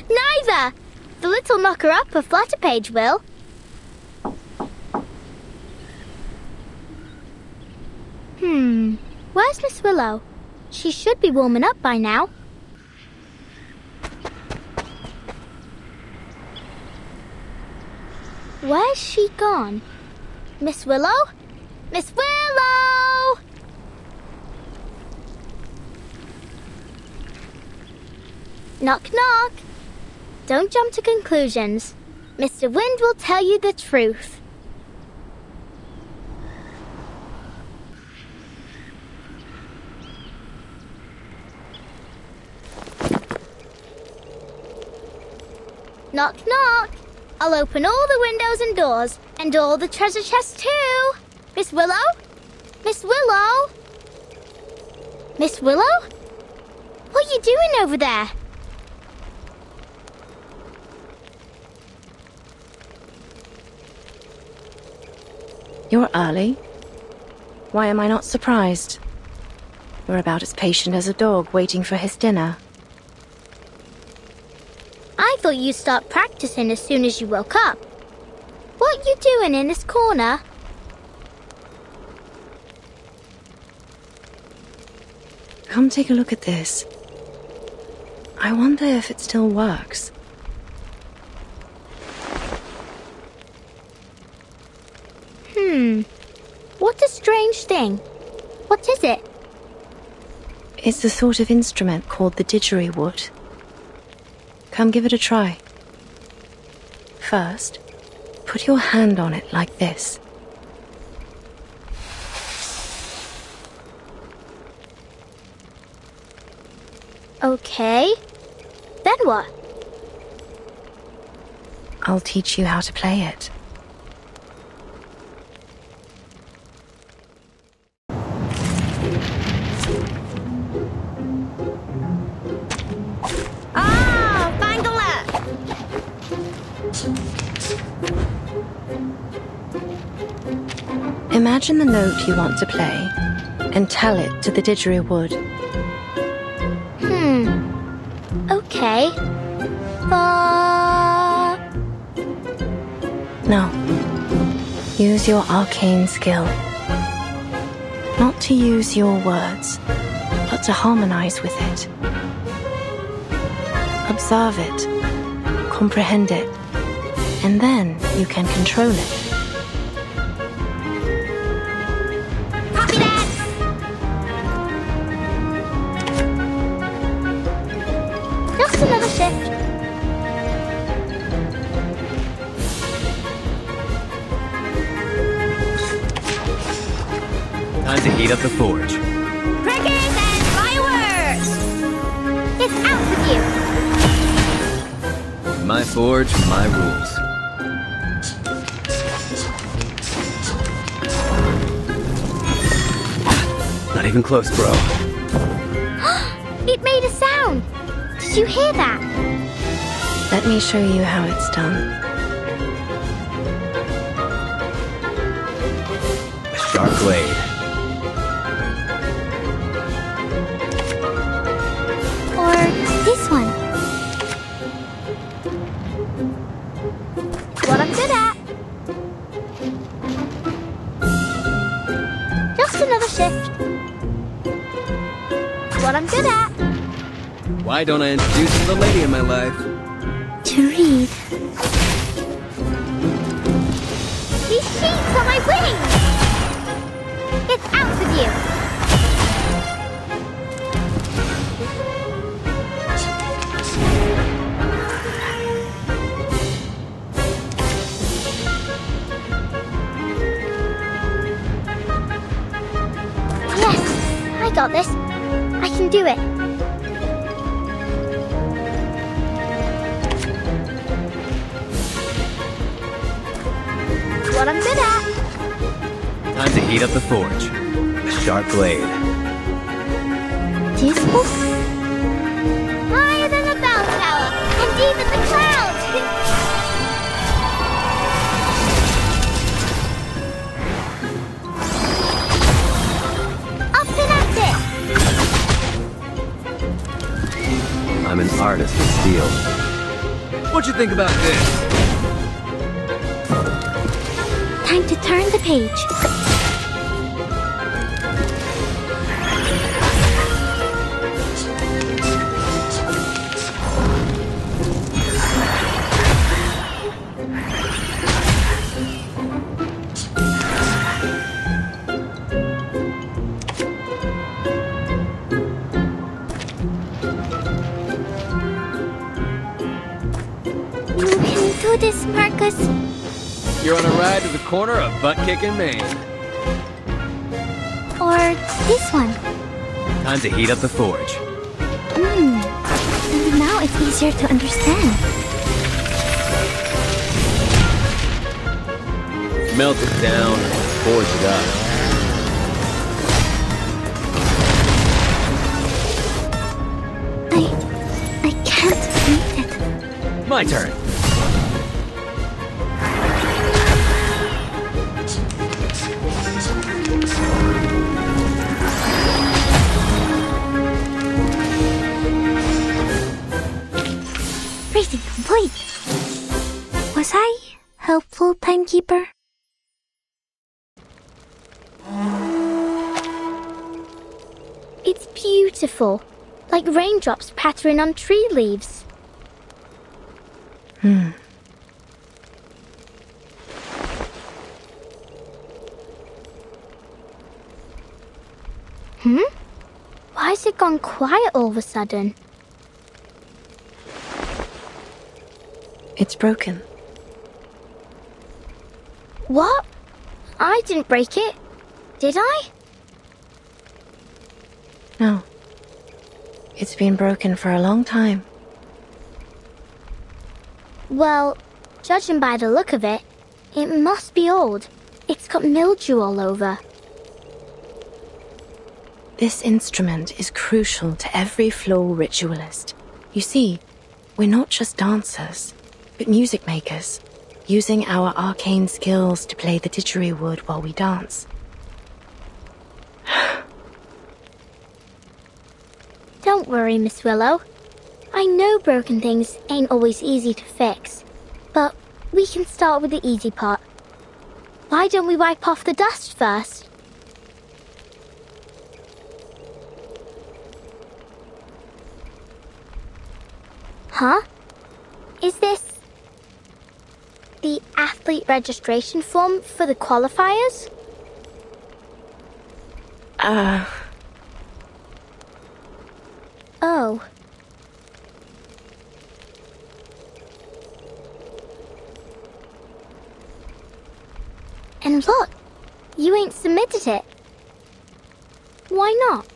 Speaker 15: Neither. The little knocker-upper Flutterpage will. Where's Miss Willow? She should be warming up by now.
Speaker 3: Where's she gone? Miss Willow? Miss Willow! Knock, knock. Don't jump to conclusions. Mr. Wind will tell you the truth. Knock, knock. I'll open all the windows and doors, and all the treasure chests too. Miss Willow? Miss Willow? Miss Willow? What are you doing over there?
Speaker 11: You're early. Why am I not surprised? You're about as patient as a dog waiting for his dinner.
Speaker 3: I thought you'd start practicing as soon as you woke up. What are you doing in this corner?
Speaker 11: Come take a look at this. I wonder if it still works.
Speaker 3: What a strange thing. What is it?
Speaker 11: It's a sort of instrument called the didgeridoo. Come give it a try. First, put your hand on it like this.
Speaker 3: Okay. Then what?
Speaker 11: I'll teach you how to play it. Imagine the note you want to play and tell it to the didgeridoo.
Speaker 3: Okay.
Speaker 11: Now, use your arcane skill. Not to use your words, but to harmonize with it. Observe it, comprehend it, and then you can control it.
Speaker 3: Another shift.
Speaker 20: Time to heat up the forge.
Speaker 15: Crickets and fireworks!
Speaker 3: It's out with you!
Speaker 20: My forge, my rules. Not even close, bro.
Speaker 3: It made a sound! Did you hear that?
Speaker 11: Let me show you how it's done.
Speaker 20: A sharp blade.
Speaker 3: Or this one. What I'm good at. Just another shift. What I'm good at.
Speaker 20: Why don't I introduce you to the lady in my life?
Speaker 3: To read. These sheets are my wings! It's out with you! Yes! I got this. I can do it. What I'm good at.
Speaker 20: Time to heat up the forge. A sharp blade.
Speaker 3: Dismal? Higher than the bell tower, and even the clouds! Up and at it!
Speaker 20: I'm an artist of steel. What'd you think about this?
Speaker 3: Time to turn the page.
Speaker 15: Marcus?
Speaker 20: You're on a ride to the corner of butt-kicking Maine.
Speaker 15: Or this one?
Speaker 20: Time to heat up the forge.
Speaker 15: Now it's easier to understand.
Speaker 20: Melt it down, forge it up.
Speaker 15: I can't read it.
Speaker 20: My turn.
Speaker 15: Reading complete. Was I helpful, timekeeper? It's beautiful, like raindrops pattering on tree leaves. Why has it gone quiet all of a sudden?
Speaker 11: It's broken.
Speaker 15: What? I didn't break it, did I?
Speaker 11: No. It's been broken for a long time.
Speaker 15: Well, judging by the look of it, it must be old. It's got mildew all over.
Speaker 11: This instrument is crucial to every floor ritualist. You see, we're not just dancers, but music makers, using our arcane skills to play the didgeridoo while we dance.
Speaker 15: Don't worry, Miss Willow. I know broken things ain't always easy to fix, but we can start with the easy part. Why don't we wipe off the dust first? Huh? Is this the athlete registration form for the qualifiers? Oh. And look, you ain't submitted it. Why not?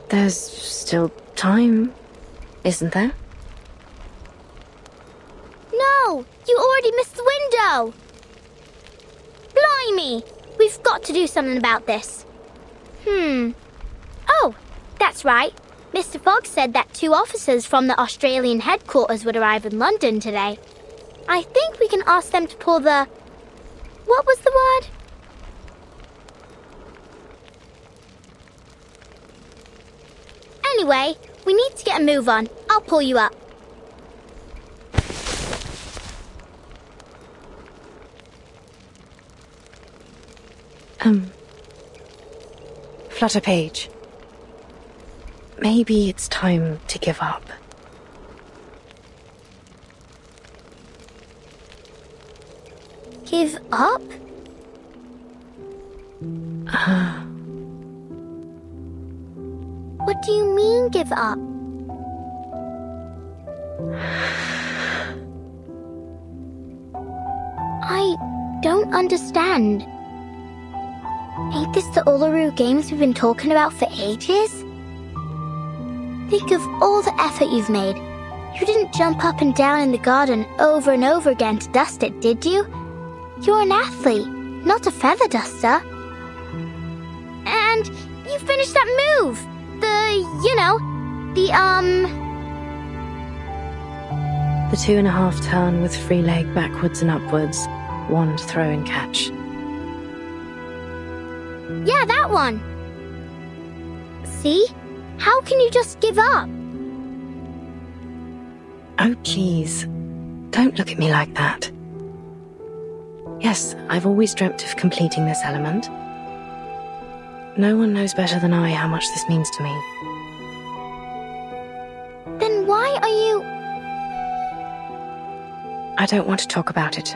Speaker 11: There's still time, isn't there?
Speaker 15: No! You already missed the window! Blimey! We've got to do something about this. Oh, that's right. Mr. Fogg said that 2 officers from the Australian headquarters would arrive in London today. I think we can ask them to pull the... What was the word? Anyway, we need to get a move on. I'll pull you up.
Speaker 11: Flutter Page. Maybe it's time to give up.
Speaker 15: Give up? What do you mean, give up? I don't understand. Ain't this the Uluru Games we've been talking about for ages? Think of all the effort you've made. You didn't jump up and down in the garden over and over again to dust it, did you? You're an athlete, not a feather duster. And you finished that move!
Speaker 11: The 2.5 turn with free leg backwards and upwards, wand throw and catch.
Speaker 15: Yeah, that one! See? How can you just give up?
Speaker 11: Oh, jeez. Don't look at me like that. Yes, I've always dreamt of completing this element. No one knows better than I how much this means to me.
Speaker 15: Then why are you...
Speaker 11: I don't want to talk about it.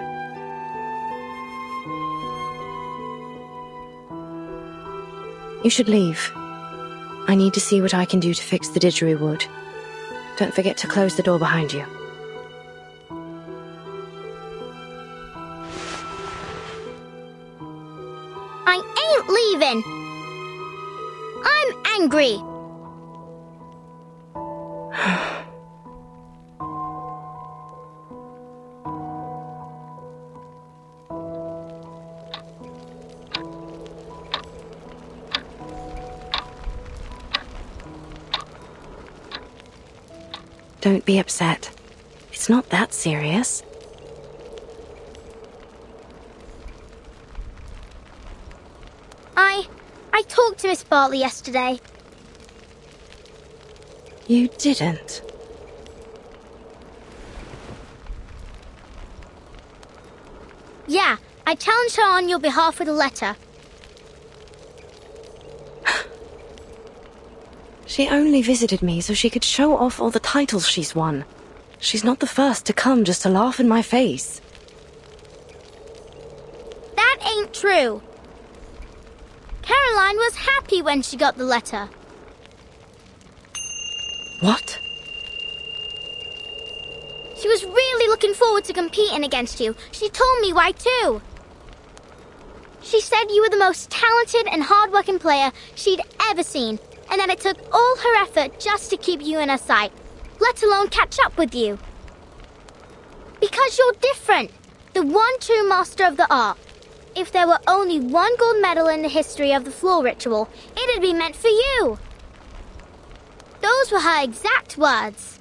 Speaker 11: You should leave. I need to see what I can do to fix the didgeridoo. Don't forget to close the door behind you.
Speaker 3: not leaving. I'm angry.
Speaker 11: Don't be upset. It's not that serious.
Speaker 3: I talked to Miss Bartley yesterday.
Speaker 11: You didn't?
Speaker 3: Yeah, I challenged her on your behalf with a letter.
Speaker 11: She only visited me so she could show off all the titles she's won. She's not the first to come just to laugh in my face.
Speaker 3: That ain't true. Caroline was happy when she got the letter.
Speaker 11: What?
Speaker 3: She was really looking forward to competing against you. She told me why too. She said you were the most talented and hard-working player she'd ever seen, and that it took all her effort just to keep you in her sight, let alone catch up with you. Because you're different, the one true master of the art. If there were only one gold medal in the history of the floor ritual, it'd be meant for you. Those were her exact words.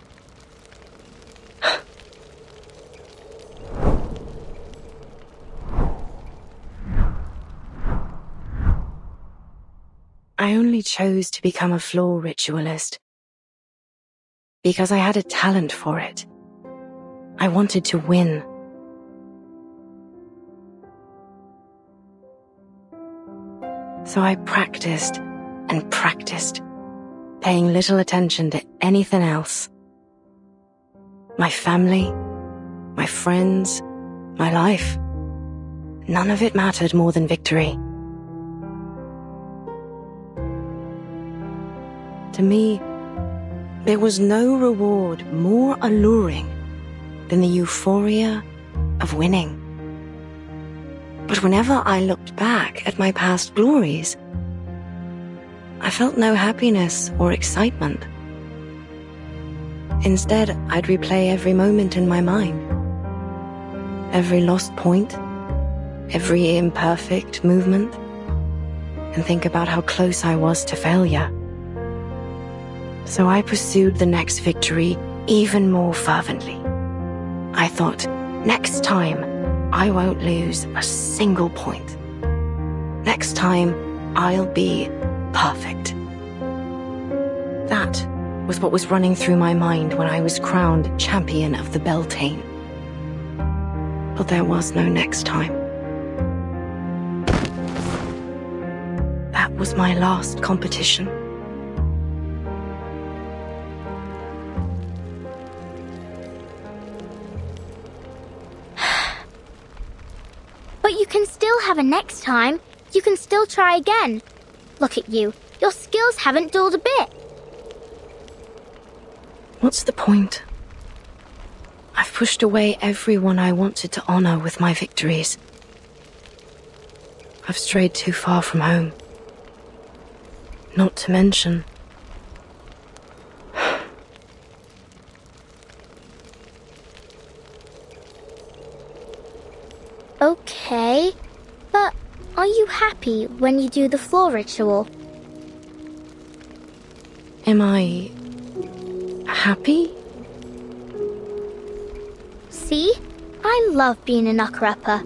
Speaker 11: I only chose to become a floor ritualist because I had a talent for it. I wanted to win. So I practiced and practiced, paying little attention to anything else. My family, my friends, my life. None of it mattered more than victory. To me, there was no reward more alluring than the euphoria of winning. But whenever I looked back at my past glories, I felt no happiness or excitement. Instead, I'd replay every moment in my mind. Every lost point, every imperfect movement, and think about how close I was to failure. So I pursued the next victory even more fervently. I thought, next time, I won't lose a single point. Next time, I'll be perfect. That was what was running through my mind when I was crowned champion of the Beltane. But there was no next time. That was my last competition.
Speaker 3: But you can still have a next time. You can still try again. Look at you. Your skills haven't dulled a bit.
Speaker 11: What's the point? I've pushed away everyone I wanted to honor with my victories. I've strayed too far from home. Not to mention...
Speaker 3: Okay, but are you happy when you do the floor ritual?
Speaker 11: Am I... happy?
Speaker 3: See? I love being a knocker-upper.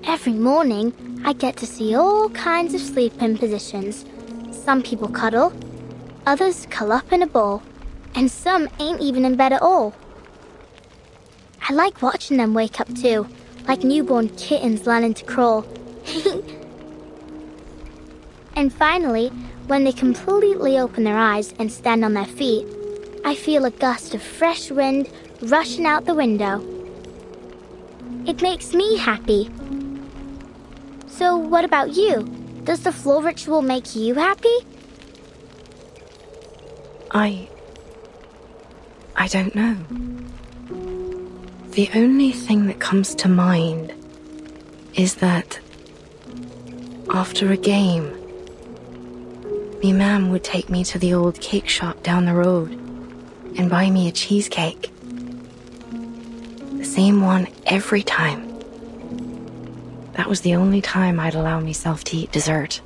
Speaker 3: Every morning, I get to see all kinds of sleeping positions. Some people cuddle, others curl up in a ball, and some ain't even in bed at all. I like watching them wake up too, like newborn kittens learning to crawl. And finally, when they completely open their eyes and stand on their feet, I feel a gust of fresh wind rushing out the window. It makes me happy. So what about you? Does the floor ritual make you happy?
Speaker 11: I don't know. The only thing that comes to mind is that after a game, me mam would take me to the old cake shop down the road and buy me a cheesecake. The same one every time. That was the only time I'd allow myself to eat dessert.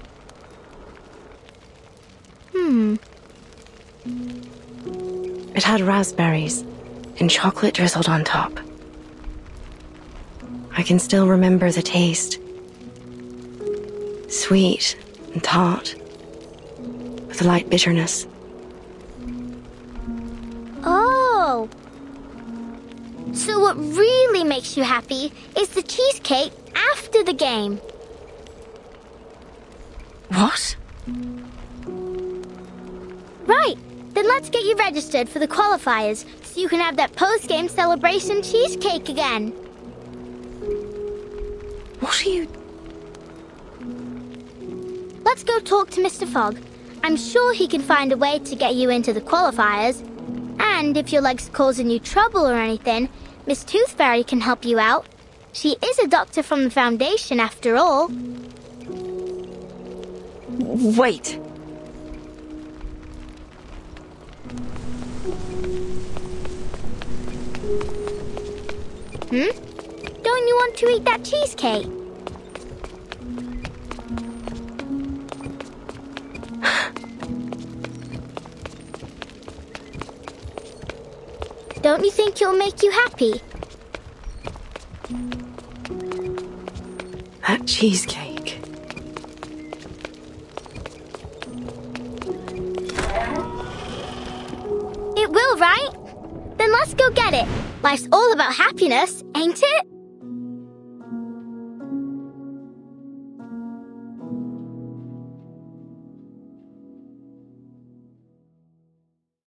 Speaker 11: It had raspberries and chocolate drizzled on top. I can still remember the taste. Sweet and tart, with a light bitterness.
Speaker 3: Oh! So what really makes you happy is the cheesecake after the game.
Speaker 11: What?
Speaker 3: Right. Then let's get you registered for the qualifiers so you can have that post-game celebration cheesecake again.
Speaker 11: What are you...
Speaker 3: Let's go talk to Mr. Fogg. I'm sure he can find a way to get you into the qualifiers. And if your leg's causing you trouble or anything, Miss Tooth Fairy can help you out. She is a doctor from the Foundation, after all.
Speaker 18: Wait.
Speaker 3: Don't you want to eat that cheesecake? Don't you think it'll make you happy?
Speaker 11: That cheesecake.
Speaker 3: It will, right? Then let's go get it. Life's all about happiness, ain't it?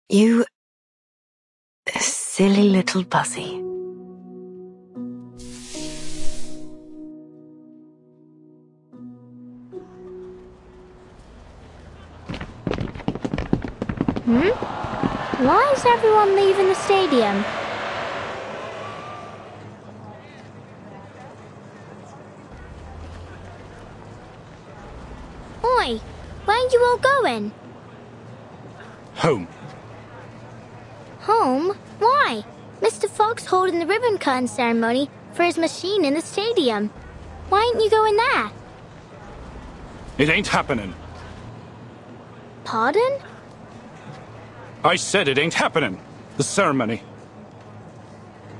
Speaker 11: You... silly little Buzzy.
Speaker 3: Why is everyone leaving the stadium? Oi, where are you all going?
Speaker 10: Home.
Speaker 3: Home? Why? Mr. Fogg's holding the ribbon cutting ceremony for his machine in the stadium. Why ain't you going there?
Speaker 10: It ain't happening.
Speaker 3: Pardon?
Speaker 10: I said it ain't happening. The ceremony.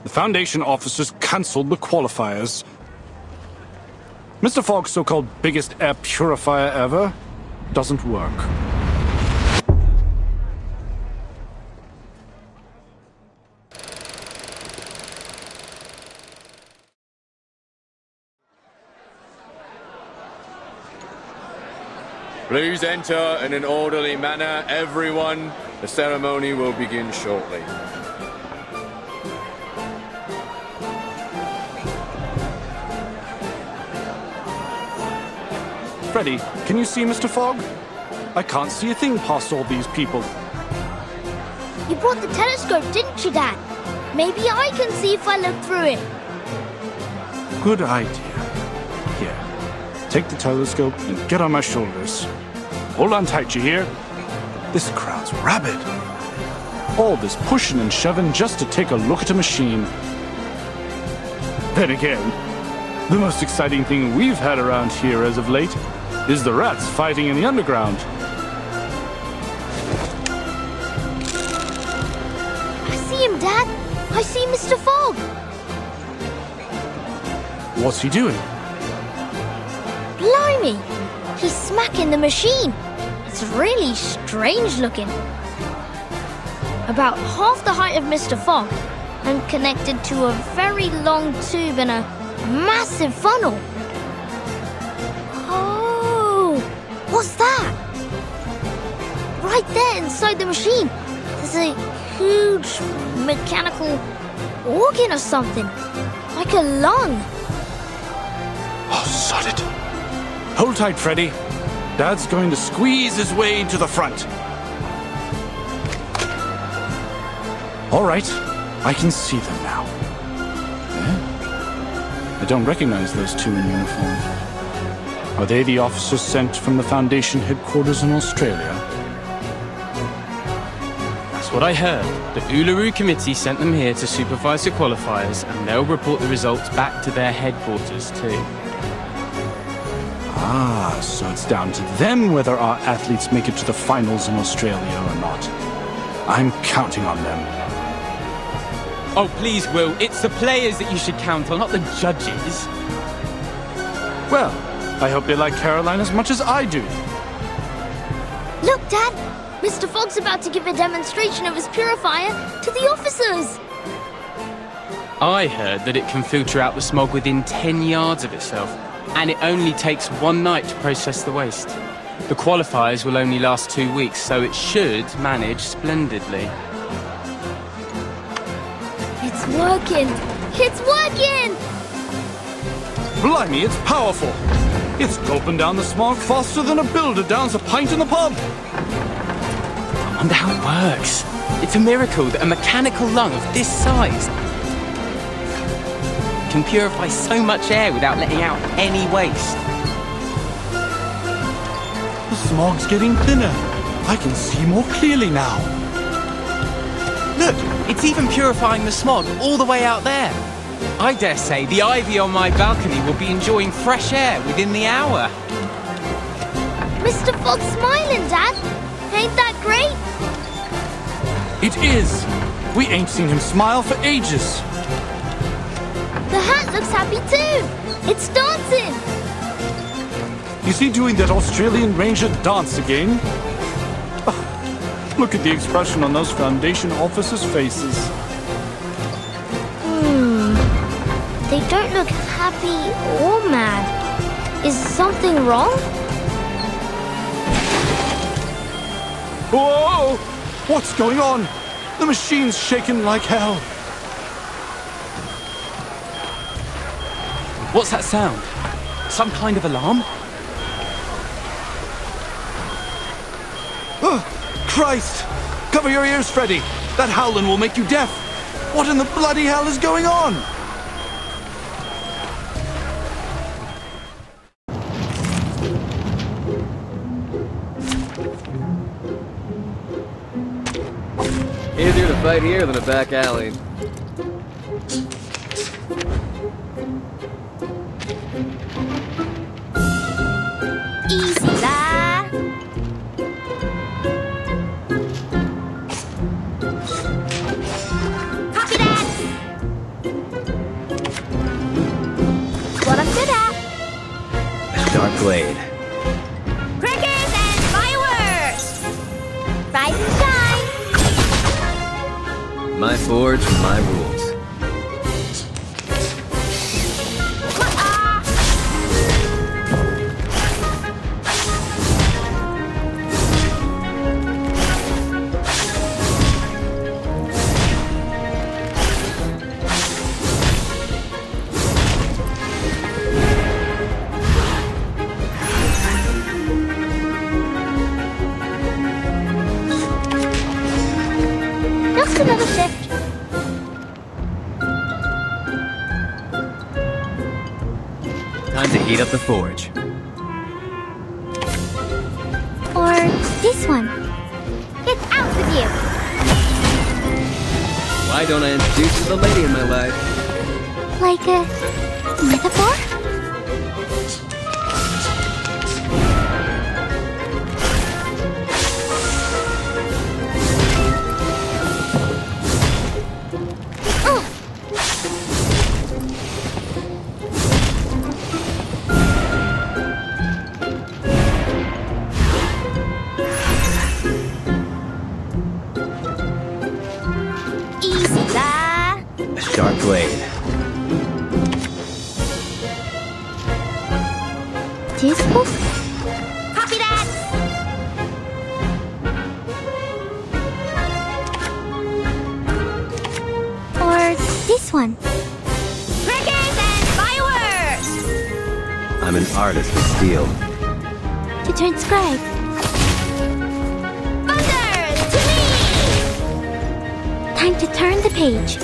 Speaker 10: The Foundation officers cancelled the qualifiers. Mr. Fogg's so-called biggest air purifier ever doesn't work.
Speaker 1: Please enter in an orderly manner, everyone. The ceremony will begin shortly.
Speaker 10: Freddy, can you see Mr. Fogg? I can't see a thing past all these people.
Speaker 3: You brought the telescope, didn't you, Dad? Maybe I can see if I look through it.
Speaker 10: Good idea. Here, take the telescope and get on my shoulders. Hold on tight, you hear? This crowd's rabid. All this pushing and shoving just to take a look at a machine. Then again, the most exciting thing we've had around here as of late is the rats fighting in the underground.
Speaker 3: I see him, Dad. I see Mr. Fogg.
Speaker 10: What's he doing?
Speaker 3: Blimey! He's smacking the machine. It's really strange looking. About half the height of Mr. Fogg and connected to a very long tube and a massive funnel. Oh! What's that? Right there inside the machine, there's a huge mechanical organ or something. Like a lung.
Speaker 10: Oh, sod it. Hold tight, Freddy. Dad's going to squeeze his way to the front. All right, I can see them now. Eh? I don't recognize those two in uniform. Are they the officers sent from the Foundation headquarters in Australia?
Speaker 13: That's what I heard. The Uluru Committee sent them here to supervise the qualifiers, and they'll report the results back to their headquarters too.
Speaker 10: Ah, so it's down to them whether our athletes make it to the finals in Australia or not. I'm counting on them.
Speaker 13: Oh, please, Will. It's the players that you should count on, not the judges.
Speaker 10: Well, I hope they like Caroline as much as I do.
Speaker 15: Look, Dad! Mr. Fogg's about to give a demonstration of his purifier to the officers!
Speaker 13: I heard that it can filter out the smog within 10 yards of itself, and it only takes one night to process the waste. The qualifiers will only last 2 weeks, so it should manage splendidly.
Speaker 15: It's working! It's working!
Speaker 10: Blimey, it's powerful! It's gulping down the smog faster than a builder downs a pint in the pub!
Speaker 13: I wonder how it works. It's a miracle that a mechanical lung of this size can purify so much air without letting out any waste.
Speaker 10: The smog's getting thinner. I can see more clearly now.
Speaker 13: Look, it's even purifying the smog all the way out there. I dare say the ivy on my balcony will be enjoying fresh air within the hour.
Speaker 15: Mr. Fogg's smiling, Dad. Ain't that great?
Speaker 10: It is. We ain't seen him smile for ages.
Speaker 15: The hat looks happy too. It's dancing.
Speaker 10: Is he doing that Australian Ranger dance again? Look at the expression on those Foundation officers' faces.
Speaker 15: They don't look happy or mad. Is something wrong?
Speaker 10: Whoa! What's going on? The machine's shaking like hell.
Speaker 13: What's that sound? Some kind of alarm?
Speaker 10: Oh, Christ! Cover your ears, Freddy. That howling will make you deaf. What in the bloody hell is going on?
Speaker 20: Easier to fight here than a back alley.
Speaker 15: Easy there. Copy that. What I'm good at.
Speaker 20: A sharp blade.
Speaker 15: Crackers and fireworks. Rise and shine.
Speaker 20: My forge, my rules.
Speaker 15: Just another shift.
Speaker 20: Time to heat up the forge.
Speaker 15: Or this one. It's out with you.
Speaker 20: Why don't I introduce you to the lady in my life?
Speaker 15: Like a metaphor?
Speaker 20: Sharp blade.
Speaker 15: This book? Copy that! Or this one? Crackers and fireworks!
Speaker 20: I'm an artist with steel.
Speaker 15: To transcribe. Thunder! To me! Time to turn the page.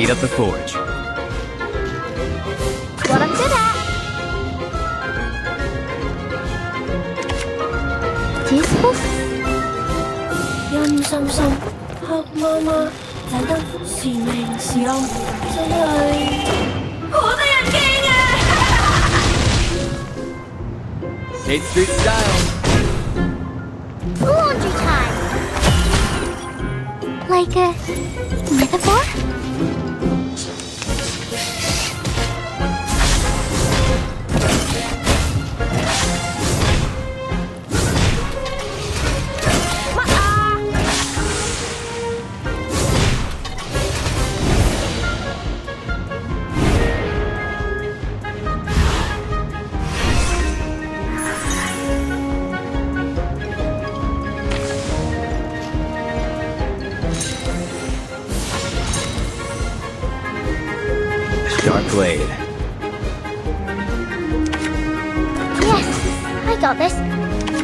Speaker 20: heat up the forge.
Speaker 15: What I'm good at. Useful?
Speaker 14: 陰森森、黑麻麻，睇得是明是暗，真係好得人驚啊
Speaker 20: State Street style.
Speaker 15: Laundry time. Like a metaphor?
Speaker 20: Sharp blade.
Speaker 15: Yes, I got this.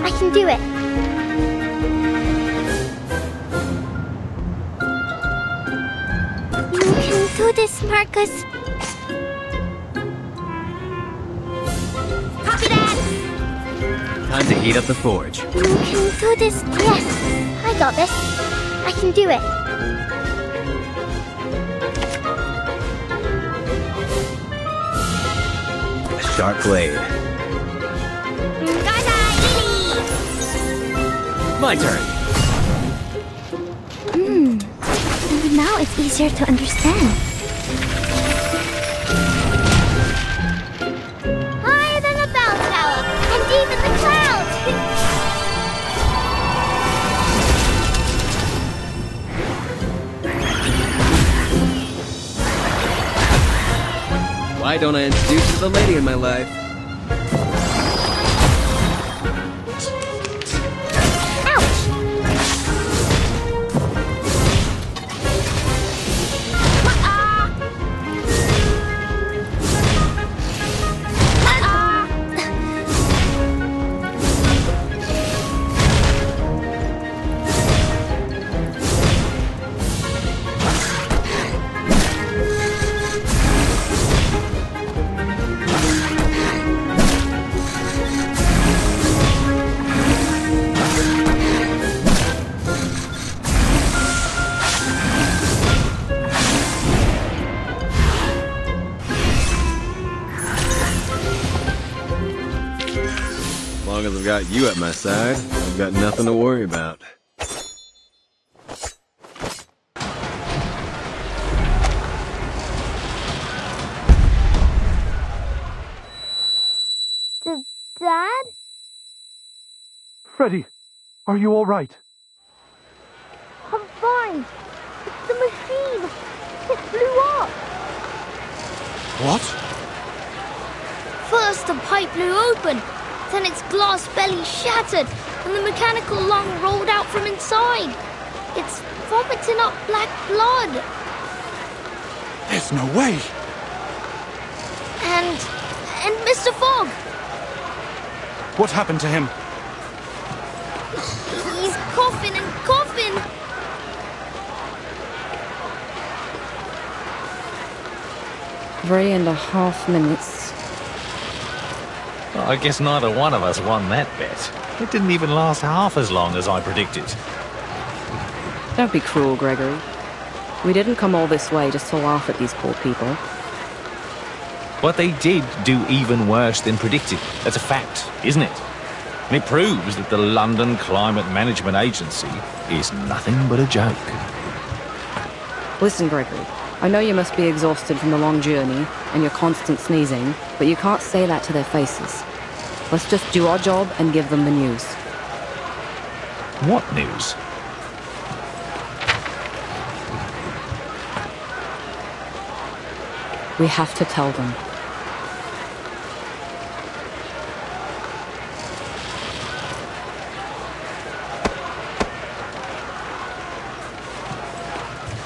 Speaker 15: I can do it. You can do this, Marcus. Copy that.
Speaker 20: Time to heat up the forge.
Speaker 15: You can do this. Yes, I got this. I can do it.
Speaker 20: Sharp blade. My turn.
Speaker 15: Maybe now it's easier to understand. Higher than a bell tower, and deep in the clouds.
Speaker 20: Why don't I introduce you to the lady in my life? As long as I've got you at my side, I've got nothing to worry about.
Speaker 15: Dad?
Speaker 10: Freddy, are you all right?
Speaker 15: I'm fine. It's the machine. It blew up.
Speaker 10: What?
Speaker 15: First, the pipe blew open. Then its glass belly shattered, and the mechanical lung rolled out from inside. It's vomiting up black blood.
Speaker 10: There's no way.
Speaker 15: And Mr. Fogg.
Speaker 10: What happened to him?
Speaker 15: He's coughing and coughing.
Speaker 8: 3.5 minutes.
Speaker 16: Well, I guess neither one of us won that bet. It didn't even last half as long as I predicted.
Speaker 8: Don't be cruel, Gregory. We didn't come all this way just to laugh at these poor people.
Speaker 16: But they did do even worse than predicted. That's a fact, isn't it? And it proves that the London Climate Management Agency is nothing but a joke.
Speaker 8: Listen, Gregory. I know you must be exhausted from the long journey and your constant sneezing, but you can't say that to their faces. Let's just do our job and give them the news.
Speaker 16: What news?
Speaker 8: We have to tell them.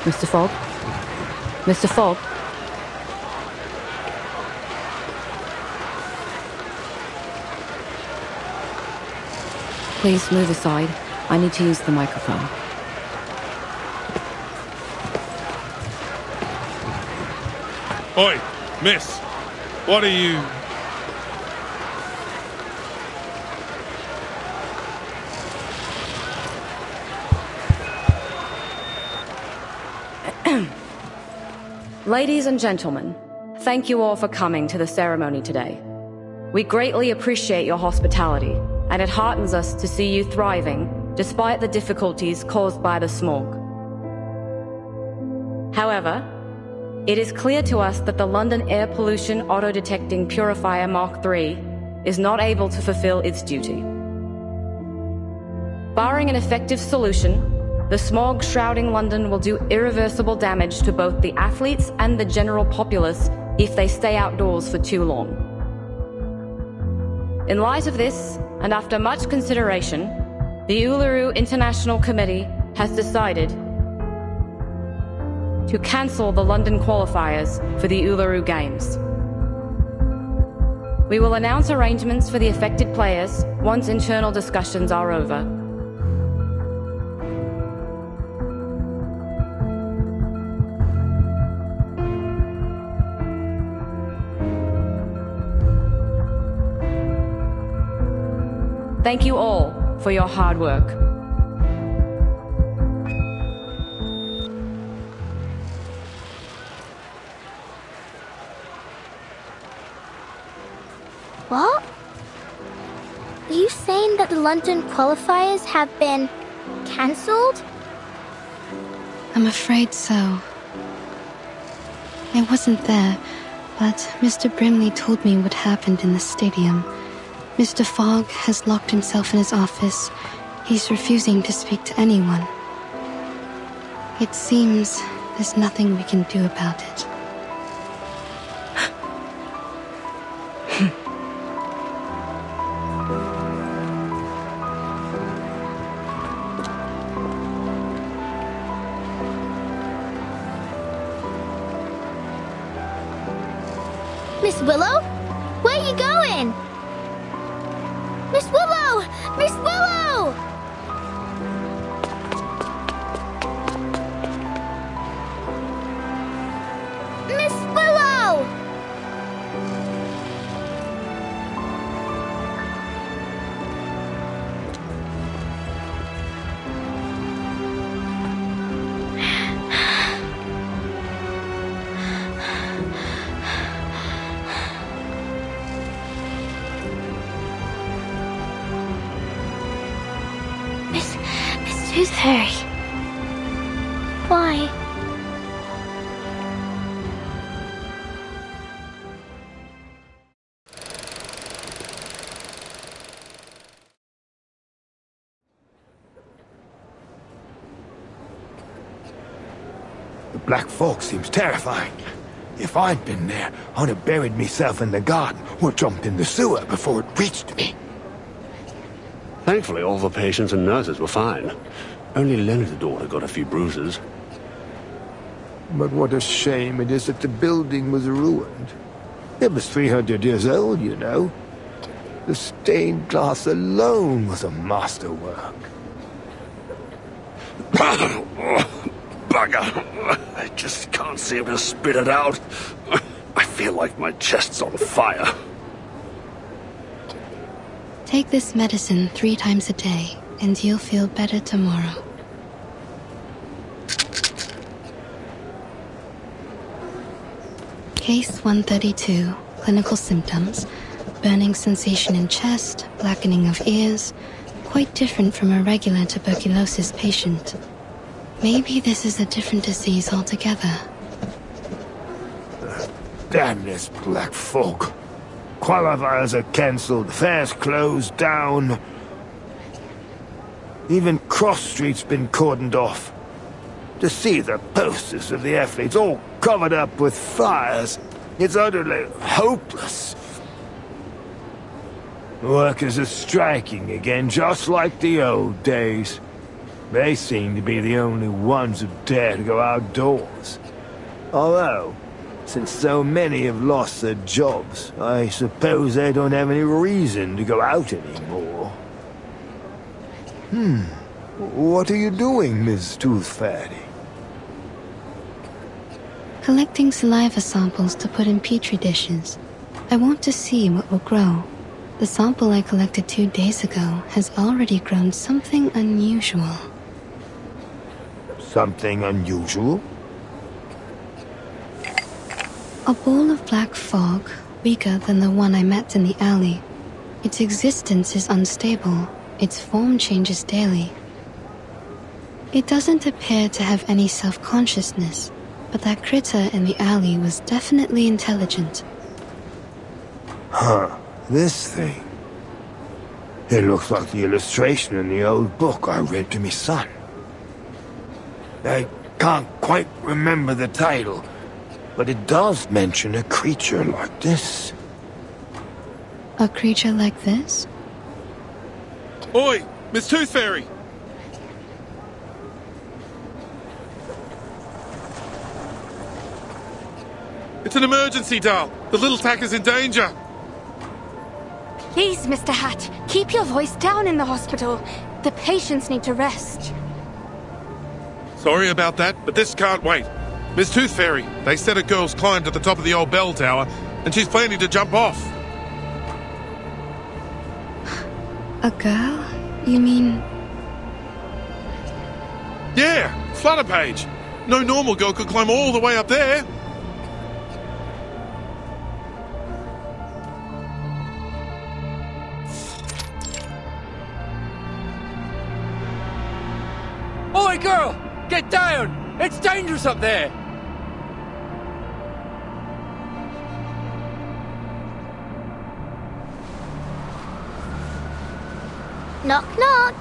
Speaker 8: Mr. Fogg? Mr. Fogg? Please move aside. I need to use the microphone.
Speaker 2: Oi, miss. What are you...
Speaker 8: Ladies and gentlemen, thank you all for coming to the ceremony today. We greatly appreciate your hospitality, and it heartens us to see you thriving despite the difficulties caused by the smog. However, it is clear to us that the London Air Pollution Auto-Detecting Purifier Mark III is not able to fulfill its duty. Barring an effective solution, the smog shrouding London will do irreversible damage to both the athletes and the general populace if they stay outdoors for too long. In light of this, and after much consideration, the Uluru International Committee has decided to cancel the London qualifiers for the Uluru Games. We will announce arrangements for the affected players once internal discussions are over. Thank you all for your hard work.
Speaker 3: What? Are you saying that the London qualifiers have been cancelled?
Speaker 4: I'm afraid so. I wasn't there, but Mr. Brimley told me what happened in the stadium. Mr. Fogg has locked himself in his office. He's refusing to speak to anyone. It seems there's nothing we can do about it.
Speaker 3: Miss Willow? Where are you going? Miss Willow! Miss Willow! Miss Willow!
Speaker 15: Tooth Fairy.
Speaker 3: Why?
Speaker 17: The black fog seems terrifying. If I'd been there, I'd have buried myself in the garden or jumped in the sewer before it reached me.
Speaker 23: Thankfully, all the patients and nurses were fine. Only Leonard's daughter got a few bruises.
Speaker 17: But what a shame it is that the building was ruined. It was 300 years old, you know. The stained glass alone was a masterwork.
Speaker 23: Bugger! I just can't seem to spit it out. I feel like my chest's on fire.
Speaker 4: Take this medicine 3 times a day, and you'll feel better tomorrow. Case 132. Clinical symptoms. Burning sensation in chest, blackening of ears. Quite different from a regular tuberculosis patient. Maybe this is a different disease altogether.
Speaker 17: Damn this black fog. Qualifiers are cancelled, fairs closed down. Even Cross Street's been cordoned off. To see the posters of the athletes all covered up with fires, it's utterly hopeless. Workers are striking again, just like the old days. They seem to be the only ones who dare to go outdoors. Although, since so many have lost their jobs, I suppose they don't have any reason to go out anymore. What are you doing, Miss Tooth Fairy?
Speaker 4: collecting saliva samples to put in petri dishes. I want to see what will grow. The sample I collected 2 days ago has already grown something unusual.
Speaker 17: Something unusual?
Speaker 4: A ball of black fog, weaker than the one I met in the alley. Its existence is unstable. Its form changes daily. It doesn't appear to have any self-consciousness, but that critter in the alley was definitely intelligent.
Speaker 17: Huh, this thing. It looks like the illustration in the old book I read to me son. I can't quite remember the title, but it does mention a creature like this.
Speaker 4: A creature like this?
Speaker 2: Oi, Miss Tooth Fairy! It's an emergency, Dal. The little tack is in danger.
Speaker 6: Please, Mr. Hat, keep your voice down in the hospital. The patients need to rest.
Speaker 2: Sorry about that, but this can't wait. Miss Tooth Fairy, they said a girl's climbed to the top of the old bell tower, and she's planning to jump off.
Speaker 4: A girl? You mean...
Speaker 2: Yeah, Flutterpage. No normal girl could climb all the way up there.
Speaker 21: Oi, girl! Get down! It's dangerous up there!
Speaker 15: Knock, knock.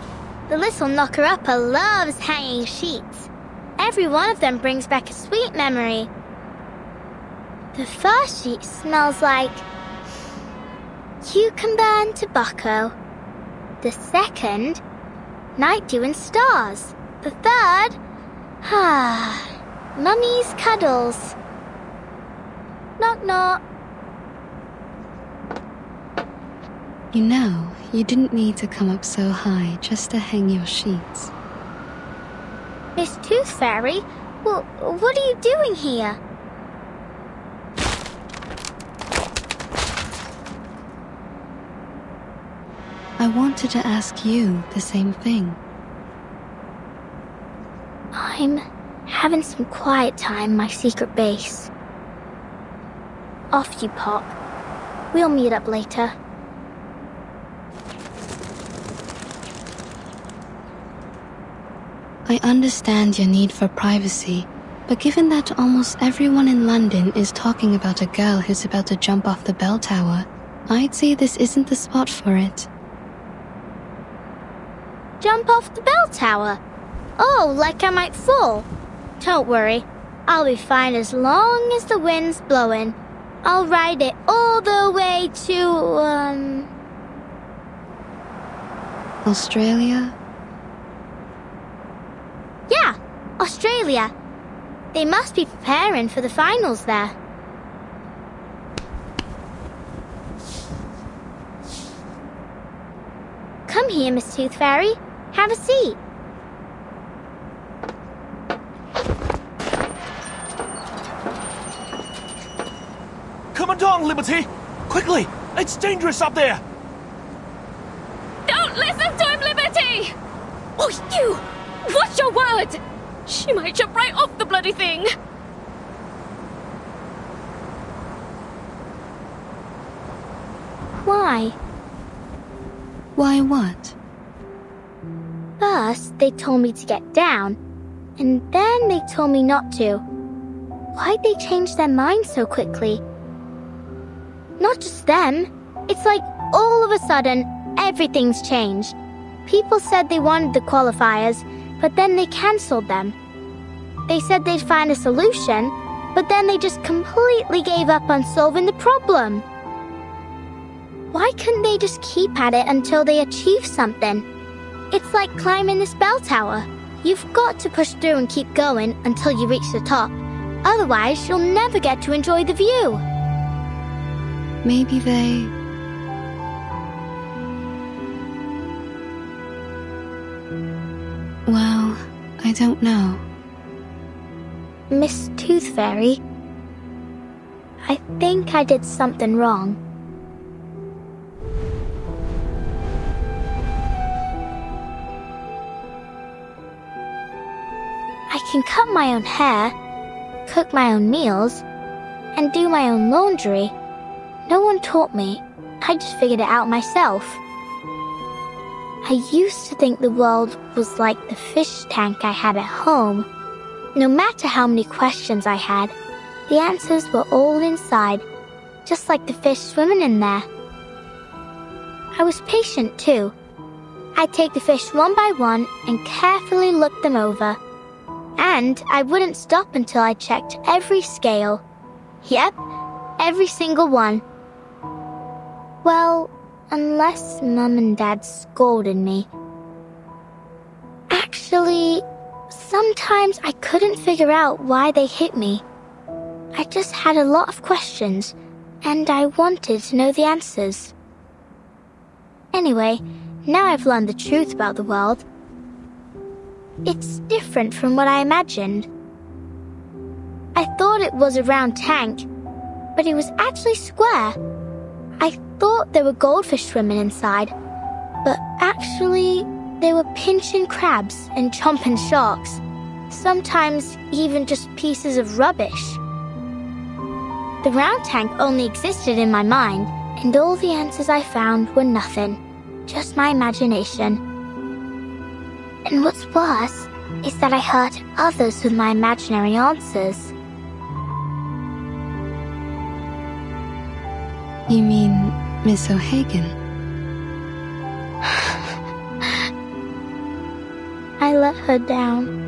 Speaker 15: The little knocker-upper loves hanging sheets. Every one of them brings back a sweet memory. The first sheet smells like cucumber and tobacco. The second, night dew and stars. The third, mummy's cuddles. Knock, knock.
Speaker 4: You know, you didn't need to come up so high just to hang your sheets.
Speaker 15: Miss Tooth Fairy, well, what are you doing here?
Speaker 4: I wanted to ask you the same thing.
Speaker 15: I'm having some quiet time in my secret base. Off you pop. We'll meet up later.
Speaker 4: I understand your need for privacy, but given that almost everyone in London is talking about a girl who's about to jump off the bell tower, I'd say this isn't the spot for it.
Speaker 15: Jump off the bell tower? Oh, like I might fall? Don't worry, I'll be fine as long as the wind's blowing. I'll ride it all the way to,
Speaker 4: Australia?
Speaker 15: Yeah, Australia. They must be preparing for the finals there. Come here, Miss Tooth Fairy. Have a seat.
Speaker 21: Come along, Liberty! Quickly! It's dangerous up there!
Speaker 22: Don't listen to him, Liberty! Oh, you! Watch your word! She might jump right off the bloody thing!
Speaker 15: Why?
Speaker 4: Why what?
Speaker 15: First, they told me to get down, and then they told me not to. Why'd they change their minds so quickly? Not just them. It's like all of a sudden, everything's changed. People said they wanted the qualifiers, but then they cancelled them. They said they'd find a solution, but then they just completely gave up on solving the problem. Why couldn't they just keep at it until they achieve something? It's like climbing this bell tower. You've got to push through and keep going until you reach the top. Otherwise, you'll never get to enjoy the view.
Speaker 4: Maybe they... Well, I don't know.
Speaker 15: Miss Tooth Fairy,
Speaker 3: I think I did something wrong. I can cut my own hair, cook my own meals, and do my own laundry. No one taught me. I just figured it out myself. I used to think the world was like the fish tank I had at home. No matter how many questions I had, the answers were all inside, just like the fish swimming in there. I was patient too. I'd take the fish one by one and carefully look them over. And I wouldn't stop until I checked every scale. Yep, every single one. Well, unless Mum and Dad scolded me. Actually, sometimes I couldn't figure out why they hit me. I just had a lot of questions, and I wanted to know the answers. Anyway, now I've learned the truth about the world. It's different from what I imagined. I thought it was a round tank, but it was actually square. I thought there were goldfish swimming inside, but actually there were pinching crabs and chomping sharks, sometimes even just pieces of rubbish. The round tank only existed in my mind, and all the answers I found were nothing, just my imagination. And what's worse is that I hurt others with my imaginary answers.
Speaker 4: You mean Miss O'Hagan?
Speaker 3: I let her down.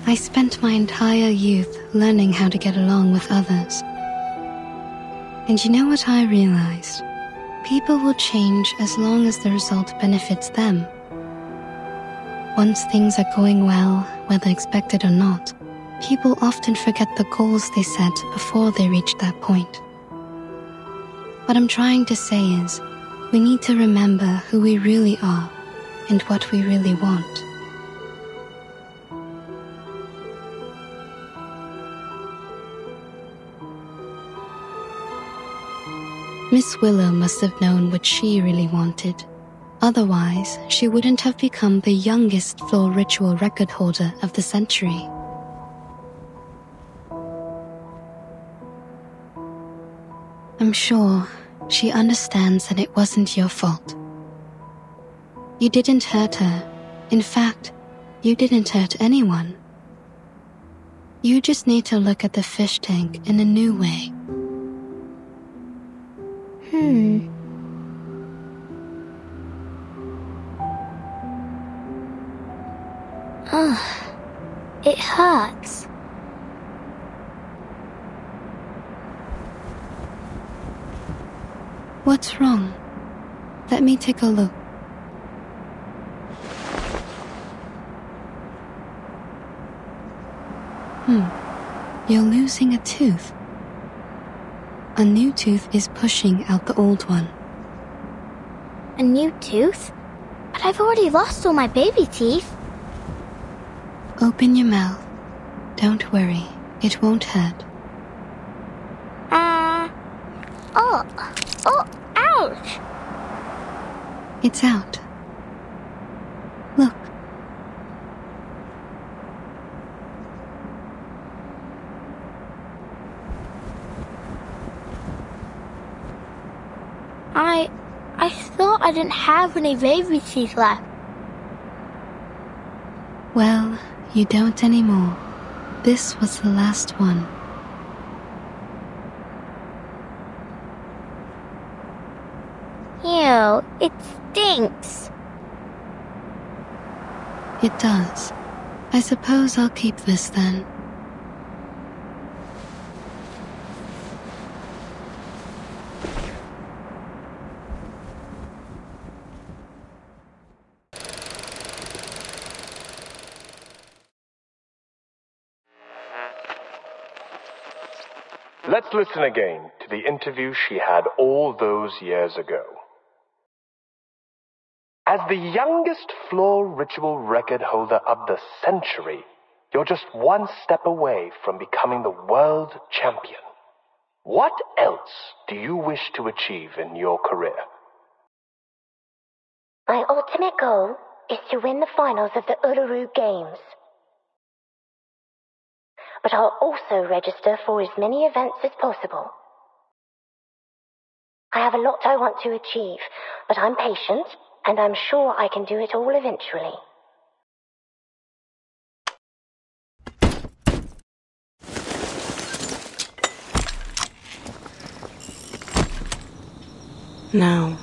Speaker 4: I spent my entire youth learning how to get along with others. And you know what I realized? People will change as long as the result benefits them. Once things are going well, whether expected or not, people often forget the goals they set before they reach that point. What I'm trying to say is, we need to remember who we really are and what we really want. Miss Willow must have known what she really wanted. Otherwise, she wouldn't have become the youngest floor ritual record holder of the century. I'm sure she understands that it wasn't your fault. You didn't hurt her. In fact, you didn't hurt anyone. You just need to look at the fish tank in a new way.
Speaker 3: Ugh, it hurts.
Speaker 4: What's wrong? Let me take a look. You're losing a tooth. A new tooth is pushing out the old one.
Speaker 3: A new tooth? But I've already lost all my baby teeth.
Speaker 4: Open your mouth. Don't worry, it won't hurt.
Speaker 3: Ouch!
Speaker 4: It's out. Look.
Speaker 3: I thought I didn't have any baby teeth left.
Speaker 4: Well, you don't anymore. This was the last one.
Speaker 3: Ew, it stinks.
Speaker 4: It does. I suppose I'll keep this then.
Speaker 7: Let's listen again to the interview she had all those years ago. As the youngest floor ritual record holder of the century, you're just one step away from becoming the world champion. What else do you wish to achieve in your career?
Speaker 15: My ultimate goal is to win the finals of the Uluru Games. But I'll also register for as many events as possible. I have a lot I want to achieve, but I'm patient, and I'm sure I can do it all eventually.
Speaker 11: Now,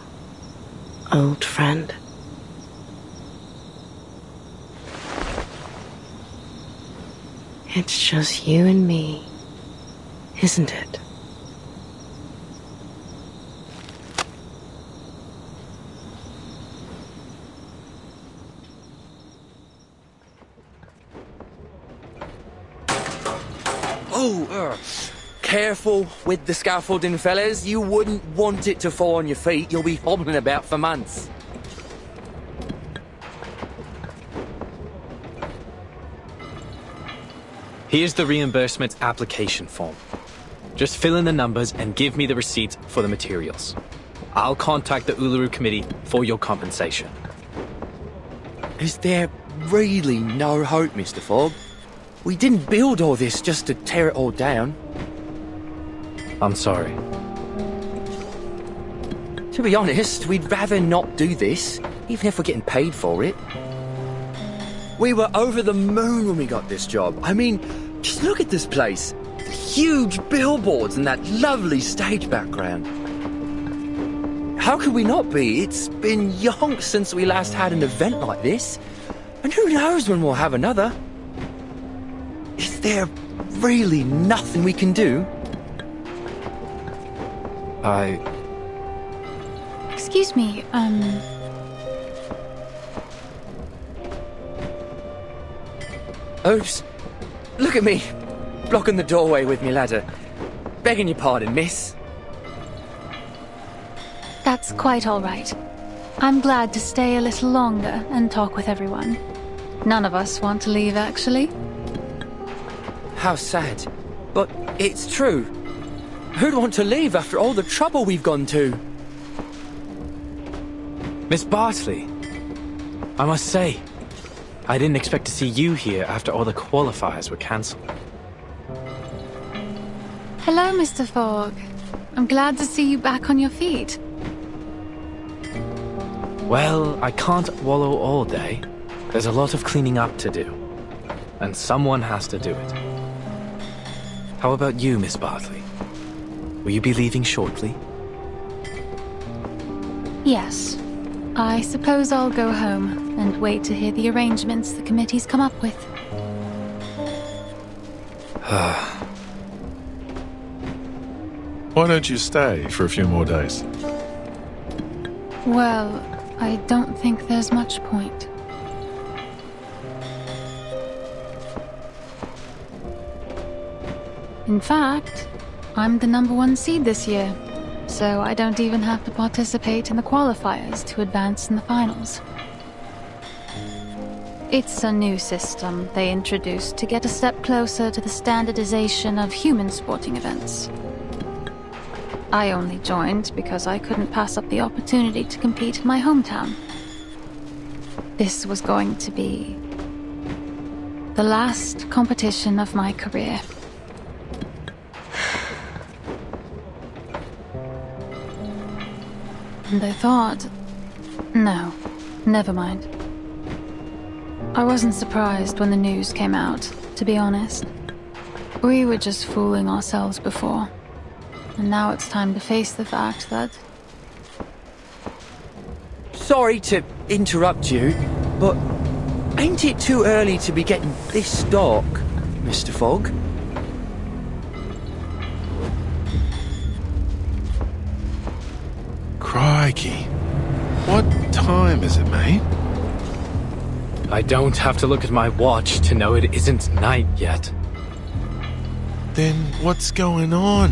Speaker 11: old friend. It's just you and me, isn't it?
Speaker 12: Careful with the scaffolding, fellas. You wouldn't want it to fall on your feet. You'll be hobbling about for months.
Speaker 9: Here's the reimbursement application form. Just fill in the numbers and give me the receipt for the materials. I'll contact the Uluru Committee for your compensation.
Speaker 12: Is there really no hope, Mr. Fogg? We didn't build all this just to tear it all down.
Speaker 9: I'm sorry.
Speaker 12: To be honest, we'd rather not do this, even if we're getting paid for it. We were over the moon when we got this job. I mean, just look at this place. The huge billboards and that lovely stage background. How could we not be? It's been yonks since we last had an event like this. And who knows when we'll have another? Is there really nothing we can do?
Speaker 19: Excuse me,
Speaker 12: Oops. Look at me, blocking the doorway with me ladder. Begging your pardon, miss.
Speaker 19: That's quite all right. I'm glad to stay a little longer and talk with everyone. None of us want to leave, actually.
Speaker 12: How sad. But it's true. Who'd want to leave after all the trouble we've gone to?
Speaker 9: Miss Bartley, I must say, I didn't expect to see you here after all the qualifiers were cancelled.
Speaker 19: Hello, Mr. Fogg. I'm glad to see you back on your feet.
Speaker 9: Well, I can't wallow all day. There's a lot of cleaning up to do. And someone has to do it. How about you, Miss Bartley? Will you be leaving shortly?
Speaker 19: Yes. I suppose I'll go home and wait to hear the arrangements the committee's come up with.
Speaker 2: Why don't you stay for a few more days?
Speaker 19: Well, I don't think there's much point. In fact, I'm the #1 seed this year, so I don't even have to participate in the qualifiers to advance in the finals. It's a new system they introduced to get a step closer to the standardization of human sporting events. I only joined because I couldn't pass up the opportunity to compete in my hometown. This was going to be the last competition of my career. And I thought, no, never mind. I wasn't surprised when the news came out, to be honest. We were just fooling ourselves before. And now it's time to face the fact that...
Speaker 12: Sorry to interrupt you, but ain't it too early to be getting this dark, Mr. Fogg?
Speaker 2: Crikey. What time is it, mate?
Speaker 9: I don't have to look at my watch to know it isn't night yet.
Speaker 2: Then what's going on?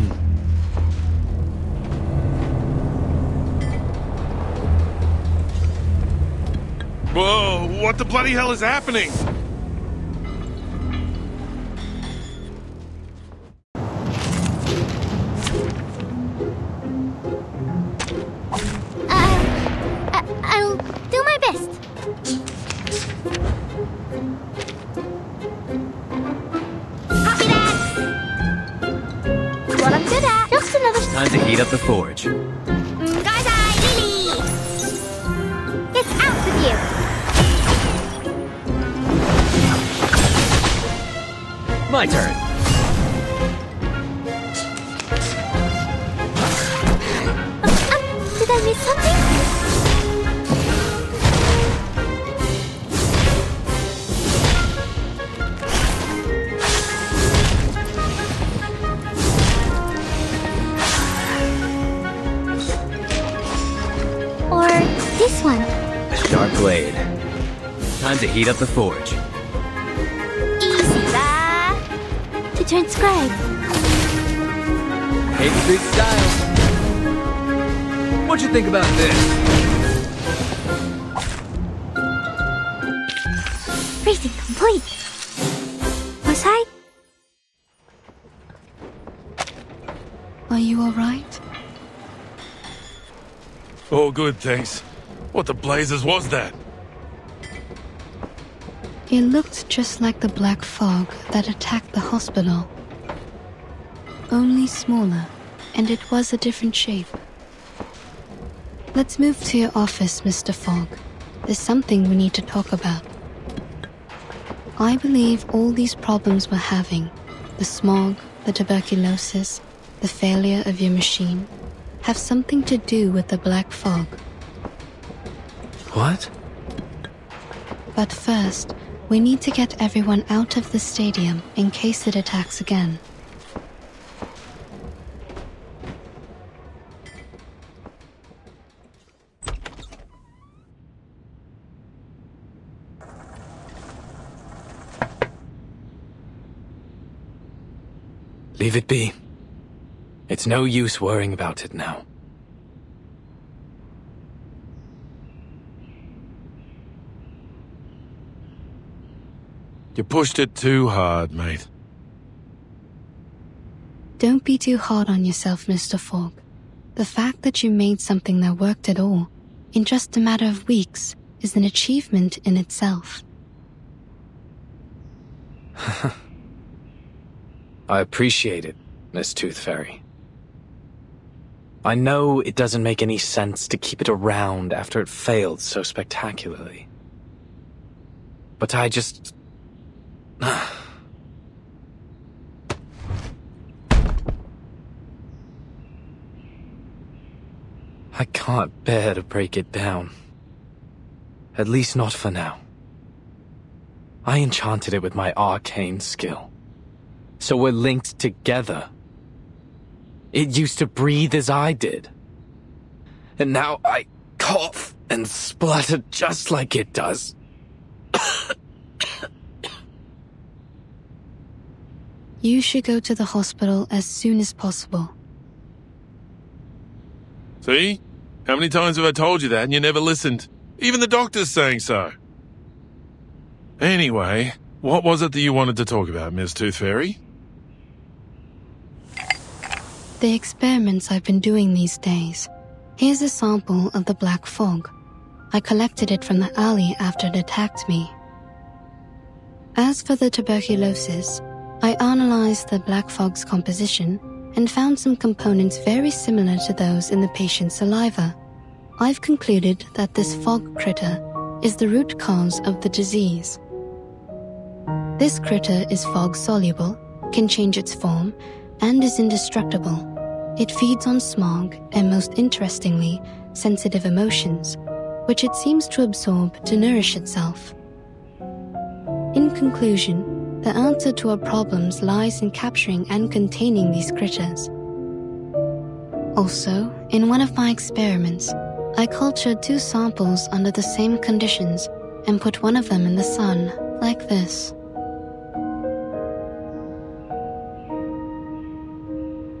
Speaker 2: Whoa, what the bloody hell is happening?
Speaker 3: I'll do my best. Copy that. What I'm good at. Just another...
Speaker 12: Time to heat up the forge.
Speaker 3: Guys, Lily! It's out with you.
Speaker 12: My turn.
Speaker 3: Did I miss something? Or this one.
Speaker 12: A sharp blade. Time to heat up the forge.
Speaker 3: Easy, to transcribe.
Speaker 12: Hate the big style. What'd you think about this?
Speaker 3: Freezing complete. Was I?
Speaker 4: Are you alright?
Speaker 2: Oh, good, thanks. What the blazes was that?
Speaker 4: It looked just like the black fog that attacked the hospital. Only smaller, and it was a different shape. Let's move to your office, Mr. Fogg. There's something we need to talk about. I believe all these problems we're having, the smog, the tuberculosis, the failure of your machine, have something to do with the black fog.
Speaker 9: What?
Speaker 4: But first, we need to get everyone out of the stadium in case it attacks again.
Speaker 9: Leave it be. It's no use worrying about it now.
Speaker 2: You pushed it too hard, mate.
Speaker 4: Don't be too hard on yourself, Mr. Fogg. The fact that you made something that worked at all, in just a matter of weeks, is an achievement in itself.
Speaker 9: I appreciate it, Miss Tooth Fairy. I know it doesn't make any sense to keep it around after it failed so spectacularly. But I just... I can't bear to break it down. At least not for now. I enchanted it with my arcane skill. So we're linked together. It used to breathe as I did. And now I cough and splutter just like it does.
Speaker 4: You should go to the hospital as soon as possible.
Speaker 2: See? How many times have I told you that and you never listened? Even the doctor's saying so. Anyway, what was it that you wanted to talk about, Miss Tooth Fairy?
Speaker 4: The experiments I've been doing these days. Here's a sample of the black fog. I collected it from the alley after it attacked me. As for the tuberculosis, I analyzed the black fog's composition and found some components very similar to those in the patient's saliva. I've concluded that this fog critter is the root cause of the disease. This critter is fog-soluble, can change its form, and is indestructible. It feeds on smog and, most interestingly, sensitive emotions, which it seems to absorb to nourish itself. In conclusion, the answer to our problems lies in capturing and containing these critters. Also, in one of my experiments, I cultured 2 samples under the same conditions and put one of them in the sun, like this.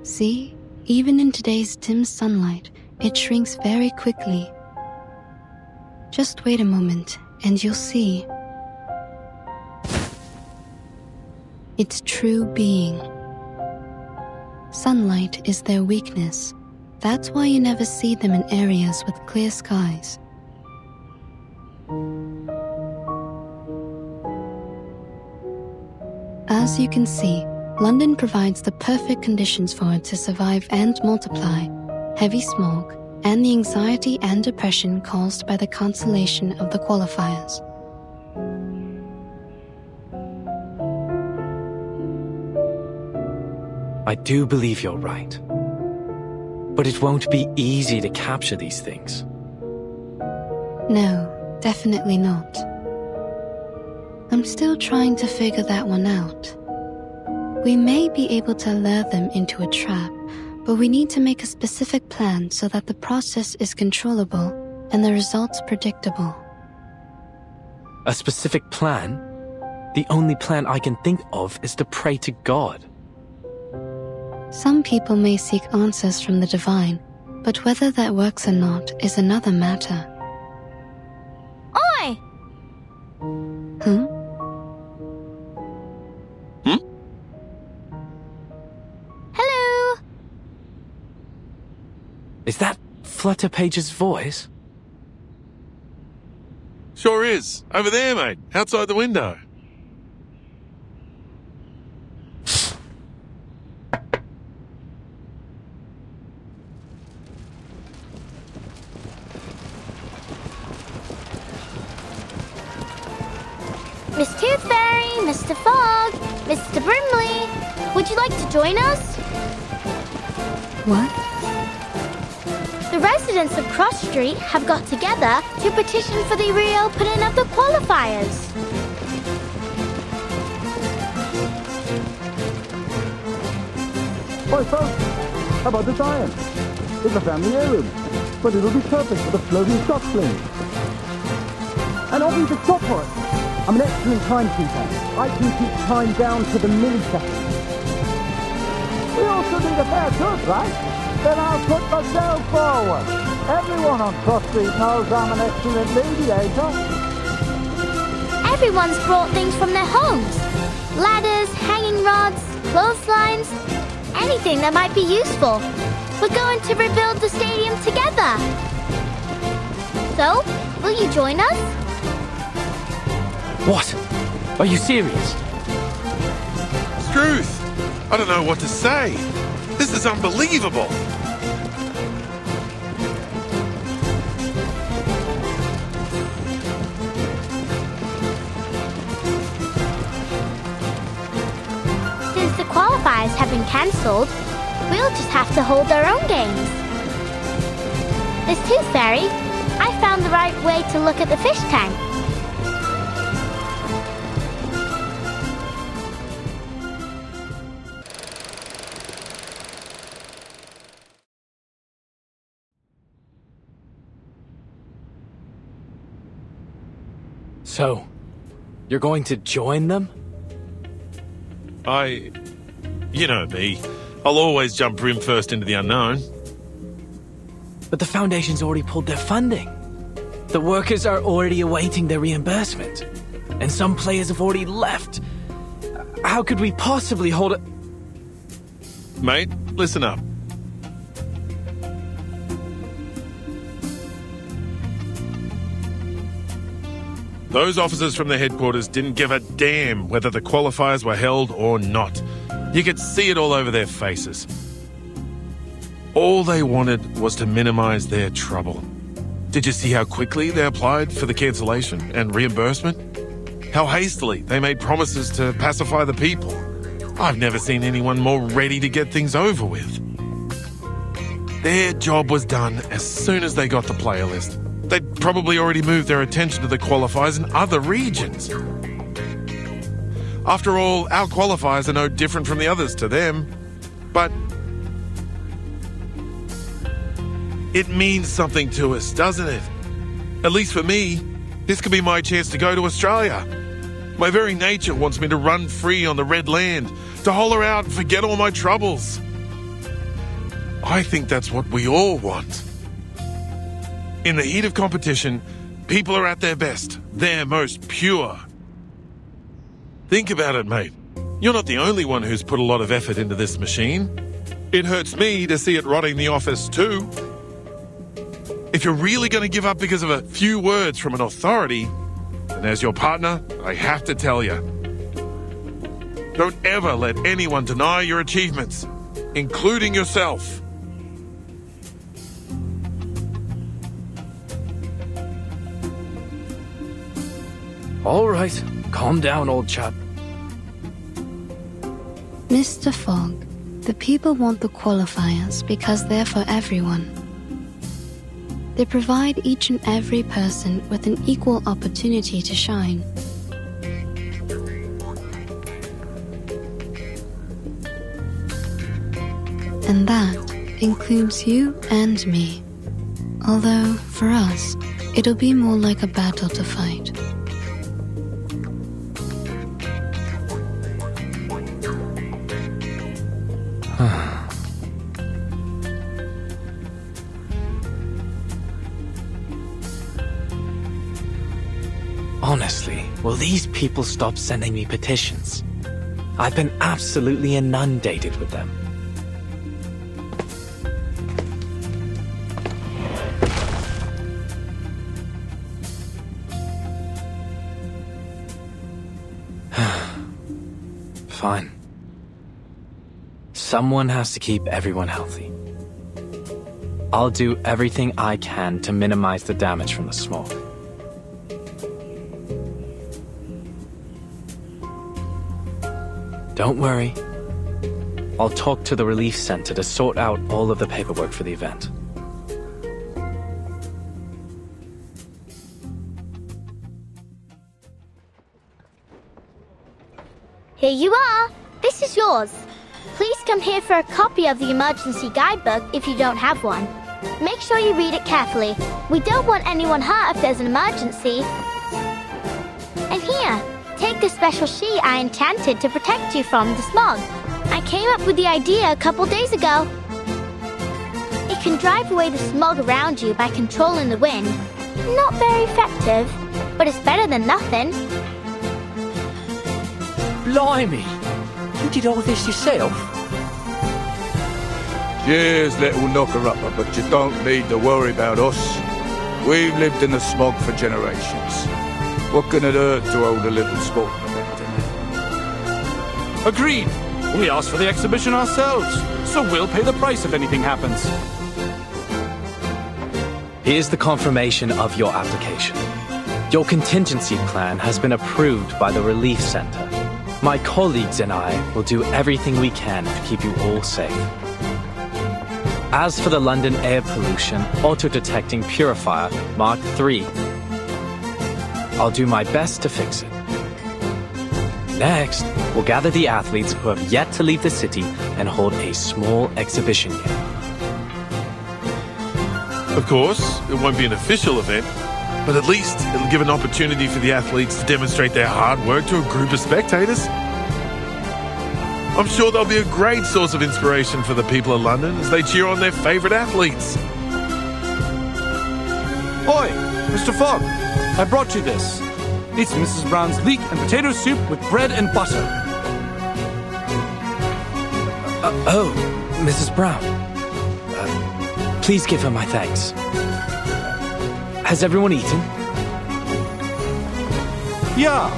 Speaker 4: See? Even in today's dim sunlight, it shrinks very quickly. Just wait a moment, and you'll see. Its true being. Sunlight is their weakness. That's why you never see them in areas with clear skies. As you can see, London provides the perfect conditions for it to survive and multiply. Heavy smog, and the anxiety and depression caused by the cancellation of the qualifiers.
Speaker 9: I do believe you're right. But it won't be easy to capture these things.
Speaker 4: No, definitely not. I'm still trying to figure that one out. We may be able to lure them into a trap, but we need to make a specific plan so that the process is controllable and the results predictable.
Speaker 9: A specific plan? The only plan I can think of is to pray to God.
Speaker 4: Some people may seek answers from the divine, but whether that works or not is another matter.
Speaker 15: Oi! Hello?
Speaker 9: Is that Flutter Page's voice?
Speaker 2: Sure is. Over there, mate. Outside the window.
Speaker 15: Miss Tooth Fairy, Mr. Fogg, Mr. Brimley, would you like to join us?
Speaker 4: What?
Speaker 15: The residents of Cross Street have got together to petition for the reopening of the qualifiers.
Speaker 1: Oi, folks, how about this iron? It's a family heirloom, but it'll be perfect for the floating stock fling. And I'll be the stop for it. I'm an excellent timekeeper. I can keep time down to the millisecond. We also need a fair tooth, right? Then I'll put myself forward. Everyone on Cross Street knows I'm an excellent mediator.
Speaker 15: Everyone's brought things from their homes. Ladders, hanging rods, clotheslines, anything that might be useful. We're going to rebuild the stadium together. So, will you join us?
Speaker 9: What? Are you serious?
Speaker 2: Struth! I don't know what to say. This is unbelievable.
Speaker 15: Since the qualifiers have been cancelled, we'll just have to hold our own games. Miss Tooth Fairy, I found the right way to look at the fish tank.
Speaker 9: So, you're going to join them?
Speaker 2: You know me. I'll always jump brim first into the unknown.
Speaker 9: But the Foundation's already pulled their funding. The workers are already awaiting their reimbursement. And some players have already left. How could we possibly hold it?
Speaker 2: Mate, listen up. Those officers from the headquarters didn't give a damn whether the qualifiers were held or not. You could see it all over their faces. All they wanted was to minimize their trouble. Did you see how quickly they applied for the cancellation and reimbursement? How hastily they made promises to pacify the people. I've never seen anyone more ready to get things over with. Their job was done as soon as they got the player list. They'd probably already moved their attention to the qualifiers in other regions. After all, our qualifiers are no different from the others to them. But it means something to us, doesn't it? At least for me, this could be my chance to go to Australia. My very nature wants me to run free on the Red Land, to holler out and forget all my troubles. I think that's what we all want. In the heat of competition, people are at their best, their most pure. Think about it, mate. You're not the only one who's put a lot of effort into this machine. It hurts me to see it rotting the office too. If you're really going to give up because of a few words from an authority, then as your partner, I have to tell you, don't ever let anyone deny your achievements, including yourself.
Speaker 9: All right, calm down, old chap.
Speaker 4: Mr. Fogg, the people want the qualifiers because they're for everyone. They provide each and every person with an equal opportunity to shine. And that includes you and me. Although, for us, it'll be more like a battle to fight.
Speaker 9: Honestly, will these people stop sending me petitions? I've been absolutely inundated with them. Fine. Someone has to keep everyone healthy. I'll do everything I can to minimize the damage from the smoke. Don't worry. I'll talk to the relief center to sort out all of the paperwork for the event.
Speaker 3: Here you are. This is yours. Please come here for a copy of the emergency guidebook if you don't have one. Make sure you read it carefully. We don't want anyone hurt if there's an emergency. And here, take this special sheet I enchanted to protect you from the smog. I came up with the idea a couple days ago. It can drive away the smog around you by controlling the wind. Not very effective, but it's better than nothing.
Speaker 12: Blimey! You did all this yourself?
Speaker 5: Cheers, little knocker-upper, but you don't need to worry about us. We've lived in the smog for generations. What can it hurt to hold a little sport event in it?
Speaker 10: Agreed. We asked for the exhibition ourselves, so we'll pay the price if anything happens.
Speaker 9: Here's the confirmation of your application. Your contingency plan has been approved by the Relief Center. My colleagues and I will do everything we can to keep you all safe. As for the London air pollution auto-detecting purifier Mark III, I'll do my best to fix it. Next, we'll gather the athletes who have yet to leave the city and hold a small exhibition game.
Speaker 2: Of course, it won't be an official event, but at least it'll give an opportunity for the athletes to demonstrate their hard work to a group of spectators. I'm sure they'll be a great source of inspiration for the people of London as they cheer on their favourite athletes.
Speaker 10: Oi, Mr. Fogg, I brought you this. It's Mrs. Brown's leek and potato soup with bread and butter.
Speaker 9: Oh, Mrs. Brown. Please give her my thanks. Has everyone eaten?
Speaker 10: Yeah.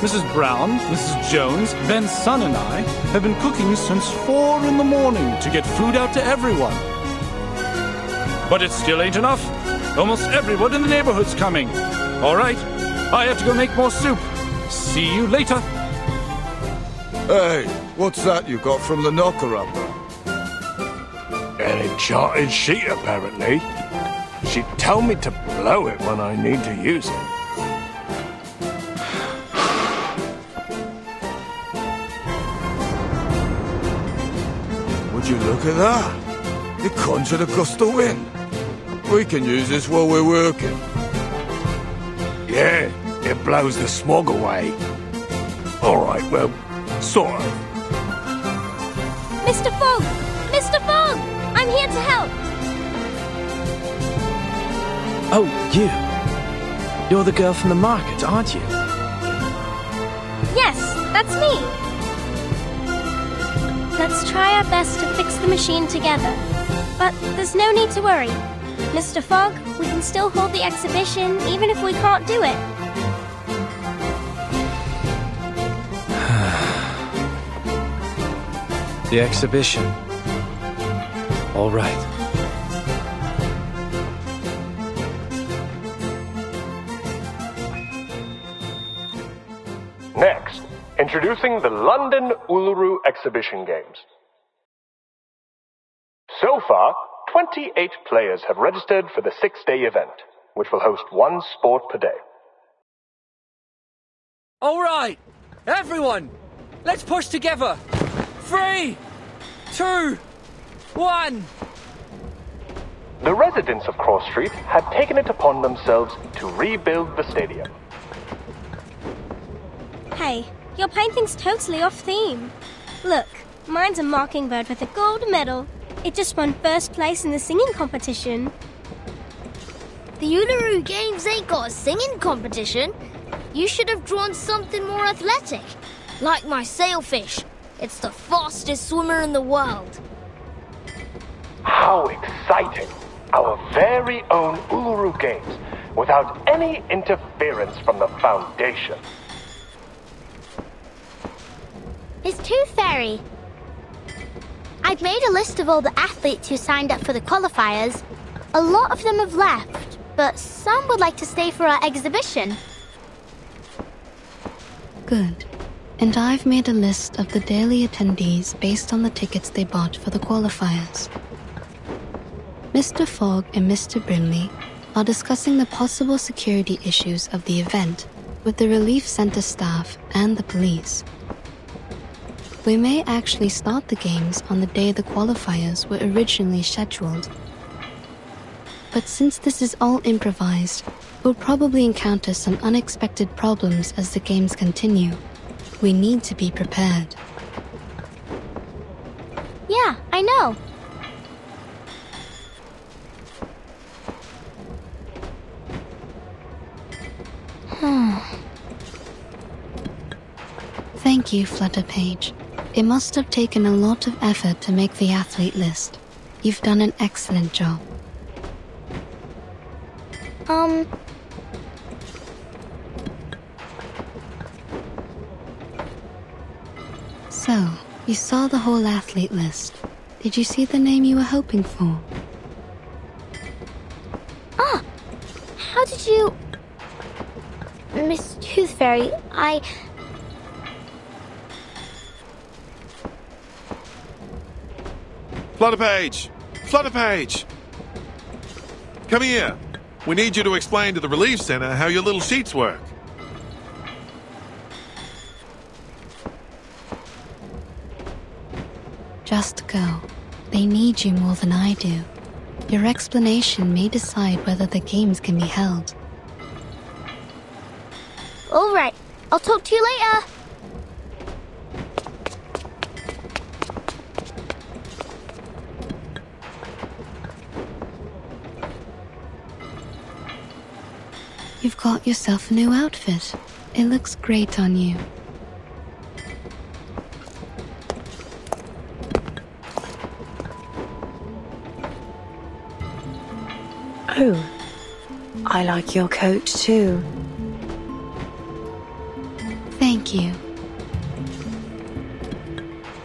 Speaker 10: Mrs. Brown, Mrs. Jones, Ben's son and I have been cooking since 4 in the morning to get food out to everyone. But it still ain't enough. Almost everyone in the neighborhood's coming. All right, I have to go make more soup. See you later.
Speaker 5: Hey, what's that you got from the knocker-upper?
Speaker 17: An enchanted sheet, apparently. She told me to blow it when I need to use it.
Speaker 5: Would you look at that? It conjured a gust of wind. We can use this while we're working.
Speaker 17: Yeah, it blows the smog away. All right, well, sort of.
Speaker 15: Mr. Fogg! Mr. Fogg! I'm here to help!
Speaker 9: Oh, you. You're the girl from the market, aren't you?
Speaker 15: Yes, that's me. Let's try our best to fix the machine together. But there's no need to worry. Mr. Fogg, we can still hold the exhibition even if we can't do it.
Speaker 9: The exhibition. All right.
Speaker 7: Next, introducing the London Uluru Exhibition Games. So far, 28 players have registered for the 6-day event, which will host one sport per day.
Speaker 12: All right, everyone, let's push together. 3, 2, 1.
Speaker 7: The residents of Cross Street had taken it upon themselves to rebuild the stadium.
Speaker 15: Hey, your painting's totally off theme. Look, mine's a mockingbird with a gold medal. It just won first place in the singing competition.
Speaker 3: The Uluru Games ain't got a singing competition. You should have drawn something more athletic, like my sailfish. It's the fastest swimmer in the world.
Speaker 7: How exciting! Our very own Uluru Games, without any interference from the Foundation.
Speaker 3: It's Tooth Fairy. I've made a list of all the athletes who signed up for the qualifiers. A lot of them have left, but some would like to stay for our exhibition.
Speaker 4: Good. And I've made a list of the daily attendees based on the tickets they bought for the qualifiers. Mr. Fogg and Mr. Brimley are discussing the possible security issues of the event with the Relief Center staff and the police. We may actually start the games on the day the qualifiers were originally scheduled. But since this is all improvised, we'll probably encounter some unexpected problems as the games continue. We need to be prepared.
Speaker 3: Yeah, I know.
Speaker 4: Thank you, Flutterpage. It must have taken a lot of effort to make the athlete list. You've done an excellent job. So, you saw the whole athlete list. Did you see the name you were hoping for?
Speaker 3: Ah! How did you... Miss Tooth Fairy,
Speaker 2: Flutterpage! Flutterpage! Come here. We need you to explain to the Relief Center how your little sheets work.
Speaker 4: Just go. They need you more than I do. Your explanation may decide whether the games can be held.
Speaker 3: All right. I'll talk to you later.
Speaker 4: You've got yourself a new outfit. It looks great on you.
Speaker 11: Oh, I like your coat too.
Speaker 4: Thank you.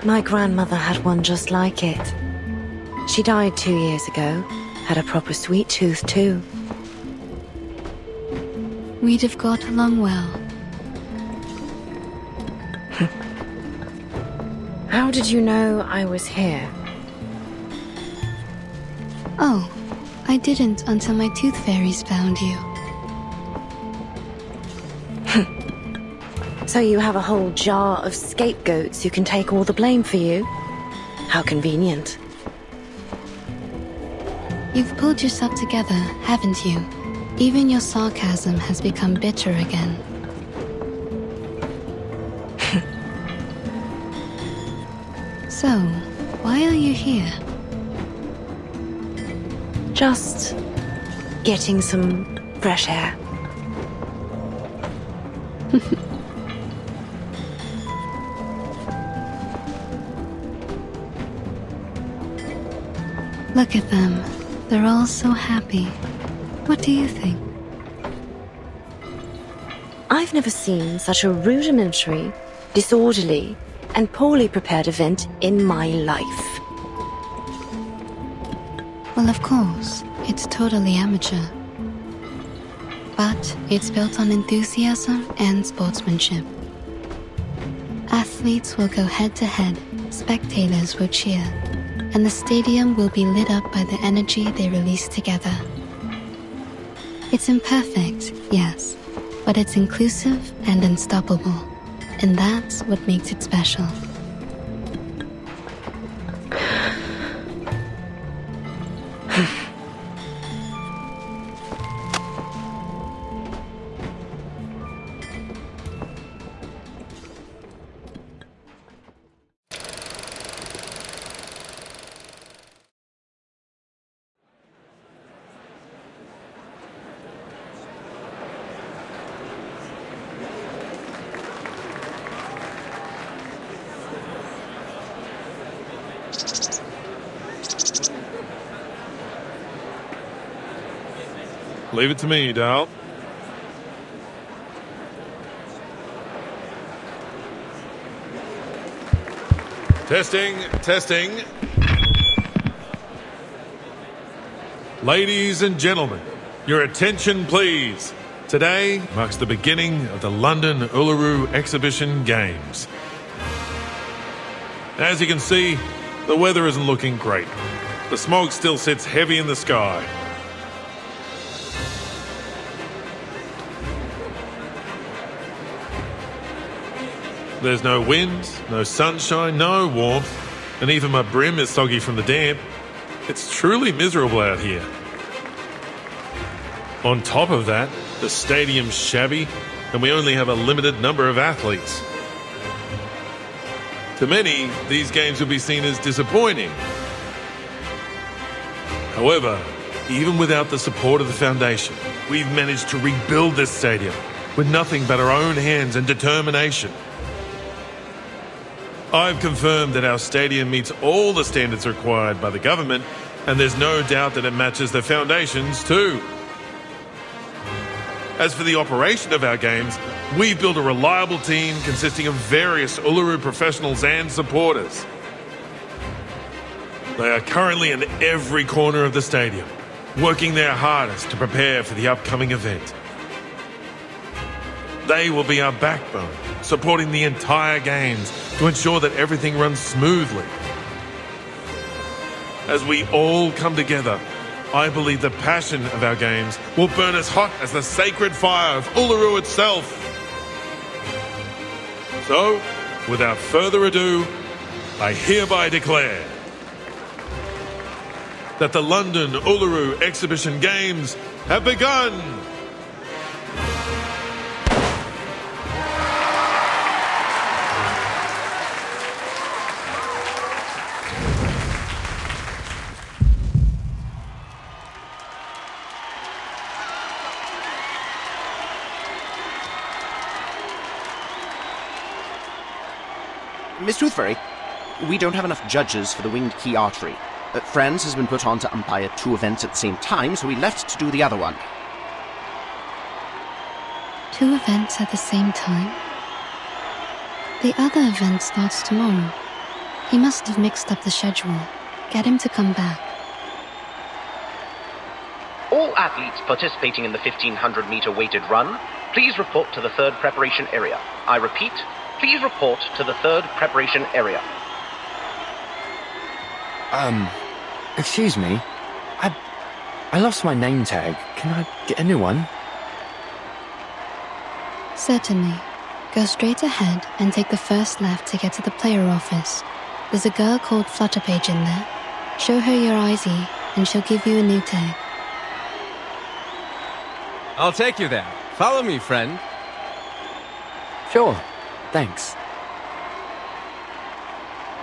Speaker 11: My grandmother had one just like it. She died 2 years ago. Had a proper sweet tooth too.
Speaker 4: We'd have got along well.
Speaker 11: How did you know I was here?
Speaker 4: Oh, I didn't until my tooth fairies found you.
Speaker 11: So you have a whole jar of scapegoats who can take all the blame for you? How convenient.
Speaker 4: You've pulled yourself together, haven't you? Even your sarcasm has become bitter again. So, why are you here?
Speaker 11: Just getting some fresh air.
Speaker 4: Look at them. They're all so happy. What do you think?
Speaker 11: I've never seen such a rudimentary, disorderly, and poorly prepared event in my life.
Speaker 4: Well, of course, it's totally amateur. But it's built on enthusiasm and sportsmanship. Athletes will go head-to-head, spectators will cheer, and the stadium will be lit up by the energy they release together. It's imperfect, yes, but it's inclusive and unstoppable, and that's what makes it special.
Speaker 2: Leave it to me, Dal. Testing, testing. Ladies and gentlemen, your attention please. Today marks the beginning of the London Uluru Exhibition Games. As you can see, the weather isn't looking great. The smog still sits heavy in the sky. There's no wind, no sunshine, no warmth, and even my brim is soggy from the damp. It's truly miserable out here. On top of that, the stadium's shabby, and we only have a limited number of athletes. To many, these games will be seen as disappointing. However, even without the support of the Foundation, we've managed to rebuild this stadium with nothing but our own hands and determination. I've confirmed that our stadium meets all the standards required by the government, and there's no doubt that it matches the Foundation's too. As for the operation of our games, we've built a reliable team consisting of various Uluru professionals and supporters. They are currently in every corner of the stadium, working their hardest to prepare for the upcoming event. They will be our backbone, supporting the entire games to ensure that everything runs smoothly. As we all come together, I believe the passion of our games will burn as hot as the sacred fire of Uluru itself. So, without further ado, I hereby declare that the London Uluru Exhibition Games have begun!
Speaker 13: Miss Toothfairy, we don't have enough judges for the Winged Key Archery. Franz has been put on to umpire 2 events at the same time, so we left to do the other one.
Speaker 4: 2 events at the same time? The other event starts tomorrow. He must have mixed up the schedule. Get him to come back.
Speaker 14: All athletes participating in the 1500-meter weighted run, please report to the 3rd preparation area. I repeat, please report to the 3rd preparation area.
Speaker 12: Excuse me. I lost my name tag. Can I get a new one?
Speaker 4: Certainly. Go straight ahead and take the first left to get to the player office. There's a girl called Flutterpage in there. Show her your ID and she'll give you a new tag.
Speaker 18: I'll take you there. Follow me, friend.
Speaker 12: Sure. Thanks.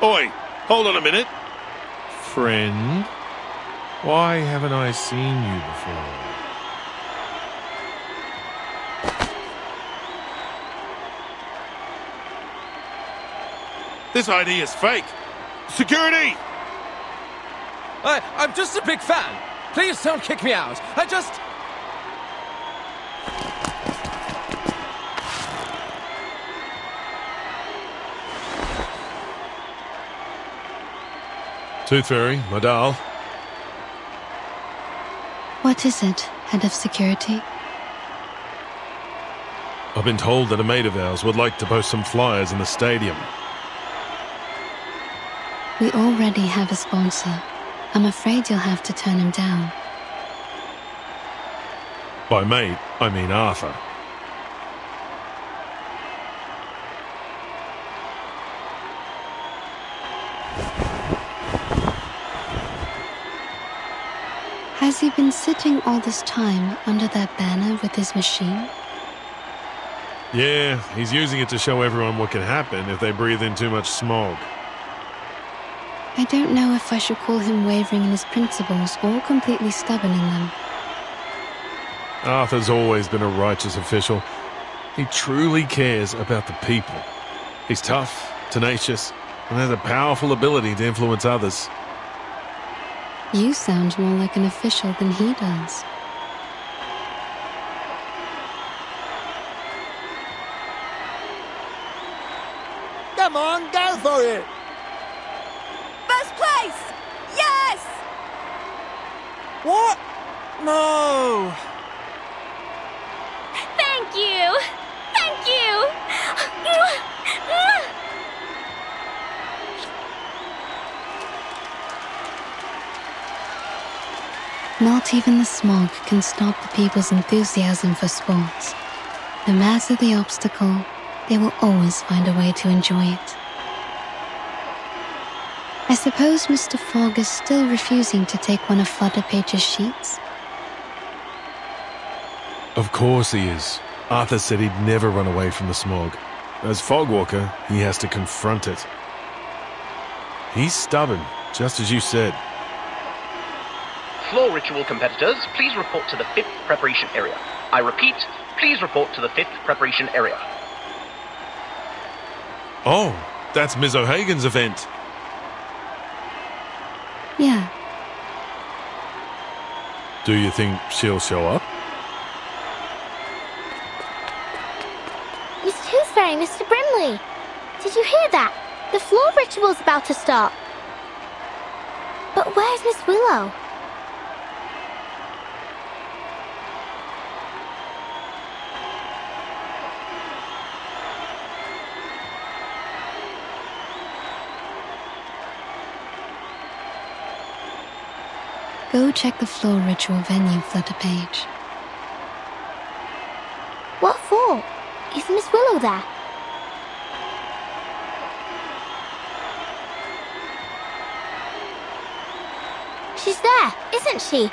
Speaker 2: Oi, hold on a minute. Friend, why haven't I seen you before? This ID is fake. Security!
Speaker 18: I'm just a big fan. Please don't kick me out. I just...
Speaker 2: Tooth Fairy, my doll.
Speaker 4: What is it, Head of Security?
Speaker 2: I've been told that a mate of ours would like to post some flyers in the stadium.
Speaker 4: We already have a sponsor. I'm afraid you'll have to turn him down.
Speaker 2: By mate, I mean Arthur.
Speaker 4: Has he been sitting all this time under that banner with his machine?
Speaker 2: Yeah, he's using it to show everyone what can happen if they breathe in too much smog.
Speaker 4: I don't know if I should call him wavering in his principles or completely stubborn in them.
Speaker 2: Arthur's always been a righteous official. He truly cares about the people. He's tough, tenacious, and has a powerful ability to influence others.
Speaker 4: You sound more like an official than he does.
Speaker 8: Come on, go for it!
Speaker 11: First place! Yes!
Speaker 21: What? No!
Speaker 22: Thank you! Thank you!
Speaker 4: Not even the smog can stop the people's enthusiasm for sports. No matter the obstacle, they will always find a way to enjoy it. I suppose Mr. Fogg is still refusing to take one of Flutter Page's sheets?
Speaker 2: Of course he is. Arthur said he'd never run away from the smog. As Fogwalker, he has to confront it. He's stubborn, just as you said.
Speaker 14: Floor ritual competitors, please report to the 5th preparation area. I repeat, please report to the 5th preparation area.
Speaker 2: Oh, that's Ms. O'Hagan's event.
Speaker 4: Yeah.
Speaker 2: Do you think she'll show up?
Speaker 15: Miss Tooth Fairy, Mr. Brimley. Did you hear that? The floor ritual's about to start. But where's Miss Willow?
Speaker 4: Go check the floor ritual venue, Flutter Page.
Speaker 15: What for? Is Miss Willow there? She's there, isn't she?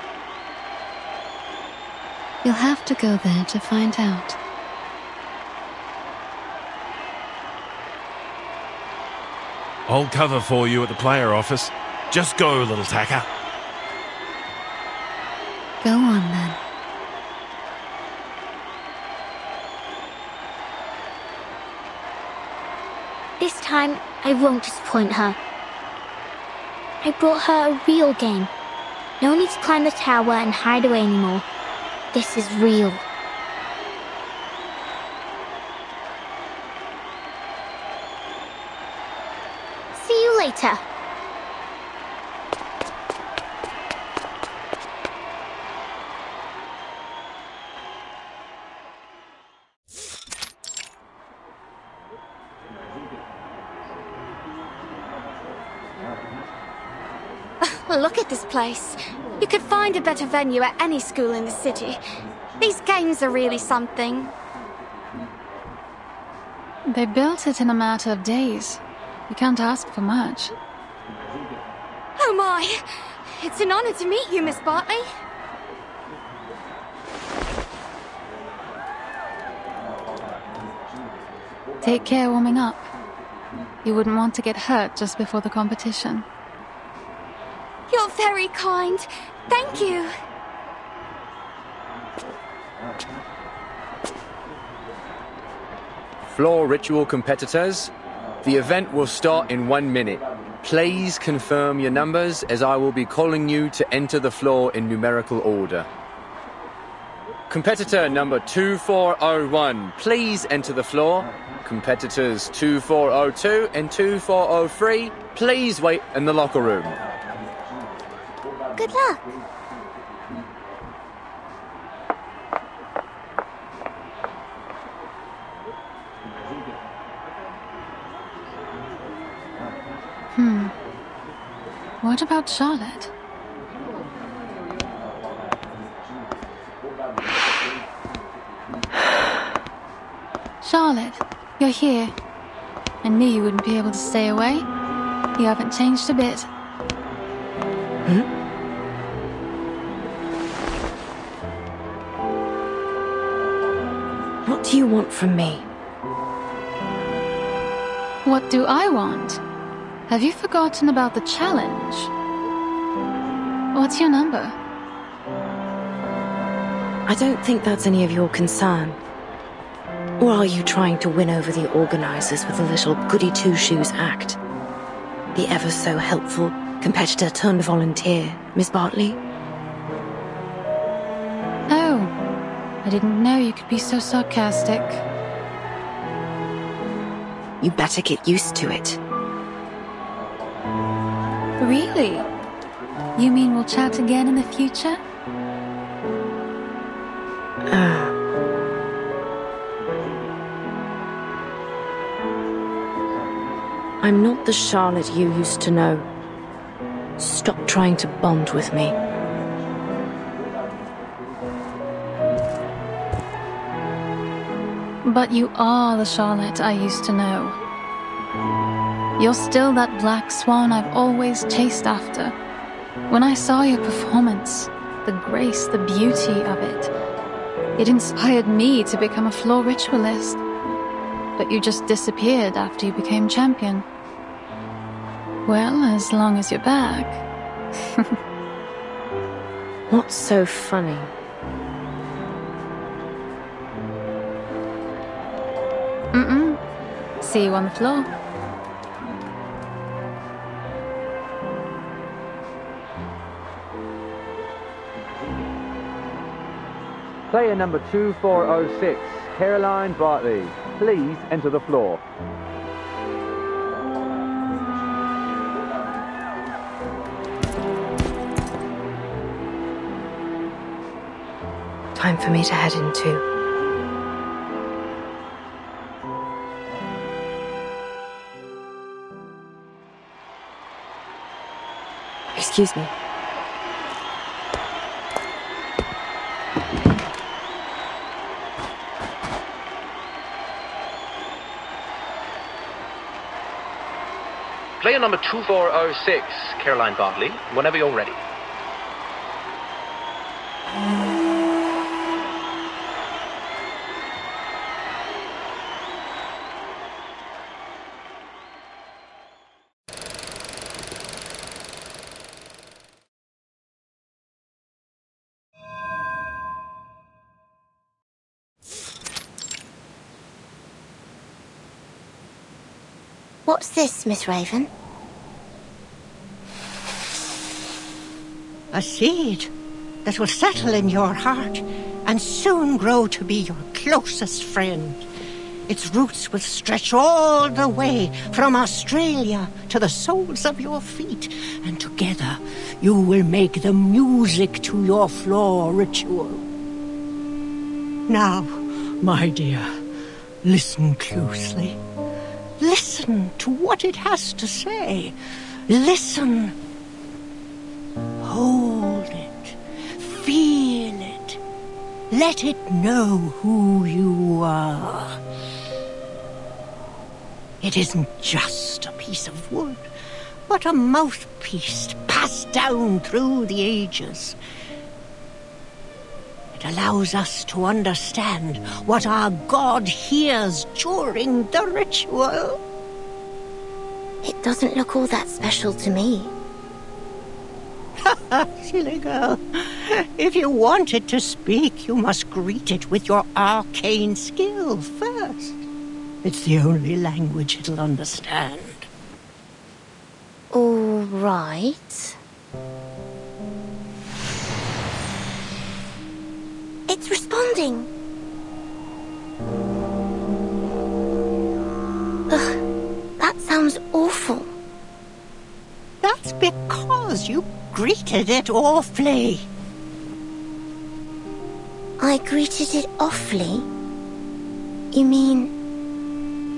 Speaker 4: You'll have to go there to find out.
Speaker 2: I'll cover for you at the player office. Just go, little tacker.
Speaker 4: Go on then.
Speaker 15: This time, I won't disappoint her. I brought her a real game. No need to climb the tower and hide away anymore. This is real. See you later.
Speaker 6: Look at this place. You could find a better venue at any school in the city. These games are really something.
Speaker 19: They built it in a matter of days. You can't ask for much.
Speaker 6: Oh my! It's an honor to meet you, Miss Bartley.
Speaker 19: Take care warming up. You wouldn't want to get hurt just before the competition.
Speaker 6: You're very kind. Thank you.
Speaker 12: Floor ritual competitors, The event will start in 1 minute. Please confirm your numbers as I will be calling you to enter the floor in numerical order. Competitor number 2401, please enter the floor. Competitors 2402 and 2403, please wait in the locker room.
Speaker 15: Good luck.
Speaker 19: What about Charlotte? Charlotte, you're here. I knew you wouldn't be able to stay away. You haven't changed a bit.
Speaker 11: What do you want from me?
Speaker 19: What do I want? Have you forgotten about the challenge? What's your number?
Speaker 11: I don't think that's any of your concern. Or are you trying to win over the organizers with a little goody-two-shoes act? The ever-so-helpful competitor-turned-volunteer, Miss Bartley?
Speaker 19: Oh, I didn't know you could be so sarcastic.
Speaker 11: You better get used to it.
Speaker 19: Really? You mean we'll chat again in the future?
Speaker 11: I'm not the Charlotte you used to know. Stop trying to bond with me.
Speaker 19: But you are the Charlotte I used to know. You're still that black swan I've always chased after. When I saw your performance, the grace, the beauty of it, it inspired me to become a floor ritualist. But you just disappeared after you became champion. Well, as long as you're back.
Speaker 11: What's so funny?
Speaker 19: See you on the floor.
Speaker 16: Player number 2406, Caroline Bartley, please enter the floor.
Speaker 11: Time for me to head in too. Excuse me.
Speaker 14: Player number 2406, Caroline Bartley, whenever you're ready.
Speaker 15: What's this, Miss Raven?
Speaker 20: A seed that will settle in your heart and soon grow to be your closest friend. Its roots will stretch all the way from Australia to the soles of your feet, and together you will make the music to your floor ritual. Now, my dear, listen closely. Listen to what it has to say. Listen. Hold it. Feel it. Let it know who you are. It isn't just a piece of wood, but a mouthpiece passed down through the ages. It allows us to understand what our God hears during the ritual.
Speaker 15: It doesn't look all that special to me.
Speaker 20: Silly girl. If you want it to speak, you must greet it with your arcane skill first. It's the only language it'll understand.
Speaker 3: All right. It's responding. Ugh, that sounds awful.
Speaker 20: That's because you greeted it awfully.
Speaker 3: I greeted it awfully? You mean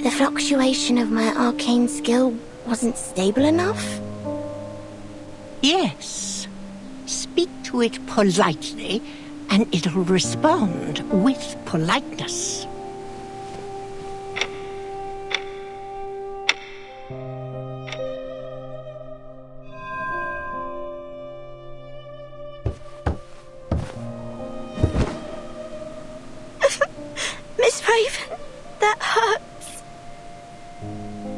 Speaker 3: the fluctuation of my arcane skill wasn't stable enough?
Speaker 20: Yes. Speak to it politely, and it'll respond with politeness.
Speaker 3: Miss Raven, that hurts.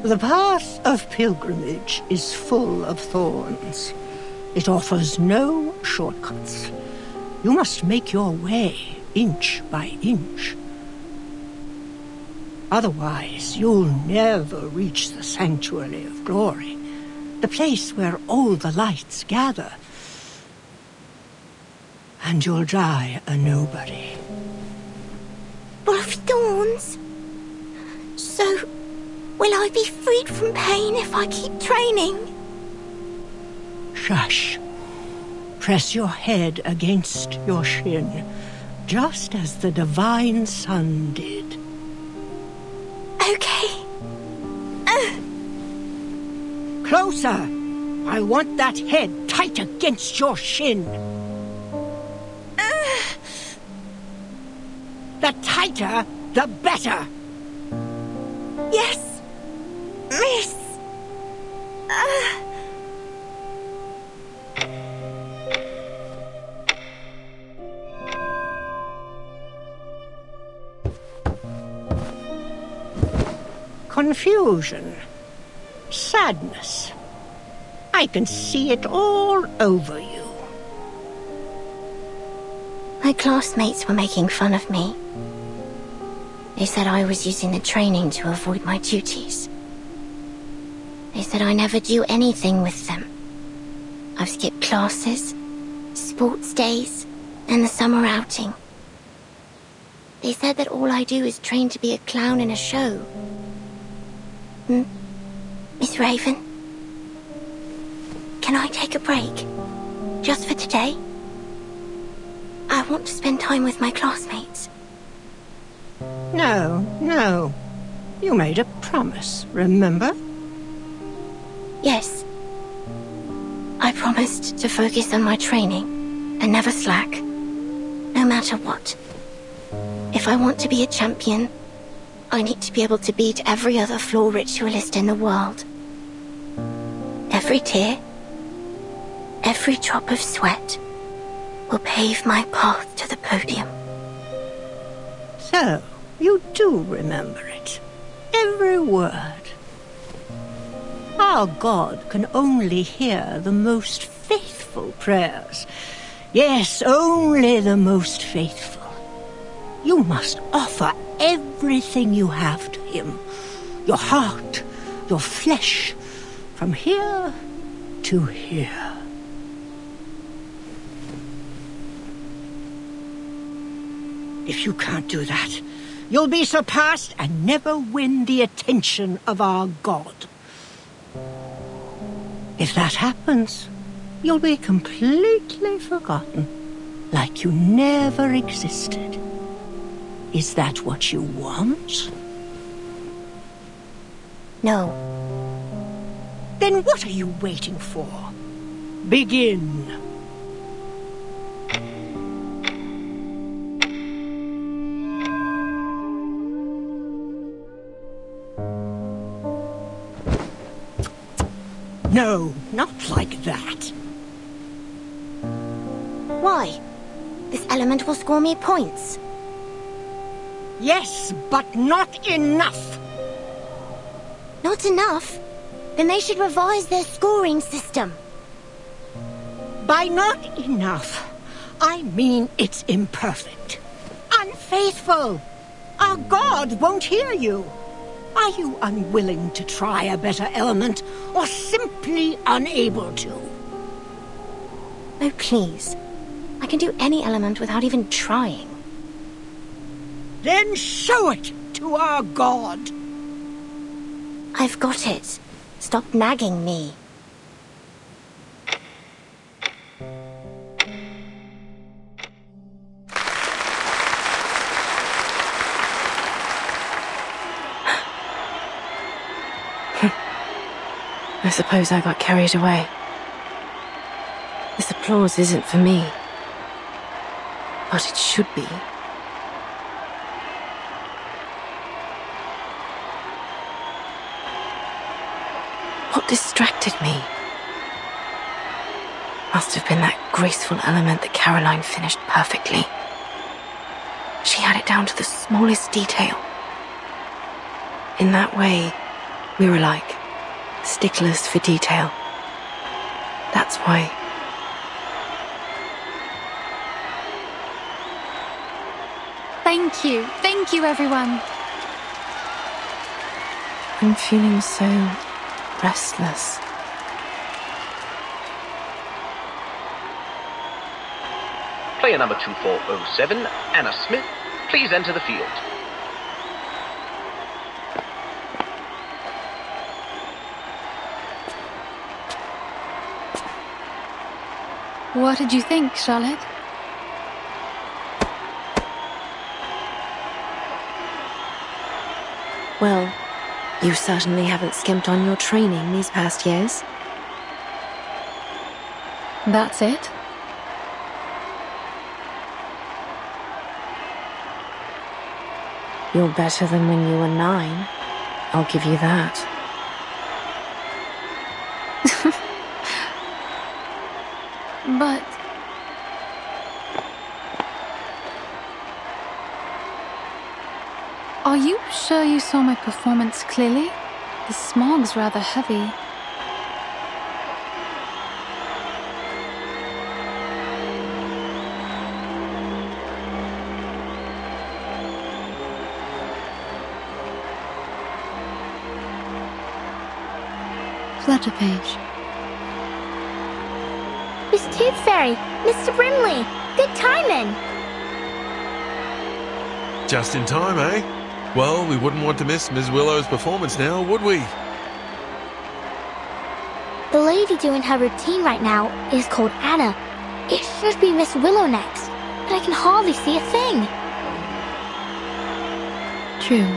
Speaker 20: The path of pilgrimage is full of thorns. It offers no shortcuts. You must make your way inch by inch. Otherwise, you'll never reach the Sanctuary of Glory, the place where all the lights gather. And you'll die a nobody.
Speaker 3: Full of thorns? So, will I be freed from pain if I keep training?
Speaker 20: Shush. Press your head against your shin, just as the divine sun did.
Speaker 3: Okay.
Speaker 20: Closer! I want that head tight against your shin. The tighter, the better.
Speaker 3: Yes, miss.
Speaker 20: Confusion. Sadness. I can see it all over you.
Speaker 3: My classmates were making fun of me. They said I was using the training to avoid my duties. They said I never do anything with them. I've skipped classes, sports days, and the summer outing. They said that all I do is train to be a clown in a show. Miss Raven? Can I take a break? Just for today? I want to spend time with my classmates.
Speaker 20: No, no. You made a promise, remember?
Speaker 3: Yes. I promised to focus on my training and never slack, no matter what. If I want to be a champion, I need to be able to beat every other floor ritualist in the world. Every tear, every drop of sweat will pave my path to the podium.
Speaker 20: So, you do remember it. Every word. Our God can only hear the most faithful prayers. Yes, only the most faithful. You must offer everything you have to him. Your heart, your flesh, from here to here. If you can't do that, you'll be surpassed and never win the attention of our God. If that happens, you'll be completely forgotten, like you never existed. Is that what you want?
Speaker 3: No.
Speaker 20: Then what are you waiting for? Begin. No, not like that.
Speaker 3: Why? This element will score me points.
Speaker 20: Yes, but not enough.
Speaker 3: Not enough? Then they should revise their scoring system.
Speaker 20: By not enough, I mean it's imperfect. Unfaithful. Our God won't hear you. Are you unwilling to try a better element, or simply unable to?
Speaker 11: Oh, please. I can do any element without even trying.
Speaker 20: Then show it to our god.
Speaker 11: I've got it. Stop nagging me. I suppose I got carried away. This applause isn't for me. But it should be. What distracted me? Must have been that graceful element that Caroline finished perfectly. She had it down to the smallest detail. In that way, we were like sticklers for detail. That's why.
Speaker 19: Thank you everyone.
Speaker 11: I'm feeling so restless.
Speaker 14: Player number 2407, Anna Smith, please enter the field.
Speaker 19: What did you think, Charlotte?
Speaker 11: Well, you certainly haven't skimped on your training these past years.
Speaker 19: That's it?
Speaker 11: You're better than when you were 9. I'll give you that.
Speaker 19: But... Are you sure you saw my performance clearly? The smog's rather heavy.
Speaker 4: Flutter page.
Speaker 15: Miss Tooth Fairy, Mr. Brimley, good timing.
Speaker 2: Just in time, eh? Well, we wouldn't want to miss Ms. Willow's performance now, would we?
Speaker 15: The lady doing her routine right now is called Anna. It should be Miss Willow next, but I can hardly see a thing.
Speaker 4: True,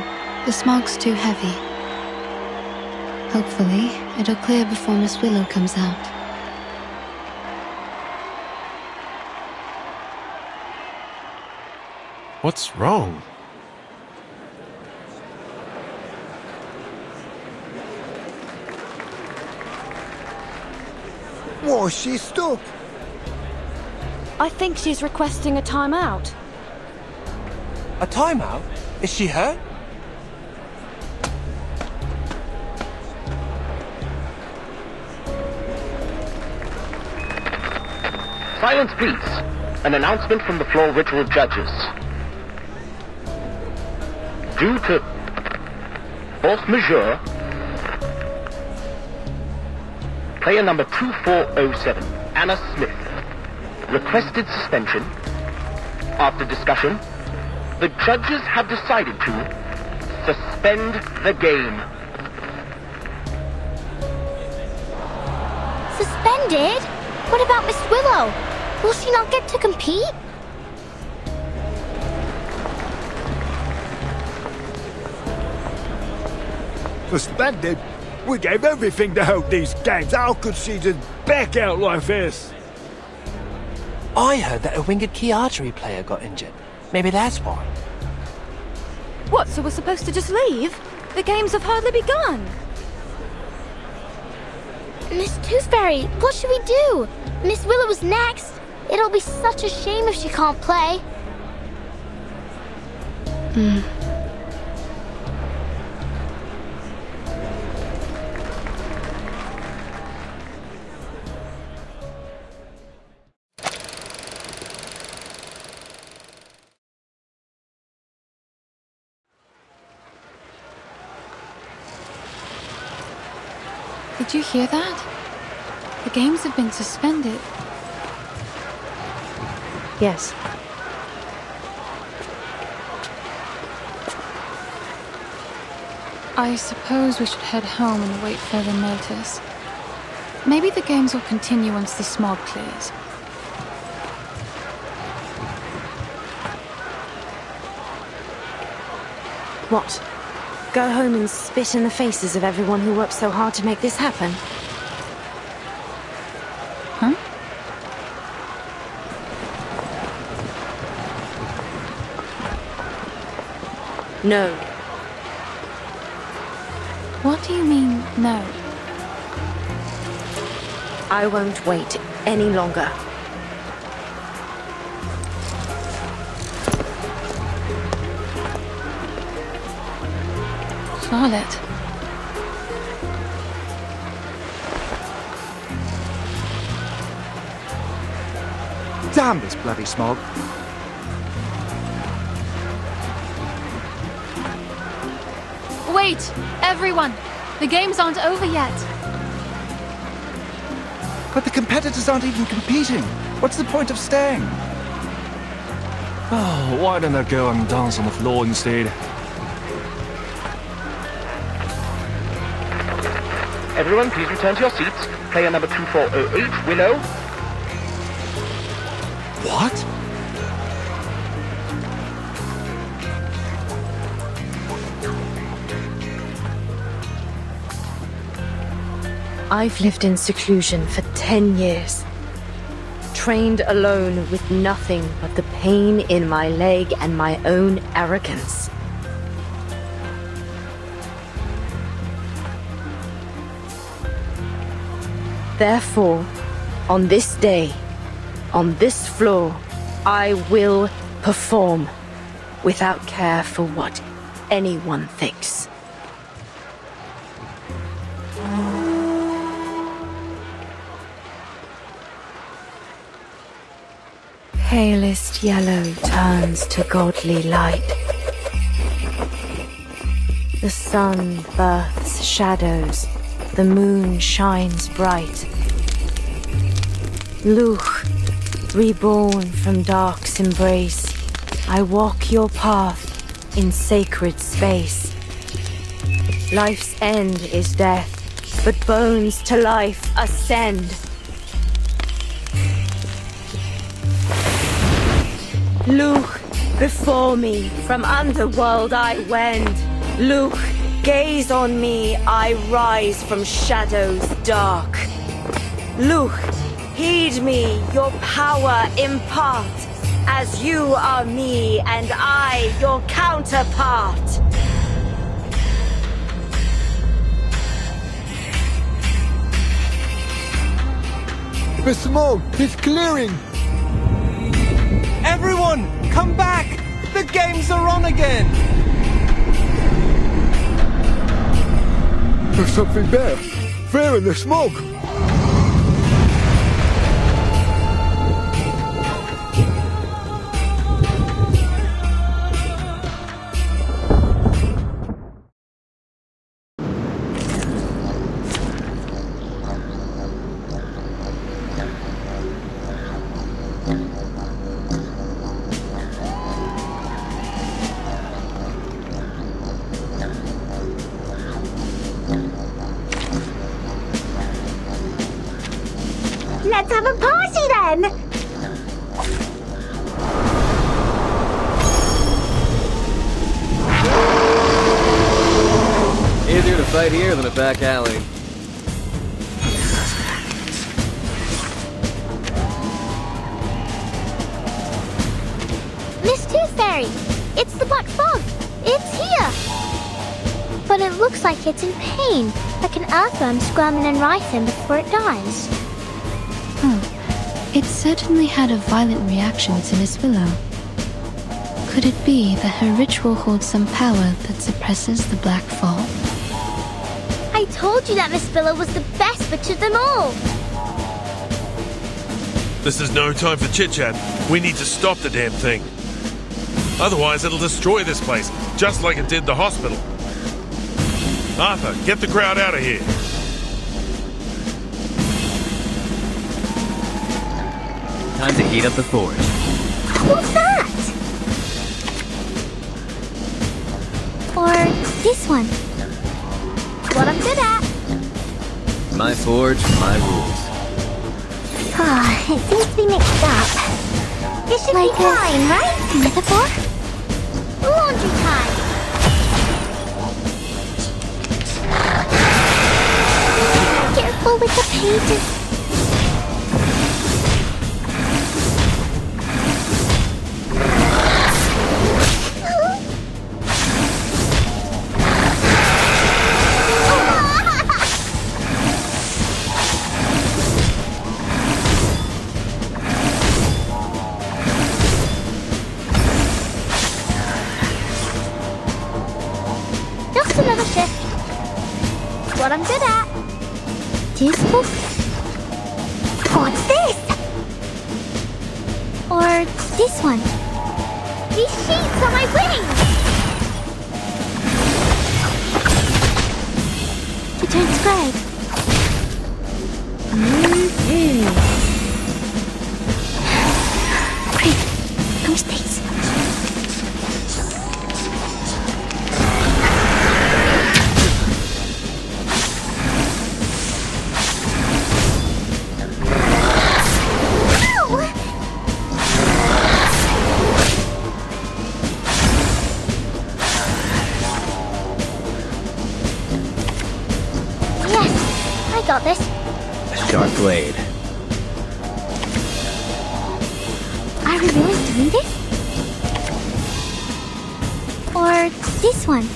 Speaker 4: the smog's too heavy. Hopefully, it'll clear before Miss Willow comes out.
Speaker 2: What's wrong?
Speaker 8: Was she stuck?
Speaker 6: I think she's requesting a timeout.
Speaker 18: A timeout? Is she hurt?
Speaker 14: Silence, please. An announcement from the floor ritual judges. Due to force majeure, player number 2407, Anna Smith, requested suspension. After discussion, the judges have decided to suspend the game.
Speaker 15: Suspended? What about Miss Willow? Will she not get to compete?
Speaker 17: Suspended? We gave everything to hold these games. How could she just back out like this?
Speaker 18: I heard that a winged key archery player got injured. Maybe that's why.
Speaker 6: What, so we're supposed to just leave? The games have hardly begun.
Speaker 15: Miss Tooth Fairy, what should we do? Miss Willow's next. It'll be such a shame if she can't play.
Speaker 19: Did you hear that? The games have been suspended.
Speaker 11: Yes.
Speaker 19: I suppose we should head home and wait further notice. Maybe the games will continue once the smog clears.
Speaker 11: What? Go home and spit in the faces of everyone who worked so hard to make this happen?
Speaker 19: Huh?
Speaker 11: No.
Speaker 19: What do you mean, no?
Speaker 11: I won't wait any longer.
Speaker 19: Charlotte.
Speaker 12: Damn this bloody smog.
Speaker 19: Wait! Everyone! The games aren't over yet!
Speaker 12: But the competitors aren't even competing. What's the point of staying?
Speaker 21: Oh, why don't I go and dance on the floor instead?
Speaker 14: Everyone, please return to your seats. Player number 2408, Willow.
Speaker 12: What?
Speaker 11: I've lived in seclusion for 10 years. Trained alone with nothing but the pain in my leg and my own arrogance. Therefore, on this day, on this floor, I will perform without care for what anyone thinks. Palest yellow turns to godly light. The sun births shadows, the moon shines bright. Luch, reborn from dark's embrace, I walk your path in sacred space. Life's end is death, but bones to life ascend. Luch, before me, from underworld I wend. Luch, gaze on me, I rise from shadows dark. Luch, heed me, your power impart, as you are me and I your counterpart.
Speaker 8: The smoke is clearing!
Speaker 21: Everyone, come back! The games are on again!
Speaker 8: There's something there. There in the smoke.
Speaker 15: Let's have a party then!
Speaker 1: Easier to fight here than a back alley.
Speaker 3: Miss Tooth Fairy! It's the Black Fog! It's here! But it looks like it's in pain, like an earthworm squirming and writhing before it dies.
Speaker 4: It certainly had a violent reaction to Miss Willow. Could it be that her ritual holds some power that suppresses the Black Fog?
Speaker 3: I told you that Miss Willow was the best witch of them all!
Speaker 2: This is no time for chit-chat. We need to stop the damn thing. Otherwise, it'll destroy this place, just like it did the hospital. Arthur, get the crowd out of here.
Speaker 9: Time to heat up the forge.
Speaker 15: What's that? Or this one? What I'm good at.
Speaker 1: My forge, my rules.
Speaker 15: It seems to be mixed up. This should be fine, right? Metaphor? Laundry time. Careful with the pages. Just another shift. What I'm good at. This book? What's this? Or this one? These sheets are my wings! To transcribe. Great. No mistakes. Got this.
Speaker 9: A sharp blade.
Speaker 15: Are we really doing this? Or this one?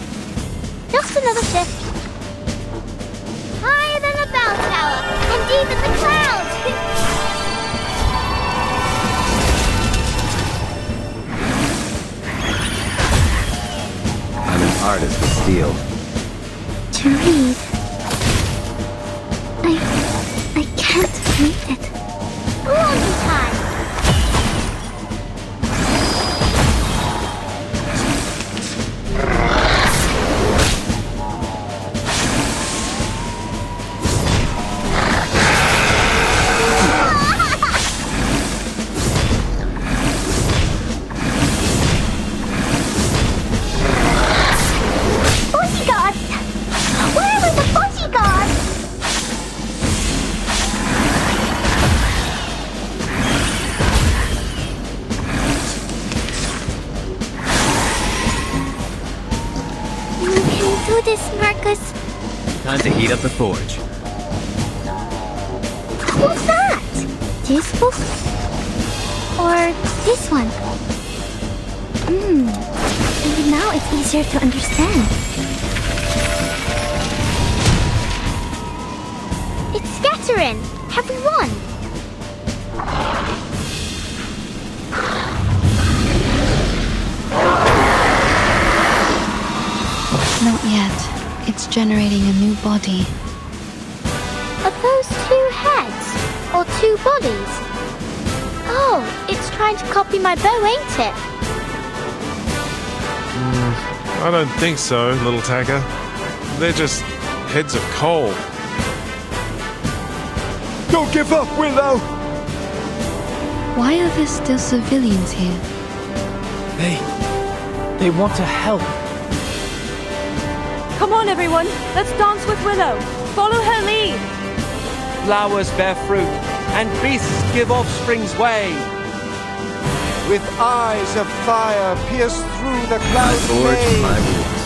Speaker 15: Just another shift. Higher than the bell tower, and deep in the clouds!
Speaker 1: I'm an artist with steel.
Speaker 15: To read. I can't read it. Laundry time! Bodyguards! Where were the bodyguards? Do this, Marcus.
Speaker 9: Time to heat up the forge.
Speaker 15: What's that? This book? Or this one? Maybe now it's easier to understand. It's scattering. Have we won?
Speaker 4: Not yet. It's generating a new body.
Speaker 15: Are those two heads? Or two bodies? Oh, it's trying to copy my bow, ain't it?
Speaker 2: I don't think so, little Tacker. They're just heads of coal.
Speaker 8: Don't give up, Willow!
Speaker 4: Why are there still civilians here?
Speaker 9: They want to help.
Speaker 22: Come on, everyone. Let's dance with Willow. Follow her lead.
Speaker 5: Flowers bear fruit, and beasts give offspring's way. With eyes of fire pierced through the clouds.
Speaker 1: My forge, my rules.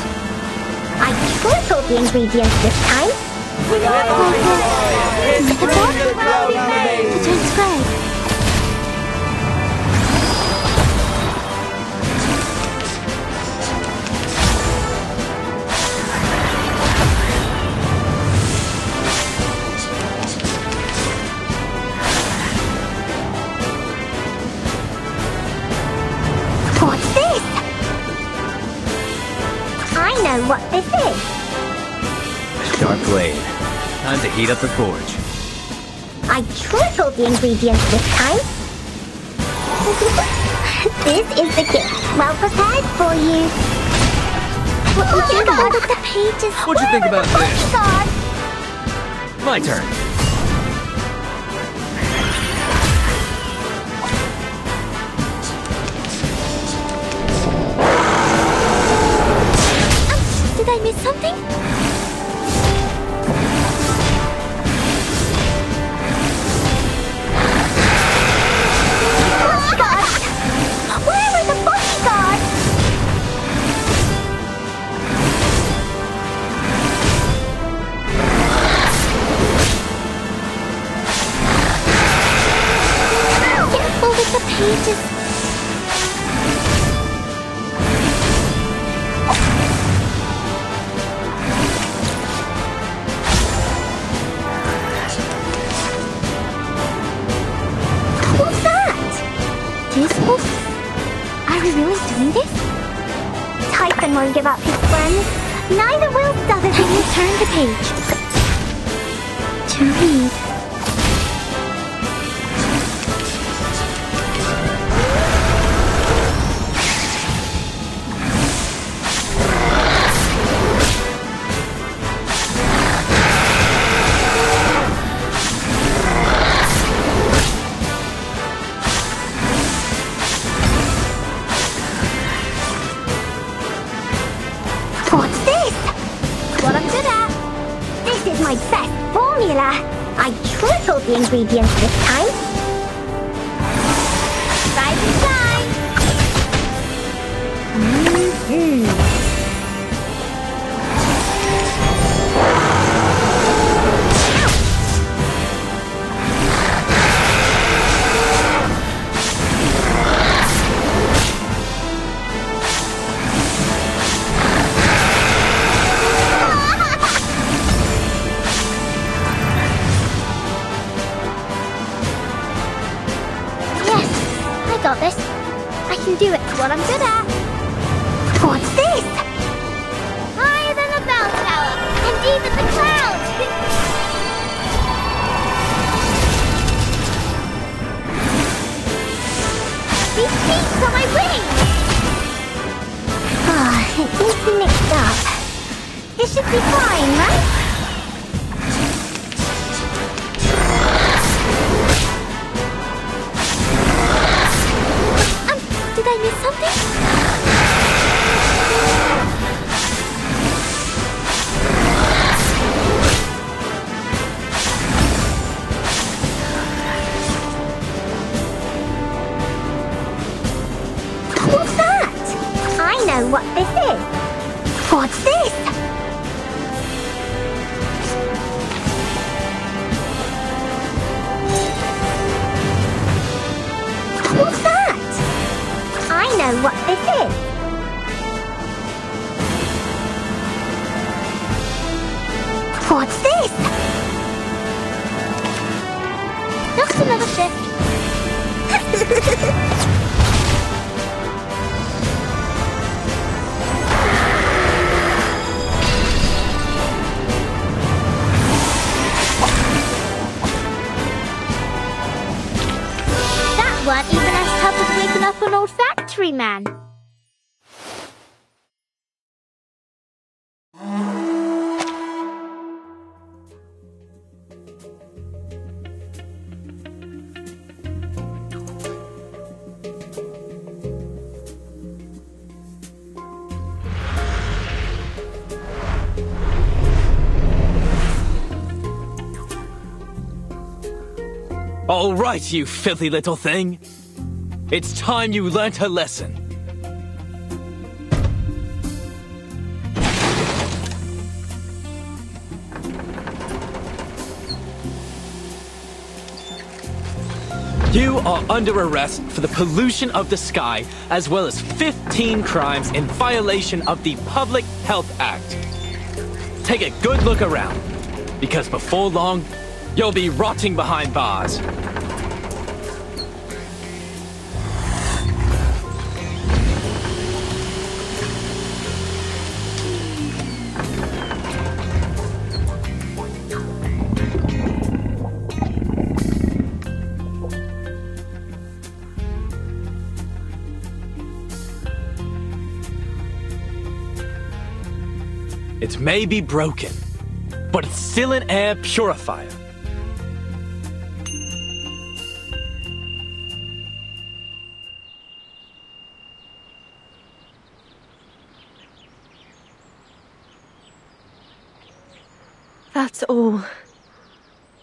Speaker 15: I tripled the ingredients this time. To transcribe. What's this? I know what this is.
Speaker 9: A sharp blade. Time to heat up the forge.
Speaker 15: I tripled the ingredients this time. This is the gift. Well prepared for you. What you got with the pages?
Speaker 9: What'd you think about this?
Speaker 15: Bodyguard?
Speaker 9: My turn.
Speaker 15: Did I miss something? Bodyguards! Where are the bodyguards? Careful with the pages. What's that? Useful? Are we really doing this? Typhon won't give up his friends. Neither will Stubborn. Can you turn the page? To read. What's this? What I'm good at. This is my best formula. I tripled the ingredients this time. Rise and shine. Got this. I can do it. What I'm good at. What's this? Higher than a bell tower, and even the clouds. These peaks are my wings. It seems to be mixed up. This should be fine, right? Did I miss something? What's that? I know what this is. What's this? What's that? I know what this is. What's this? Just another shift. That weren't even as tough as waking up an old factory man.
Speaker 9: All right, you filthy little thing. It's time you learnt a lesson. You are under arrest for the pollution of the sky, as well as 15 crimes in violation of the Public Health Act. Take a good look around, because before long, you'll be rotting behind bars. It may be broken, but it's still an air purifier.
Speaker 11: That's all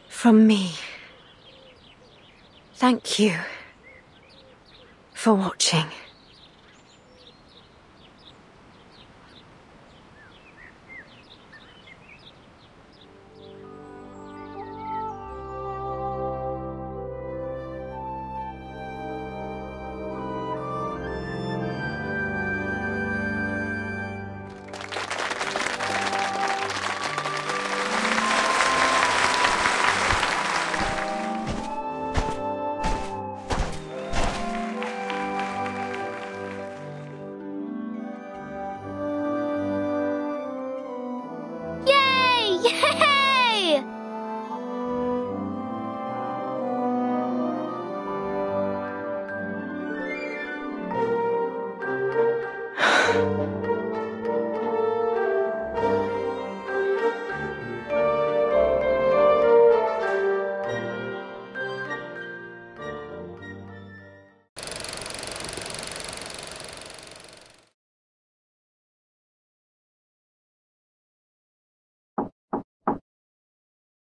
Speaker 11: from me. Thank you for watching.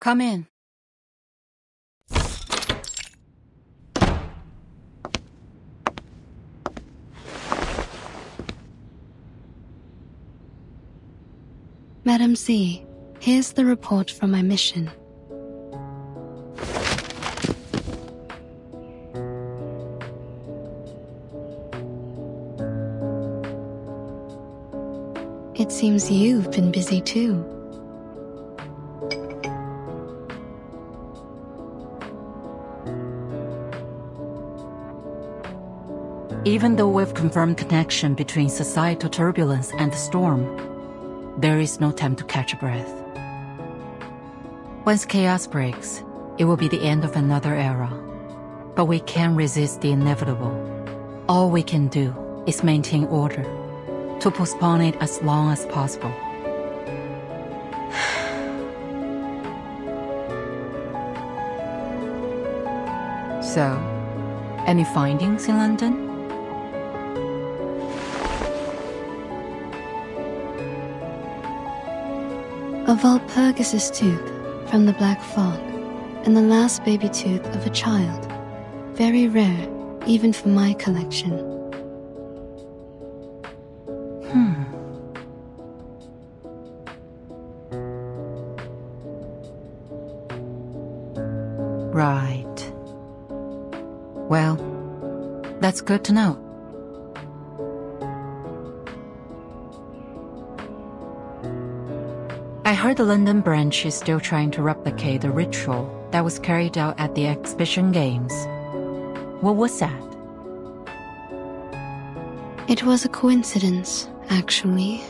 Speaker 7: Come in.
Speaker 4: Madam C, here's the report from my mission. It seems you've been busy too.
Speaker 7: Even though we've confirmed connection between societal turbulence and the storm, there is no time to catch a breath. Once chaos breaks, it will be the end of another era. But we can't resist the inevitable. All we can do is maintain order, to postpone it as long as possible. So, any findings in London?
Speaker 4: A Walpurgis tooth from the Black Fog, and the last baby tooth of a child. Very rare, even for my collection.
Speaker 7: Right. Well, that's good to know. I heard the London branch is still trying to replicate the ritual that was carried out at the exhibition games. What was that?
Speaker 4: It was a coincidence, actually.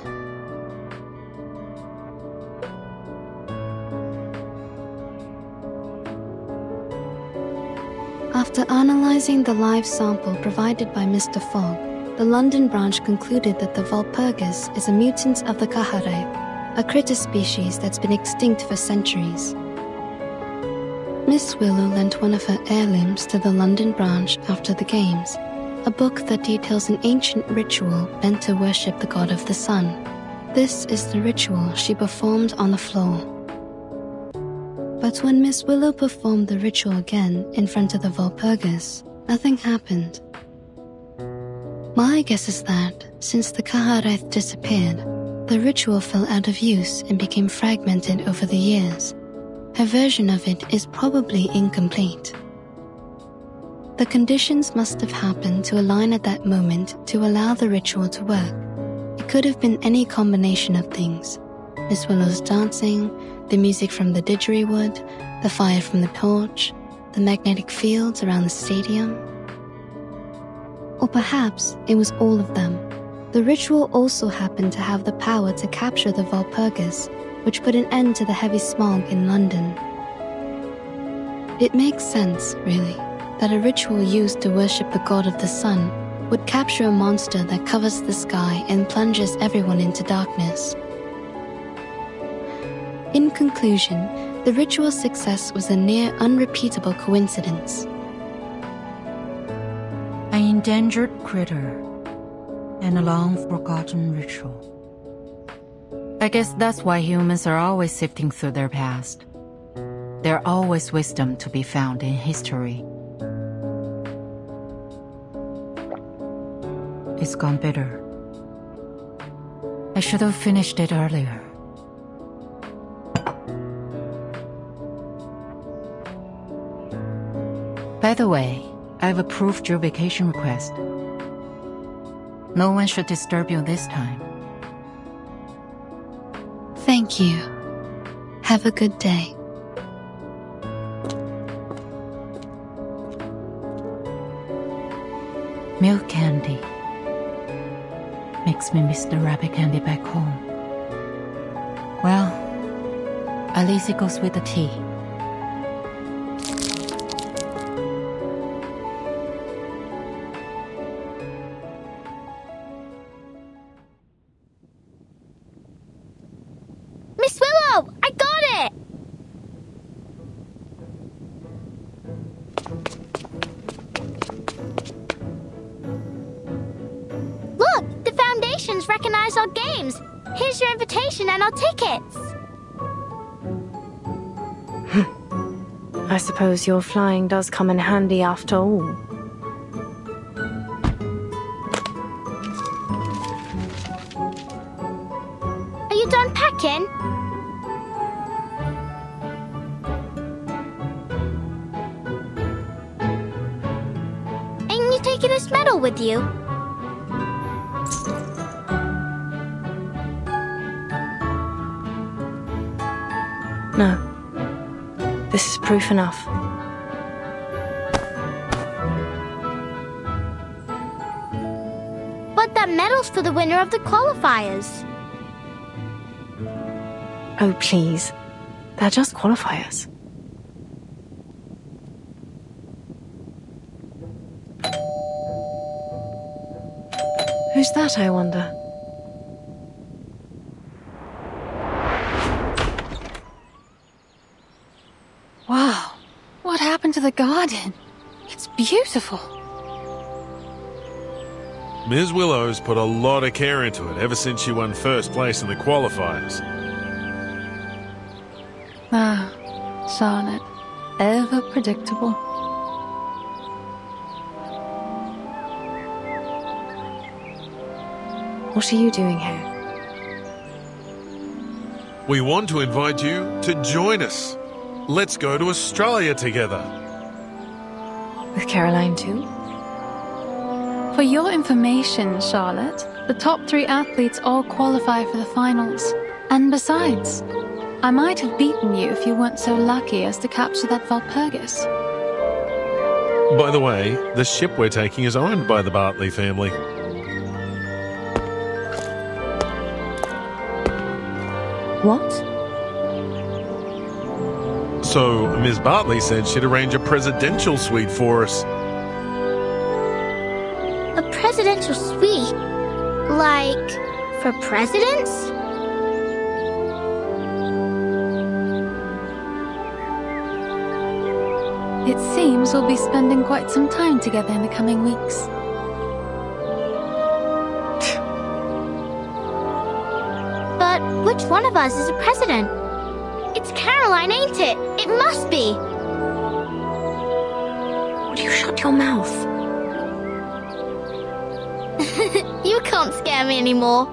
Speaker 4: After analyzing the live sample provided by Mr. Fogg, the London branch concluded that the Walpurgis is a mutant of the Kaharaib, a critter species that's been extinct for centuries. Miss Willow lent one of her heirlooms to the London branch after the games, a book that details an ancient ritual meant to worship the god of the sun. This is the ritual she performed on the floor. But when Miss Willow performed the ritual again in front of the Walpurgis, nothing happened. My guess is that, since the Kaharaith disappeared, the ritual fell out of use and became fragmented over the years. Her version of it is probably incomplete. The conditions must have happened to align at that moment to allow the ritual to work. It could have been any combination of things. Miss Willow's dancing, the music from the didgeridoo, the fire from the torch, the magnetic fields around the stadium. Or perhaps it was all of them. The ritual also happened to have the power to capture the Walpurgis, which put an end to the heavy smog in London. It makes sense, really, that a ritual used to worship the god of the sun would capture a monster that covers the sky and plunges everyone into darkness. In conclusion, the ritual's success was a near unrepeatable coincidence.
Speaker 7: An endangered critter and a long-forgotten ritual. I guess that's why humans are always sifting through their past. There's always wisdom to be found in history. It's gone bitter. I should have finished it earlier. By the way, I've approved your vacation request. No one should disturb you this time.
Speaker 4: Thank you. Have a good day.
Speaker 7: Milk candy makes me miss the rabbit candy back home. Well, at least it goes with the tea.
Speaker 15: Miss Willow! I got it! Look! The Foundations recognize our games. Here's your invitation and our tickets.
Speaker 11: I suppose your flying does come in handy after all.
Speaker 15: Are you done packing? Ain't you taking this medal with you?
Speaker 11: No. This is proof enough.
Speaker 15: But that medal's for the winner of the qualifiers.
Speaker 11: Oh, please. They're just qualifiers. Who's that, I wonder?
Speaker 19: Wow, what happened to the garden? It's beautiful.
Speaker 2: Ms. Willow's put a lot of care into it ever since she won first place in the qualifiers.
Speaker 19: Ah, Charlotte. Ever predictable.
Speaker 11: What are you doing here?
Speaker 2: We want to invite you to join us. Let's go to Australia together.
Speaker 11: With Caroline too?
Speaker 19: For your information, Charlotte, the top 3 athletes all qualify for the finals. And besides, I might have beaten you if you weren't so lucky as to capture that Valpurgis.
Speaker 2: By the way, the ship we're taking is owned by the Bartley family.
Speaker 11: What?
Speaker 2: So, Ms. Bartley said she'd arrange a presidential suite for us.
Speaker 15: A presidential suite? Like, for presidents?
Speaker 19: It seems we'll be spending quite some time together in the coming weeks.
Speaker 15: But which one of us is a president? It's Caroline, ain't it? It must be!
Speaker 11: Would you shut your mouth?
Speaker 15: You can't scare me anymore.